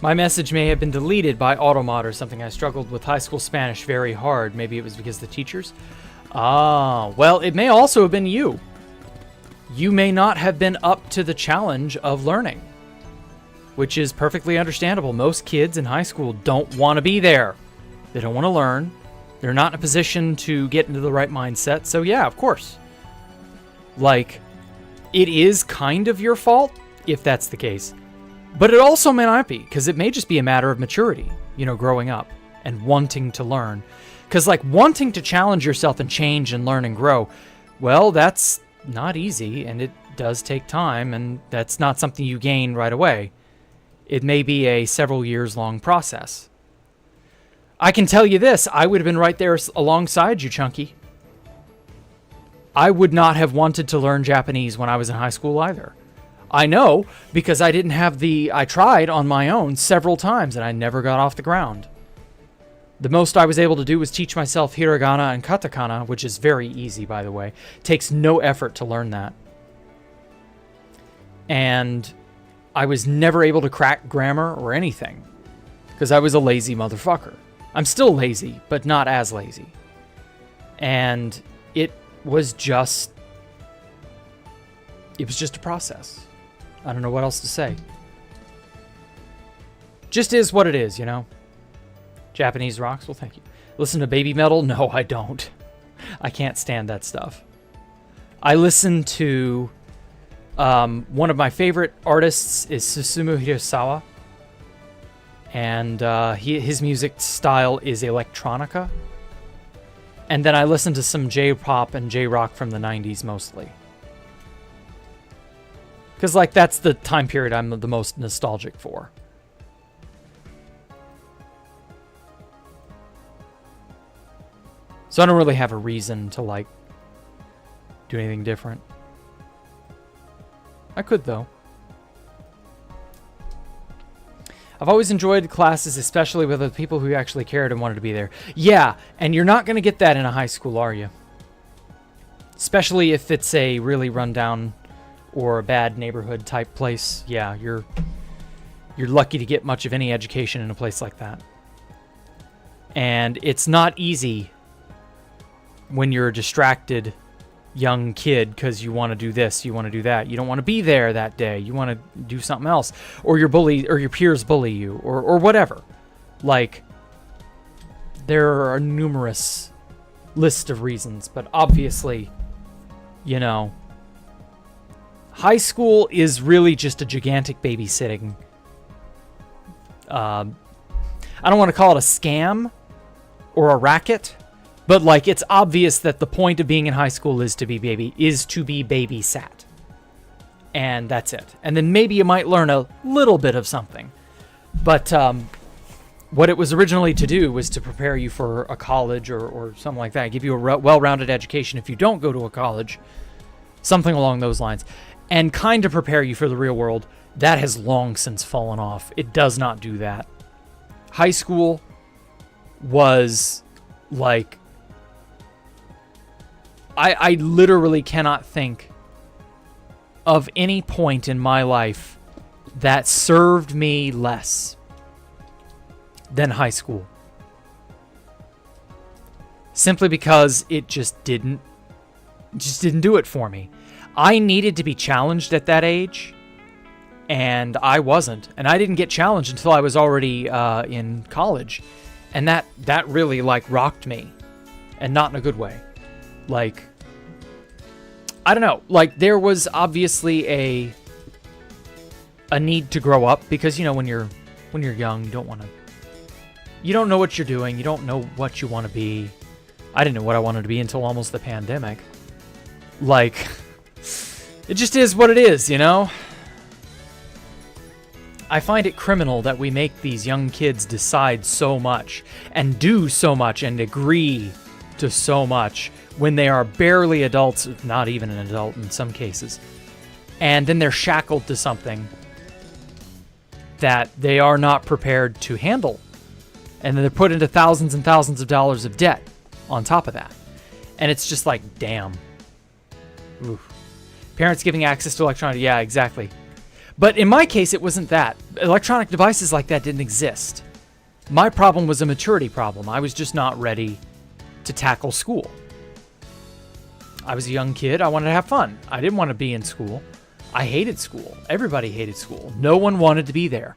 My message may have been deleted by Automod or something. I struggled with high school Spanish very hard. Maybe it was because of the teachers. Ah, well, it may also have been you. You may not have been up to the challenge of learning, which is perfectly understandable. Most kids in high school don't want to be there. They don't want to learn. They're not in a position to get into the right mindset. So yeah, of course. Like, it is kind of your fault if that's the case. But it also may not be, because it may just be a matter of maturity, you know, growing up and wanting to learn. Because, like, wanting to challenge yourself and change and learn and grow, well, that's not easy, and it does take time, and that's not something you gain right away. It may be a several years long process. I can tell you this, I would have been right there alongside you, Chunky. I would not have wanted to learn Japanese when I was in high school either. I know, because I didn't have I tried on my own several times, and I never got off the ground. The most I was able to do was teach myself hiragana and katakana, which is very easy, by the way. Takes no effort to learn that. And I was never able to crack grammar or anything, because I was a lazy motherfucker. I'm still lazy, but not as lazy. And it was just a process. I don't know what else to say. Just is what it is, you know? Japanese rocks? Well, thank you. Listen to baby metal? No, I don't. I can't stand that stuff. I listen to... one of my favorite artists is Susumu Hirasawa. And his music style is electronica. And then I listen to some J-pop and J-rock from the 90s mostly. Because, like, that's the time period I'm the most nostalgic for. So I don't really have a reason to, like, do anything different. I could, though. I've always enjoyed classes, especially with the people who actually cared and wanted to be there. Yeah, and you're not going to get that in a high school, are you? Especially if it's a really rundown or a bad neighborhood type place. Yeah, you're lucky to get much of any education in a place like that. And it's not easy when you're a distracted young kid because you want to do this, you want to do that. You don't want to be there that day. You want to do something else. Or your peers bully you or whatever. Like, there are numerous lists of reasons, but obviously, you know, high school is really just a gigantic babysitting. I don't want to call it a scam or a racket, but like it's obvious that the point of being in high school is to be babysat. And that's it. And then maybe you might learn a little bit of something. But what it was originally to do was to prepare you for a college or something like that. Give you a well-rounded education if you don't go to a college. Something along those lines. And kind of prepare you for the real world. That has long since fallen off. It does not do that. High school was like... I literally cannot think of any point in my life that served me less than high school. Simply because it just didn't do it for me. I needed to be challenged at that age, and I wasn't. And I didn't get challenged until I was already in college. And that really, like, rocked me. And not in a good way. Like, I don't know. Like, there was obviously a need to grow up. Because, you know, when you're young, you don't know what you're doing. You don't know what you want to be. I didn't know what I wanted to be until almost the pandemic. Like... It just is what it is, you know? I find it criminal that we make these young kids decide so much and do so much and agree to so much when they are barely adults, not even an adult in some cases. and then they're shackled to something that they are not prepared to handle. And then they're put into thousands and thousands of dollars of debt on top of that. And it's just like, damn. Oof. Parents giving access to electronic, yeah, exactly. But in my case, it wasn't that. Electronic devices like that didn't exist. My problem was a maturity problem. I was just not ready to tackle school. I was a young kid. I wanted to have fun. I didn't want to be in school. I hated school. Everybody hated school. No one wanted to be there.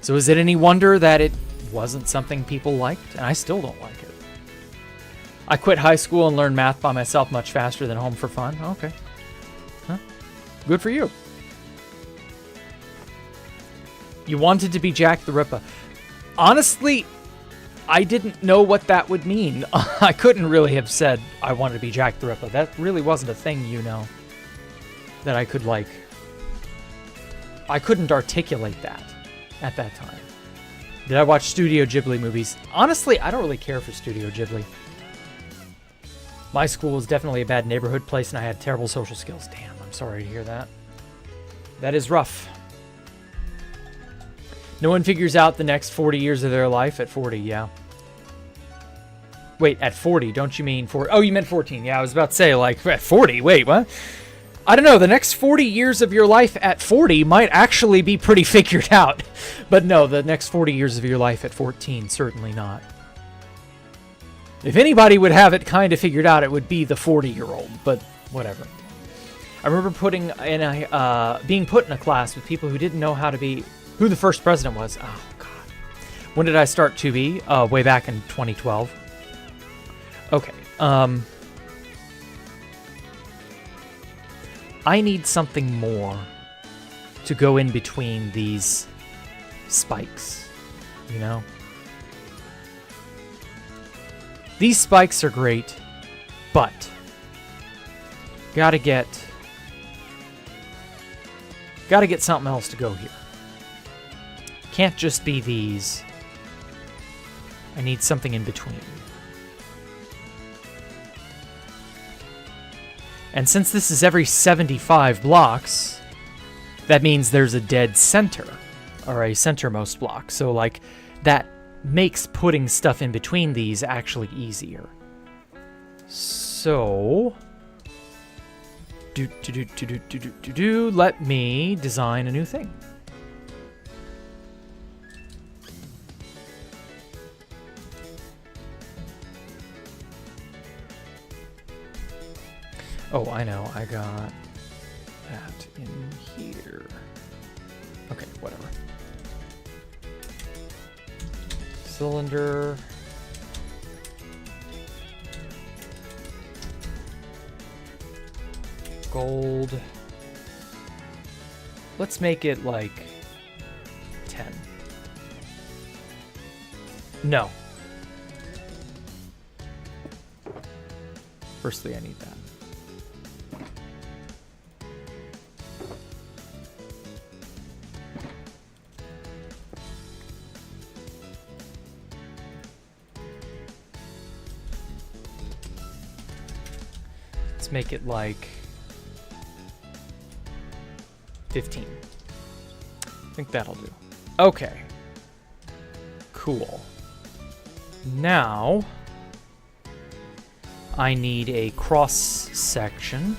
So is it any wonder that it wasn't something people liked? And I still don't like it. I quit high school and learned math by myself much faster than home for fun. Okay. Huh? Good for you. You wanted to be Jacktherippa. Honestly, I didn't know what that would mean. I couldn't really have said I wanted to be Jacktherippa. That really wasn't a thing, you know, that I could, like... I couldn't articulate that at that time. Did I watch Studio Ghibli movies? Honestly, I don't really care for Studio Ghibli. My school was definitely a bad neighborhood place, and I had terrible social skills. Damn, I'm sorry to hear that. That is rough. No one figures out the next 40 years of their life at 40, yeah. Wait, at 40, don't you mean 40? Oh, you meant 14. Yeah, I was about to say, like, at 40. Wait, what? I don't know. The next 40 years of your life at 40 might actually be pretty figured out. But no, the next 40 years of your life at 14, certainly not. If anybody would have it kind of figured out, it would be the 40-year-old, but whatever. I remember being put in a class with people who didn't know who the first president was. Oh, God. When did I start 2B? Way back in 2012. Okay. I need something more to go in between these spikes, you know? These spikes are great, but gotta get something else to go here. Can't just be these. I need something in between. And since this is every 75 blocks, that means there's a dead center, or a centermost block. So, like, that makes putting stuff in between these actually easier. So, let me design a new thing. Oh, I know. I got that in here. Okay, whatever. Cylinder. Gold. Let's make it like 10. No. Firstly, I need that. Make it like 15. I think that'll do. Okay. Cool. Now I need a cross section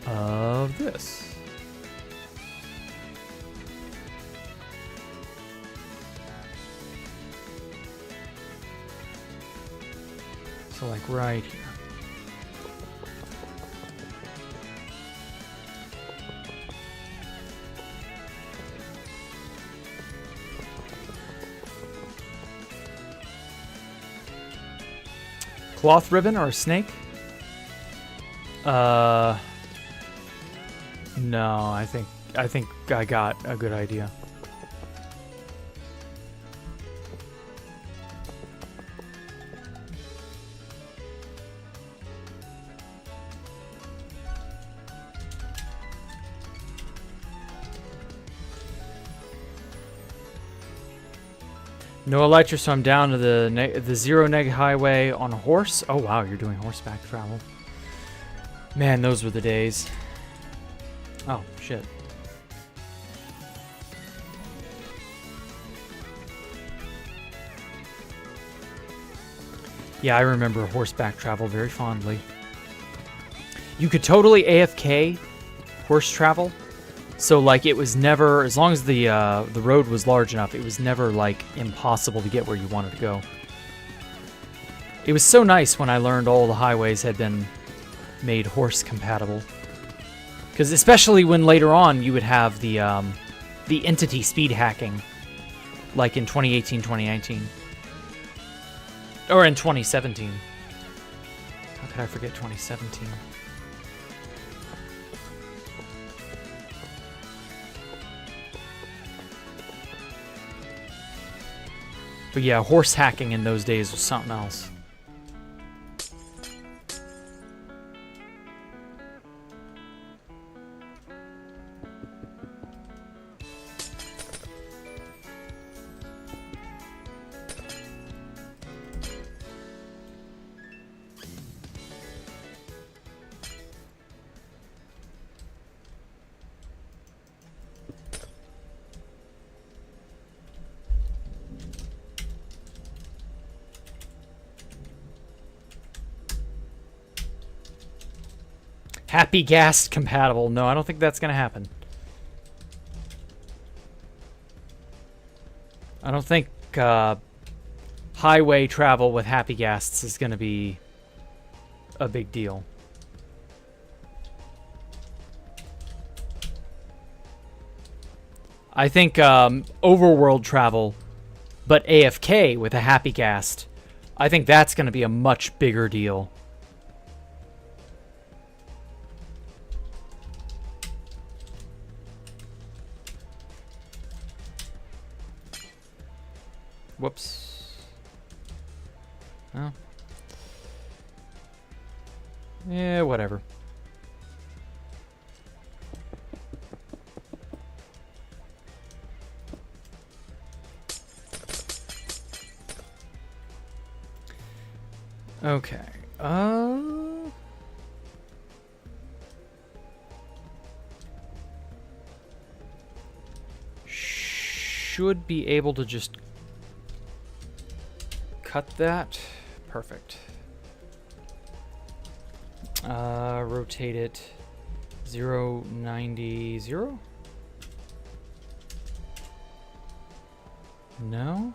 of this. So like right here. Cloth ribbon or a snake? No, I think I got a good idea. No elytra, so I'm down to the zero neg highway on a horse. Oh wow, you're doing horseback travel. Man, those were the days. Oh, shit. Yeah, I remember horseback travel very fondly. You could totally AFK horse travel. So, like, it was never, as long as the road was large enough, it was never, like, impossible to get where you wanted to go. It was so nice when I learned all the highways had been made horse compatible. Because especially when later on you would have the entity speed hacking, like in 2018, 2019. Or in 2017. How could I forget 2017? But yeah, horse hacking in those days was something else. Happy gas compatible. No, I don't think that's going to happen. I don't think highway travel with happy gas is going to be a big deal. I think overworld travel, but AFK with a happy gas, I think that's going to be a much bigger deal. Whoops. Oh. Yeah, whatever. Okay. Should be able to just cut that. Perfect. Rotate it 090. No.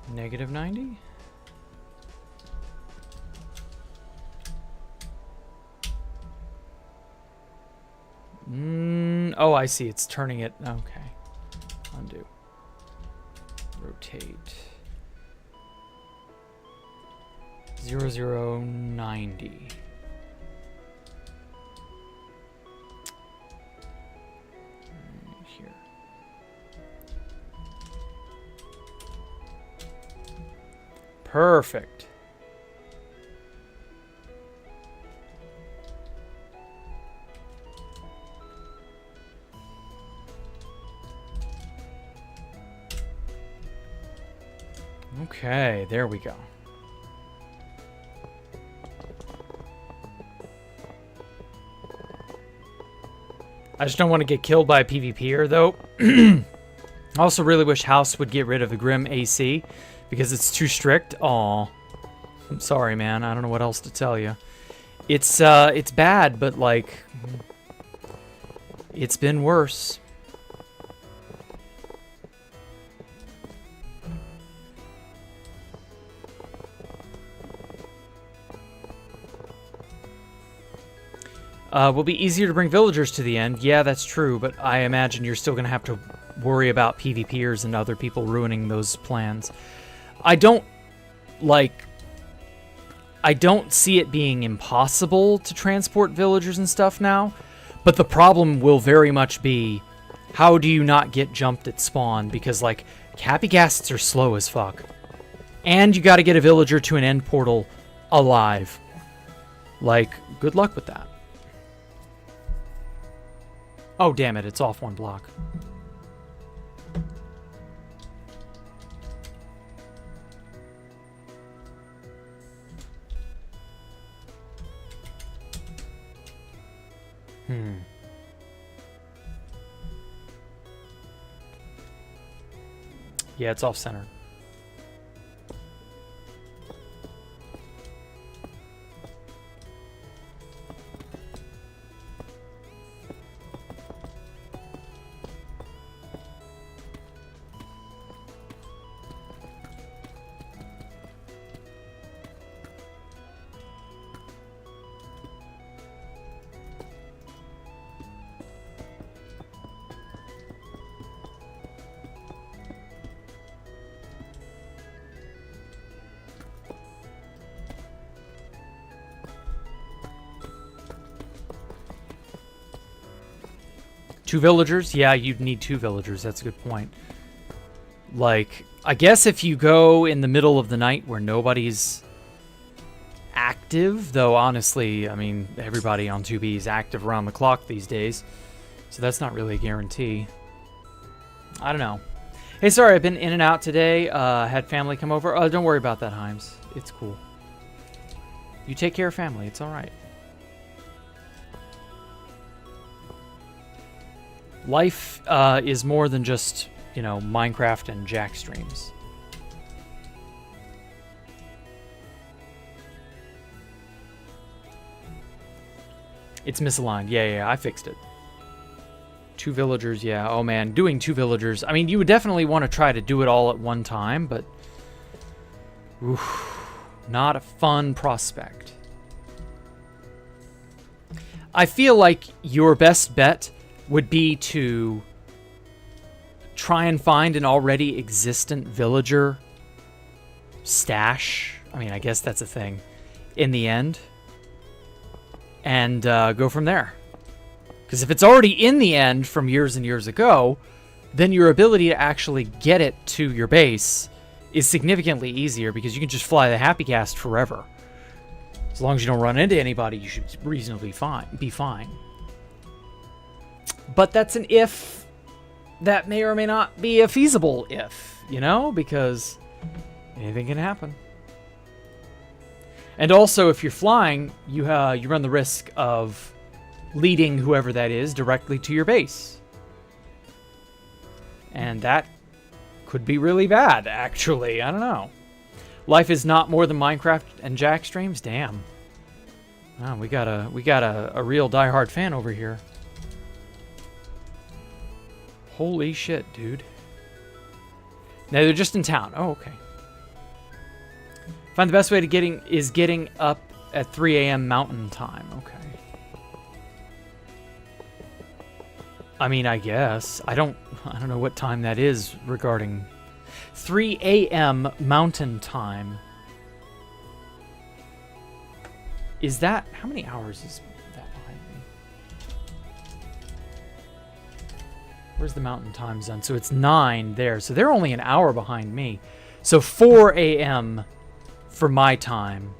-90. Oh, I see. It's turning it. Okay. Undo. Rotate. 0090. Here. Perfect. Okay, there we go. I just don't want to get killed by a PvPer, though. I also really wish House would get rid of the Grim AC, because it's too strict. Aw. I'm sorry, man. I don't know what else to tell you. It's bad, but, like, it's been worse. Will be easier to bring villagers to the end. Yeah, that's true, but I imagine you're still going to have to worry about PvPers and other people ruining those plans. I don't see it being impossible to transport villagers and stuff now, but the problem will very much be, how do you not get jumped at spawn? Because, like, happy ghasts are slow as fuck. And you got to get a villager to an end portal alive. Like, good luck with that. Oh, damn it, it's off one block. Yeah, it's off-center. Two villagers? Yeah, you'd need two villagers. That's a good point. Like, I guess if you go in the middle of the night where nobody's active, though honestly, I mean, everybody on 2B is active around the clock these days, so that's not really a guarantee. I don't know. Hey, sorry, I've been in and out today. Had family come over. Oh, don't worry about that, Himes. It's cool. You take care of family. It's all right. Life is more than just, you know, Minecraft and Jack streams. It's misaligned. Yeah, I fixed it. Two villagers, yeah. Oh, man, doing two villagers. I mean, you would definitely want to try to do it all at one time, but... oof, not a fun prospect. I feel like your best bet would be to try and find an already existent villager stash. I mean, I guess that's a thing in the end. And go from there. Because if it's already in the end from years and years ago, then your ability to actually get it to your base is significantly easier because you can just fly the Happy Cast forever. As long as you don't run into anybody, you should reasonably be fine. But that's an if that may or may not be a feasible if, you know, because anything can happen. And also, if you're flying, you run the risk of leading whoever that is directly to your base. And that could be really bad, actually. I don't know. Life is not more than Minecraft and Jack streams? Damn. Oh, we got a real diehard fan over here. Holy shit, dude. Now they're just in town. Oh, okay. Find the best way to getting up at 3 a.m. Mountain Time. Okay. I mean, I guess. I don't know what time that is regarding 3 a.m. Mountain Time. Is that... how many hours is that behind me? Where's the Mountain Time Zone? So it's 9 there. So they're only an hour behind me. So 4 a.m. for my time.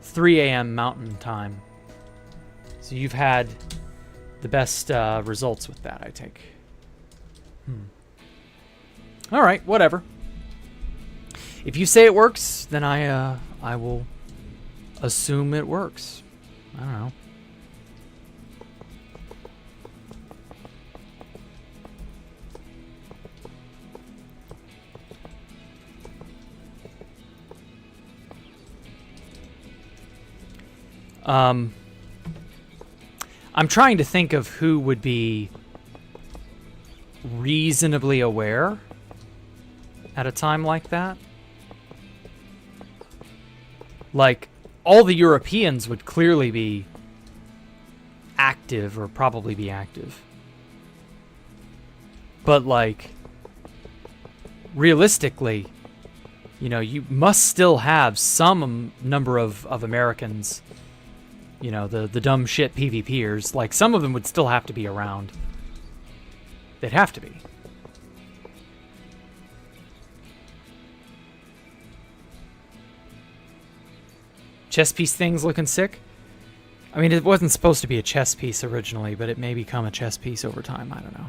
3 a.m. Mountain Time. So you've had the best results with that, I take. All right, whatever. If you say it works, then I will assume it works. I don't know. I'm trying to think of who would be reasonably aware at a time like that. Like, all the Europeans would clearly be active, or probably be active. But, like, realistically, you know, you must still have some number of Americans, you know, the dumb shit PvPers. Like, some of them would still have to be around. They'd have to be. Chess piece thing's looking sick. I mean, it wasn't supposed to be a chess piece originally, but it may become a chess piece over time. I don't know.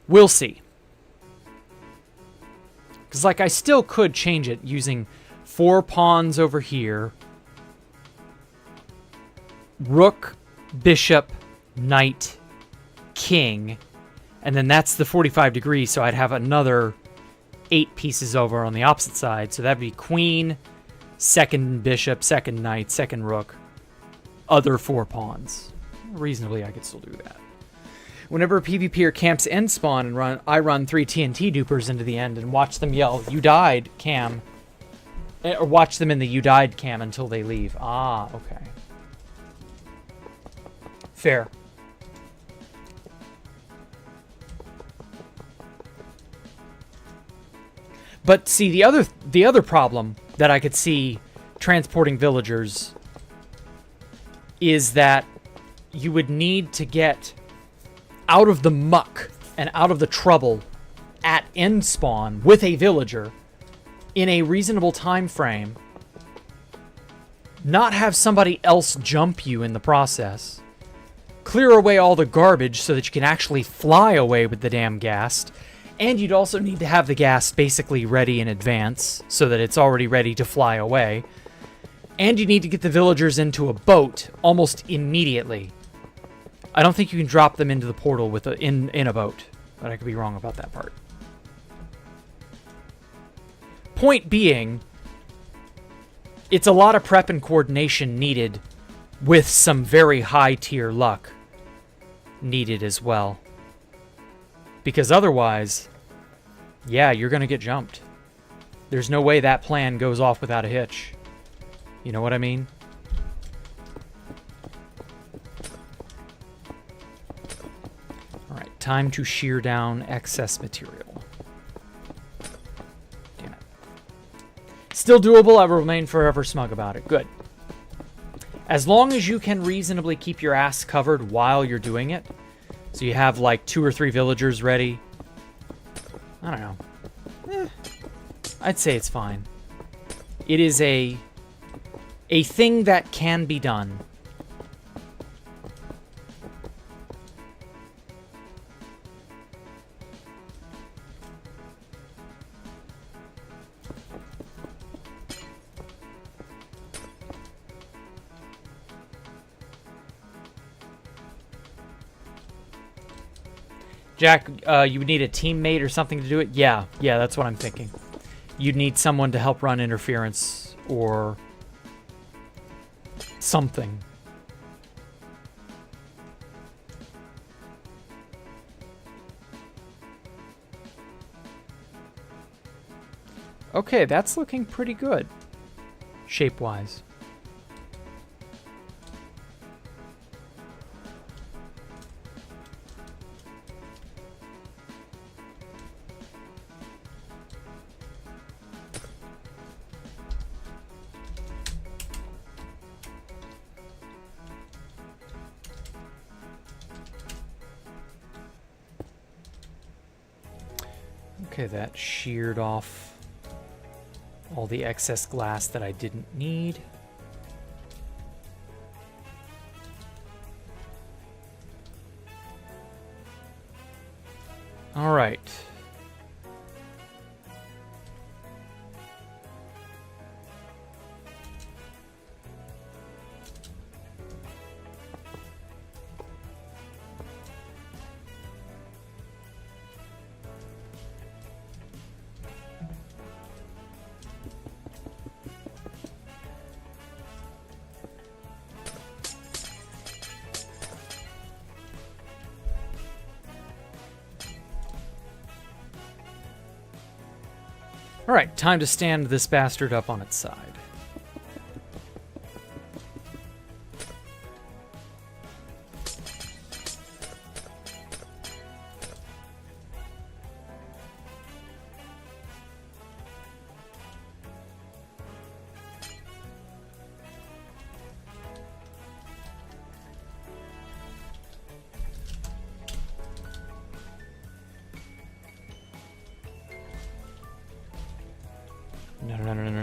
We'll see. Because, like, I still could change it using 4 pawns over here. rook, bishop, knight, king, and then that's the 45 degrees, so I'd have another 8 pieces over on the opposite side. So that'd be queen, second bishop, second knight, second rook, other 4 pawns. Reasonably, I could still do that. Whenever a PvPer camps end spawn and I run 3 TNT dupers into the end and watch them yell, "You died, cam." Or watch them in the "you died" cam until they leave. Ah, okay. Fair. But see, the other problem that I could see transporting villagers is that you would need to get out of the muck and out of the trouble at end spawn with a villager in a reasonable time frame, not have somebody else jump you in the process, clear away all the garbage so that you can actually fly away with the damn ghast, and you'd also need to have the ghast basically ready in advance so that it's already ready to fly away, and you need to get the villagers into a boat almost immediately. I don't think you can drop them into the portal with in a boat, but I could be wrong about that part. Point being, it's a lot of prep and coordination needed with some very high tier luck needed as well. Because otherwise, yeah, you're going to get jumped. There's no way that plan goes off without a hitch. You know what I mean? Alright, time to shear down excess material. Damn it. Still doable, I will remain forever smug about it. Good. As long as you can reasonably keep your ass covered while you're doing it, so you have like 2 or 3 villagers ready, I don't know. I'd say it's fine. It is a thing that can be done. Jack, you would need a teammate or something to do it? Yeah, that's what I'm thinking. You'd need someone to help run interference or something. Okay, that's looking pretty good, shape-wise. Okay, that sheared off all the excess glass that I didn't need. All right. Alright, time to stand this bastard up on its side.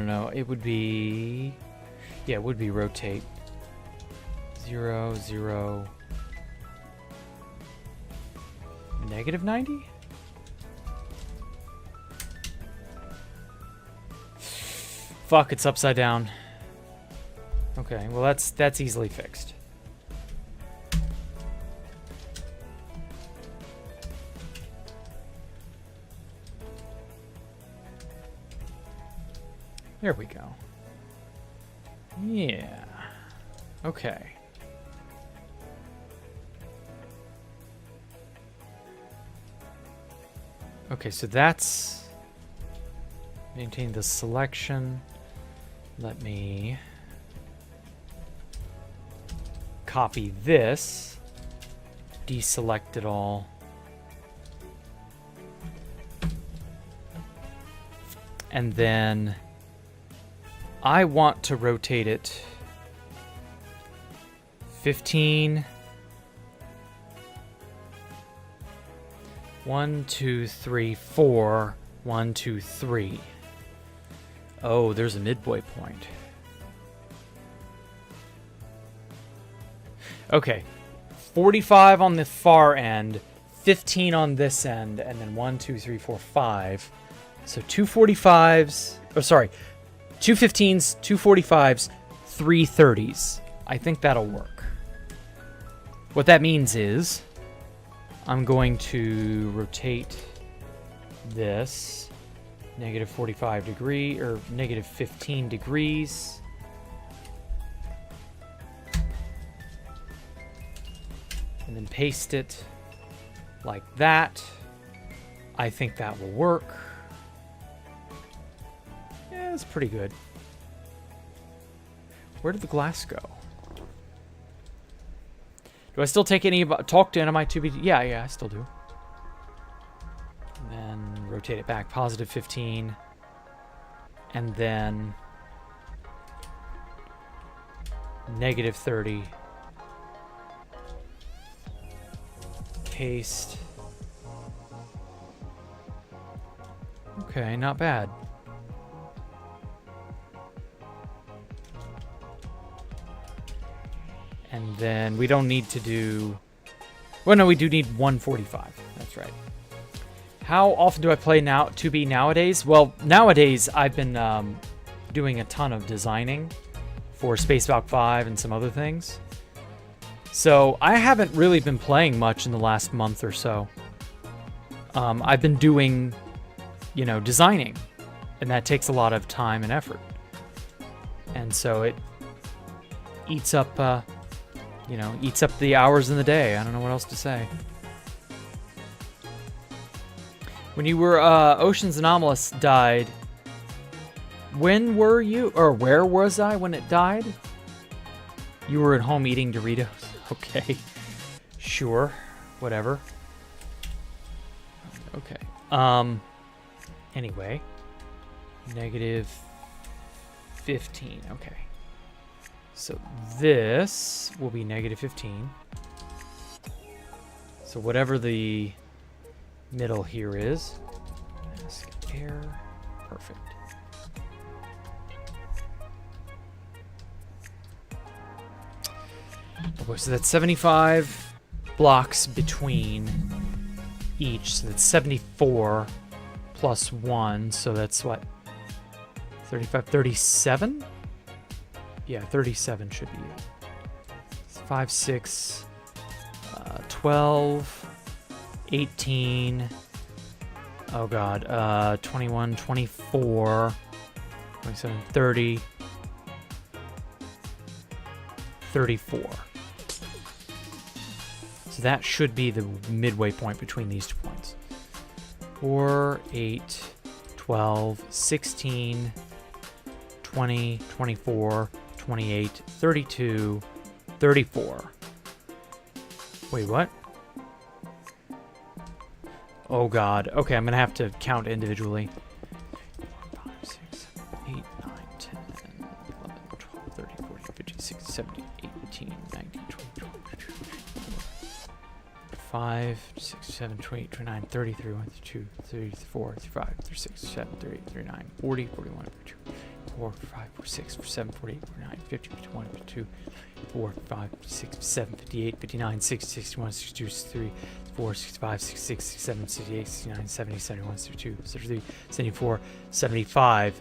No. It would be... Yeah, it would be rotate. 0, 0... Negative 90? Fuck, it's upside down. Okay, well that's easily fixed. There we go. Yeah. Okay. Okay, so that's... Maintain the selection. Let me copy this. Deselect it all. And then I want to rotate it 15. 1, 2, 3, 4. 1, 2, 3. Oh, there's a midway point. Okay. 45 on the far end, 15 on this end, and then 1, 2, 3, 4, 5. So 2 45s. Oh, sorry. 2 15s, 2 45s, 3 30s. I think that'll work. What that means is I'm going to rotate this negative 45 degree or negative 15 degrees. And then paste it like that. I think that will work. Yeah, it's pretty good. Where did the glass go? Do I still take any talk to any of my 2B? Yeah, I still do. And then rotate it back, positive 15. And then negative 30. Paste. Okay, not bad. And then we don't need to do... Well, no, we do need 145. That's right. How often do I play now 2B nowadays? Well, nowadays I've been doing a ton of designing for Space Valk 5 and some other things. So I haven't really been playing much in the last month or so. I've been doing, you know, designing, and that takes a lot of time and effort. And so it eats up, you know, eats up the hours in the day. I don't know what else to say. When you were, Ocean's Anomalous died, when were you, or where was I when it died? You were at home eating Doritos. Okay. Sure. Whatever. Okay. Anyway. Negative 15. Okay. So this will be negative 15. So whatever the middle here is. Mask air. Perfect. Okay, so that's 75 blocks between each. So that's 74 plus 1. So that's what? 35, 37? Yeah, 37 should be it. 5, 6, 12, 18. Oh god. 21, 24, 27, 30, 34. So that should be the midway point between these 2 points. 4, 8, 12, 16, 20, 24, 28, 32, 34. Wait, what? Oh god. Okay, I'm gonna have to count individually. 4, 5, 6, 7, 8, 9, 10, 11, 12, 13, 14, 15, 16, 17, 18, 19, 20, 21, 5, 6, 7, 28, 29, 30, 31, 32, 34, 35, 36, 37, 38, 39, 40, 41, 42, 4, 5, 46, 47, 48, 49, 50, 51, 52, 4, 5, 6, 7, 58, 59, 60, 61, 62, 63, 64, 65, 66, 67, 68, 69, 70, 71, 72, 73, 74, 75.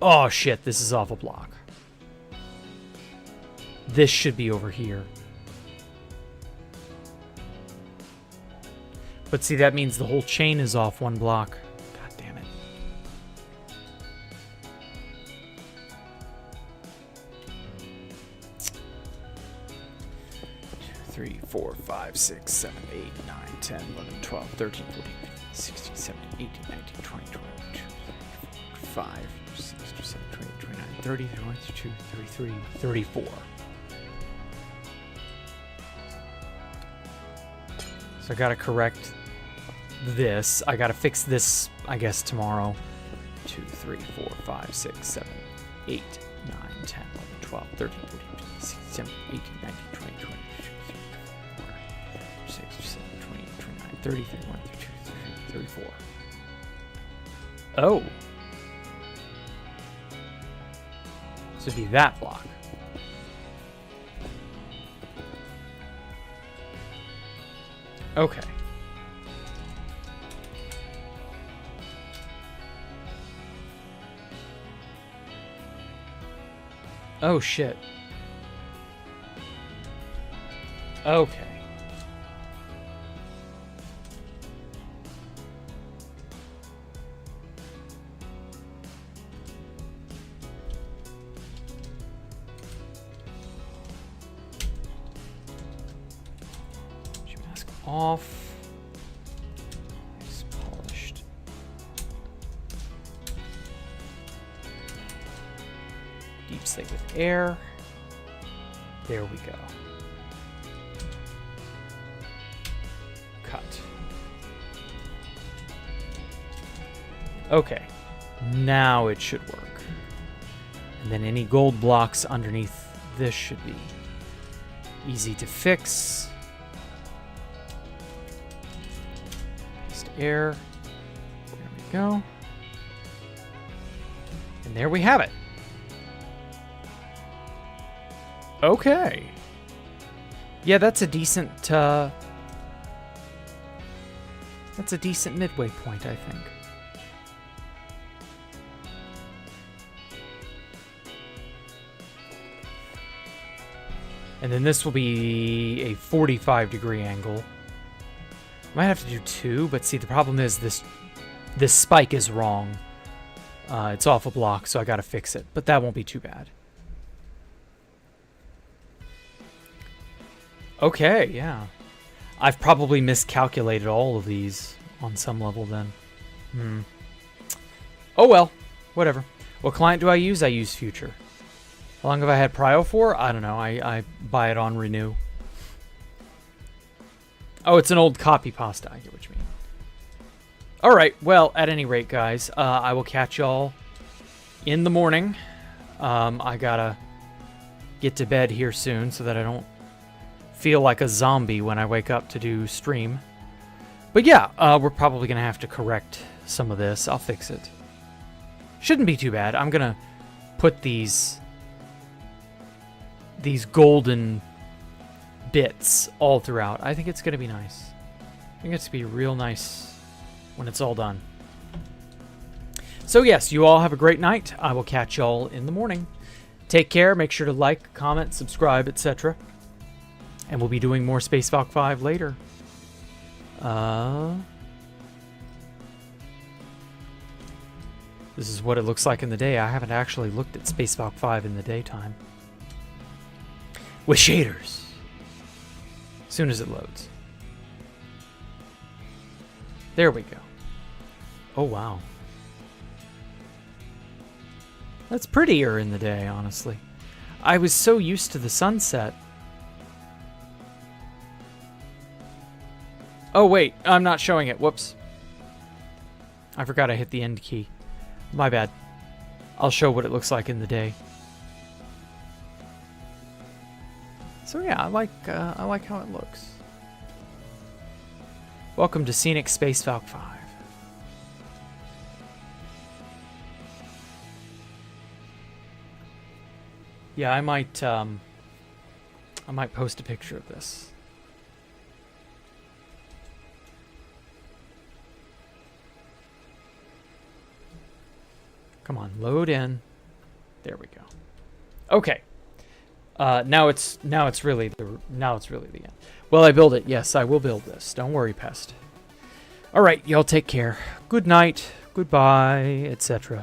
Oh shit, this is off a block. This should be over here. But see, that means the whole chain is off one block. God damn it. 3, 4, 5, 6, 7, 8, 9, 10, 11, 12, 13, 14, 15, 16, 17, 18, 19, 20, 22, 25, 26, 27, 28, 29, 30, 31, 32, 33, 34. So I gotta correct this. I gotta fix this, I guess, tomorrow. 2, 3, 4, 5, 6, 7, 8, 9, 10, 11, 12, 13, 14, 15, 16, 17, 18, 19, 20, 22, 23, 24, 26, 27, 28, 29, 30, 31, 32, 34. Oh. So it'd be that block. Okay. Oh, shit. Okay. Mask off. It's polished. Deep slate with air. There we go. Cut. Okay. Now it should work. And then any gold blocks underneath this should be easy to fix. Just air. There we go. And there we have it. Okay. Yeah, that's a decent midway point, I think. And then this will be a 45-degree angle. Might have to do 2, but see, the problem is this spike is wrong. It's off a block, so I gotta fix it. But that won't be too bad. Okay, yeah. I've probably miscalculated all of these on some level then. Oh well, whatever. What client do I use? I use Future. How long have I had Prio for? I don't know. I buy it on Renew. Oh, it's an old copy pasta. I get what you mean. Alright, well, at any rate, guys, I will catch y'all in the morning. I gotta get to bed here soon so that I don't feel like a zombie when I wake up to do stream. But yeah, we're probably gonna have to correct some of this. I'll fix it. Shouldn't be too bad. I'm gonna put these golden bits all throughout. I think it's gonna be nice. I think it's gonna be real nice when it's all done. So yes, you all have a great night. I will catch y'all in the morning. Take care. Make sure to like, comment, subscribe, etc. And we'll be doing more Space Valk 5 later. This is what it looks like in the day. I haven't actually looked at Space Valk 5 in the daytime. With shaders. As soon as it loads. There we go. Oh, wow. That's prettier in the day, honestly. I was so used to the sunset. Oh, wait. I'm not showing it. Whoops. I forgot I hit the end key. My bad. I'll show what it looks like in the day. So yeah, I like how it looks. Welcome to Scenic Space Valk 5. Yeah, I might post a picture of this. Come on, load in. There we go. Okay. Now it's really the end. Will I build it? Yes, I will build this. Don't worry, Pest. All right, y'all take care. Good night. Goodbye, etc.